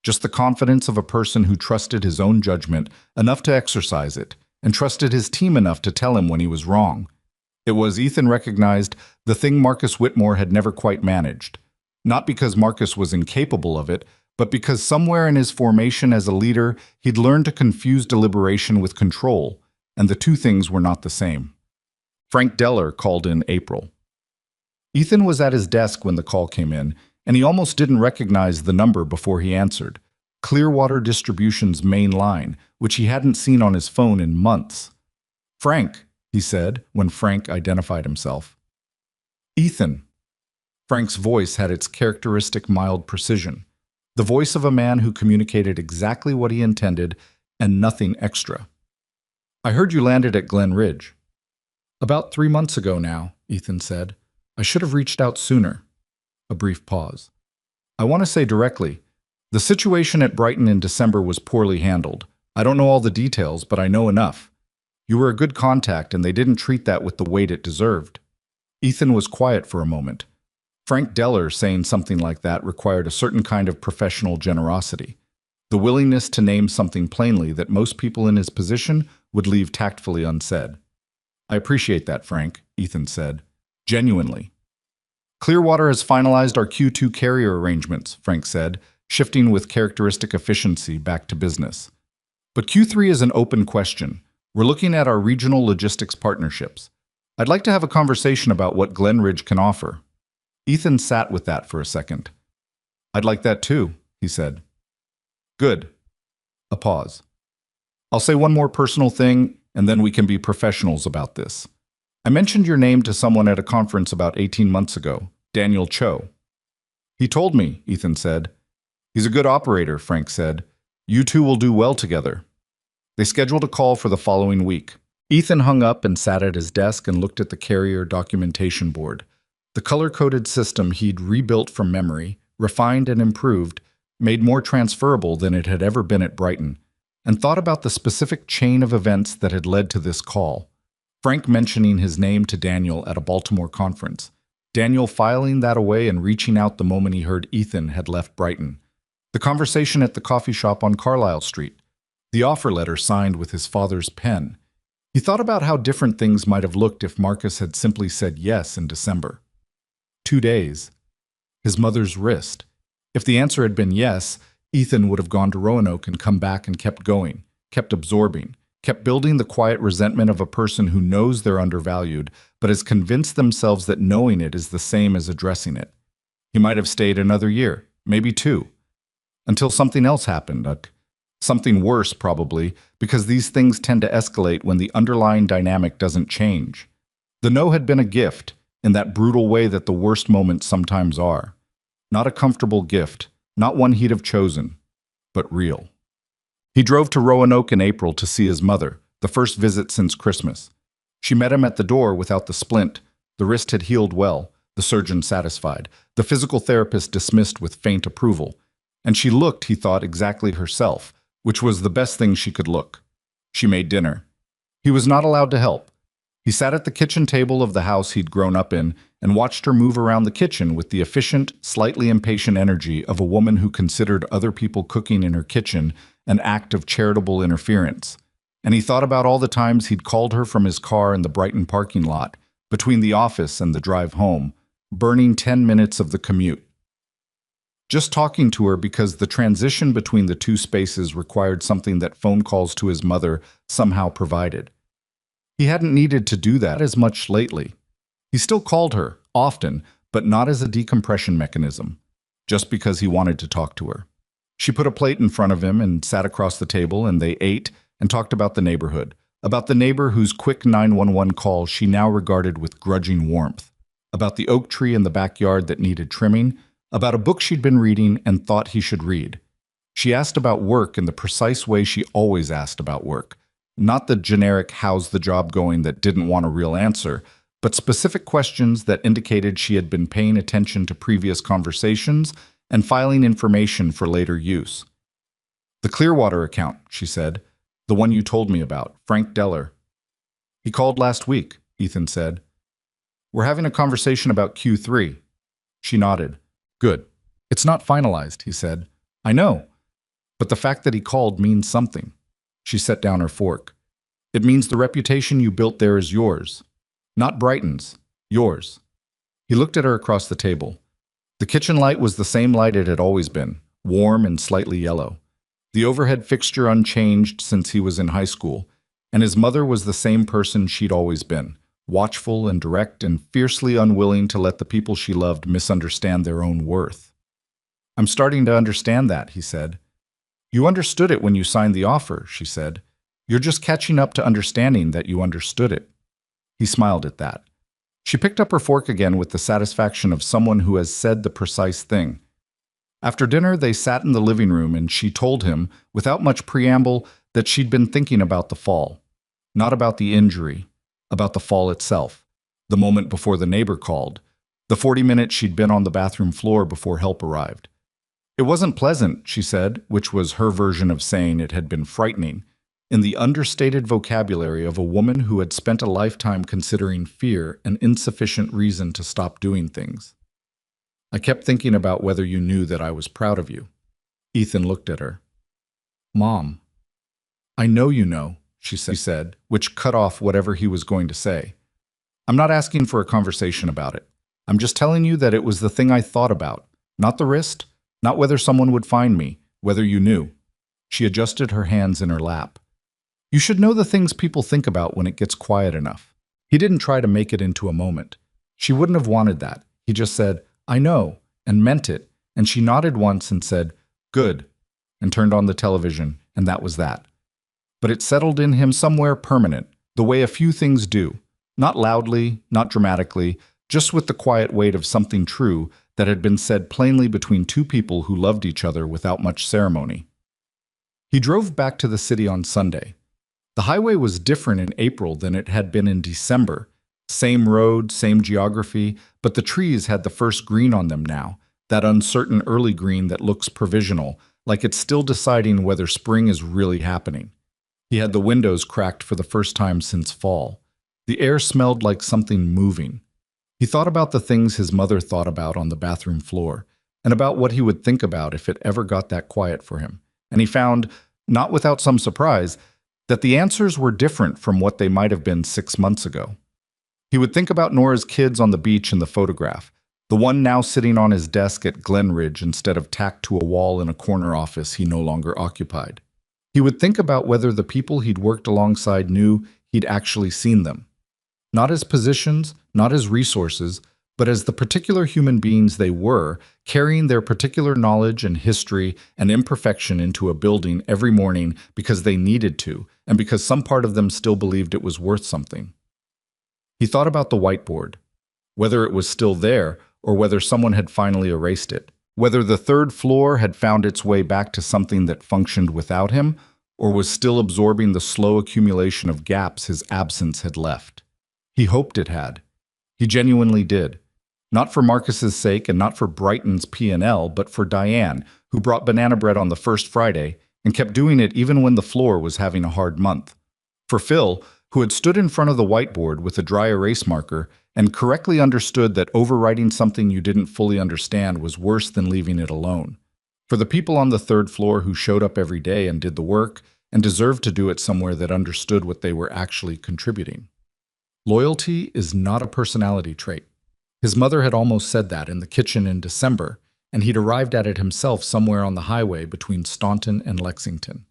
just the confidence of a person who trusted his own judgment enough to exercise it, and trusted his team enough to tell him when he was wrong. It was, Ethan recognized, the thing Marcus Whitmore had never quite managed. Not because Marcus was incapable of it, but because somewhere in his formation as a leader, he'd learned to confuse deliberation with control, and the two things were not the same. Frank Deller called in April. Ethan was at his desk when the call came in, and he almost didn't recognize the number before he answered. Clearwater Distribution's main line, which he hadn't seen on his phone in months. "Frank," he said, when Frank identified himself. "Ethan." Frank's voice had its characteristic mild precision, the voice of a man who communicated exactly what he intended and nothing extra. "I heard you landed at Glen Ridge." "About 3 months ago now," Ethan said. "I should have reached out sooner." A brief pause. "I want to say directly, the situation at Brighton in December was poorly handled. I don't know all the details, but I know enough. You were a good contact, and they didn't treat that with the weight it deserved." Ethan was quiet for a moment. Frank Deller saying something like that required a certain kind of professional generosity, the willingness to name something plainly that most people in his position would leave tactfully unsaid. "I appreciate that, Frank," Ethan said. "Genuinely." "Clearwater has finalized our Q2 carrier arrangements," Frank said, shifting with characteristic efficiency back to business. "But Q3 is an open question. We're looking at our regional logistics partnerships. I'd like to have a conversation about what Glen Ridge can offer." Ethan sat with that for a second. "I'd like that too," he said. "Good." A pause. "I'll say one more personal thing, and then we can be professionals about this. I mentioned your name to someone at a conference about 18 months ago, Daniel Cho." "He told me," Ethan said. "He's a good operator," Frank said. "You two will do well together." They scheduled a call for the following week. Ethan hung up and sat at his desk and looked at the carrier documentation board. The color-coded system he'd rebuilt from memory, refined and improved, made more transferable than it had ever been at Brighton, and thought about the specific chain of events that had led to this call. Frank mentioning his name to Daniel at a Baltimore conference. Daniel filing that away and reaching out the moment he heard Ethan had left Brighton. The conversation at the coffee shop on Carlisle Street. The offer letter signed with his father's pen. He thought about how different things might have looked if Marcus had simply said yes in December. 2 days. His mother's wrist. If the answer had been yes, Ethan would have gone to Roanoke and come back and kept going, kept absorbing, kept building the quiet resentment of a person who knows they're undervalued, but has convinced themselves that knowing it is the same as addressing it. He might have stayed another year, maybe 2, until something else happened, something worse probably, because these things tend to escalate when the underlying dynamic doesn't change. The no had been a gift, in that brutal way that the worst moments sometimes are. Not a comfortable gift, not one he'd have chosen, but real. He drove to Roanoke in April to see his mother, the first visit since Christmas. She met him at the door without the splint. The wrist had healed well, the surgeon satisfied, the physical therapist dismissed with faint approval. And she looked, he thought, exactly herself, which was the best thing she could look. She made dinner. He was not allowed to help. He sat at the kitchen table of the house he'd grown up in and watched her move around the kitchen with the efficient, slightly impatient energy of a woman who considered other people cooking in her kitchen an act of charitable interference. And he thought about all the times he'd called her from his car in the Brighton parking lot, between the office and the drive home, burning 10 minutes of the commute. Just talking to her because the transition between the two spaces required something that phone calls to his mother somehow provided. He hadn't needed to do that as much lately. He still called her, often, but not as a decompression mechanism, just because he wanted to talk to her. She put a plate in front of him and sat across the table, and they ate and talked about the neighborhood, about the neighbor whose quick 911 call she now regarded with grudging warmth, about the oak tree in the backyard that needed trimming, about a book she'd been reading and thought he should read. She asked about work in the precise way she always asked about work, not the generic "how's the job going" that didn't want a real answer, but specific questions that indicated she had been paying attention to previous conversations and filing information for later use. The Clearwater account, she said. The one you told me about, Frank Deller. He called last week, Ethan said. We're having a conversation about Q3. She nodded. Good. It's not finalized, he said. I know. But the fact that he called means something. She set down her fork. It means the reputation you built there is yours. Not Brighton's. Yours. He looked at her across the table. The kitchen light was the same light it had always been, warm and slightly yellow. The overhead fixture unchanged since he was in high school, and his mother was the same person she'd always been, watchful and direct and fiercely unwilling to let the people she loved misunderstand their own worth. I'm starting to understand that, he said. You understood it when you signed the offer, she said. You're just catching up to understanding that you understood it. He smiled at that. She picked up her fork again with the satisfaction of someone who has said the precise thing. After dinner, they sat in the living room and she told him, without much preamble, that she'd been thinking about the fall. Not about the injury, about the fall itself, the moment before the neighbor called, the 40 minutes she'd been on the bathroom floor before help arrived. It wasn't pleasant, she said, which was her version of saying it had been frightening, in the understated vocabulary of a woman who had spent a lifetime considering fear an insufficient reason to stop doing things. I kept thinking about whether you knew that I was proud of you. Ethan looked at her. Mom. I know you know, she said, which cut off whatever he was going to say. I'm not asking for a conversation about it. I'm just telling you that it was the thing I thought about, not the wrist, not whether someone would find me, whether you knew. She adjusted her hands in her lap. You should know the things people think about when it gets quiet enough. He didn't try to make it into a moment. She wouldn't have wanted that. He just said, I know, and meant it, and she nodded once and said, good, and turned on the television, and that was that. But it settled in him somewhere permanent, the way a few things do, not loudly, not dramatically, just with the quiet weight of something true that had been said plainly between two people who loved each other without much ceremony. He drove back to the city on Sunday. The highway was different in April than it had been in December. Same road, same geography, but the trees had the first green on them now, that uncertain early green that looks provisional, like it's still deciding whether spring is really happening. He had the windows cracked for the first time since fall. The air smelled like something moving. He thought about the things his mother thought about on the bathroom floor, and about what he would think about if it ever got that quiet for him. And he found, not without some surprise, that the answers were different from what they might have been 6 months ago. He would think about Nora's kids on the beach in the photograph, the one now sitting on his desk at Glenridge instead of tacked to a wall in a corner office he no longer occupied. He would think about whether the people he'd worked alongside knew he'd actually seen them. Not as positions, not as resources, but as the particular human beings they were, carrying their particular knowledge and history and imperfection into a building every morning because they needed to, and because some part of them still believed it was worth something. He thought about the whiteboard, whether it was still there or whether someone had finally erased it, whether the third floor had found its way back to something that functioned without him or was still absorbing the slow accumulation of gaps his absence had left. He hoped it had. He genuinely did. Not for Marcus's sake and not for Brighton's P&L, but for Diane, who brought banana bread on the first Friday and kept doing it even when the floor was having a hard month. For Phil, who had stood in front of the whiteboard with a dry erase marker and correctly understood that overwriting something you didn't fully understand was worse than leaving it alone. For the people on the third floor who showed up every day and did the work and deserved to do it somewhere that understood what they were actually contributing. Loyalty is not a personality trait. His mother had almost said that in the kitchen in December, and he'd arrived at it himself somewhere on the highway between Staunton and Lexington.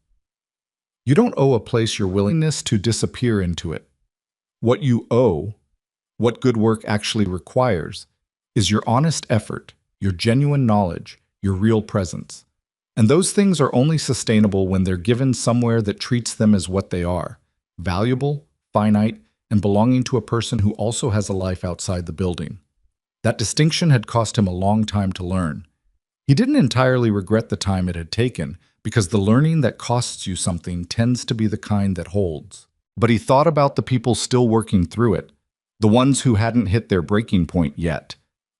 You don't owe a place your willingness to disappear into it. What you owe, what good work actually requires, is your honest effort, your genuine knowledge, your real presence. And those things are only sustainable when they're given somewhere that treats them as what they are, valuable, finite, and belonging to a person who also has a life outside the building. That distinction had cost him a long time to learn. He didn't entirely regret the time it had taken, because the learning that costs you something tends to be the kind that holds. But he thought about the people still working through it, the ones who hadn't hit their breaking point yet,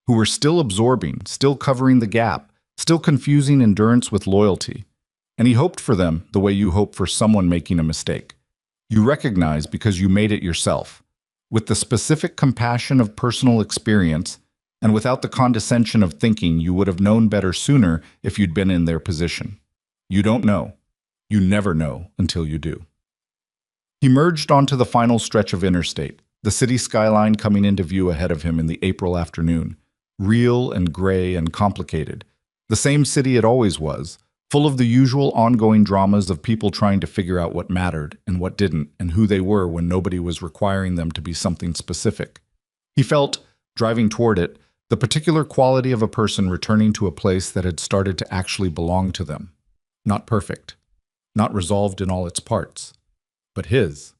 who were still absorbing, still covering the gap, still confusing endurance with loyalty. And he hoped for them the way you hope for someone making a mistake. You recognize because you made it yourself, with the specific compassion of personal experience, and without the condescension of thinking you would have known better sooner if you'd been in their position. You don't know. You never know until you do. He merged onto the final stretch of interstate, the city skyline coming into view ahead of him in the April afternoon, real and gray and complicated. The same city it always was, full of the usual ongoing dramas of people trying to figure out what mattered and what didn't, and who they were when nobody was requiring them to be something specific. He felt, driving toward it, the particular quality of a person returning to a place that had started to actually belong to them. Not perfect, not resolved in all its parts, but his.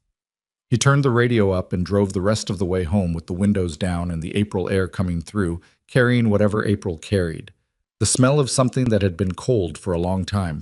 He turned the radio up and drove the rest of the way home with the windows down and the April air coming through, carrying whatever April carried. The smell of something that had been cold for a long time,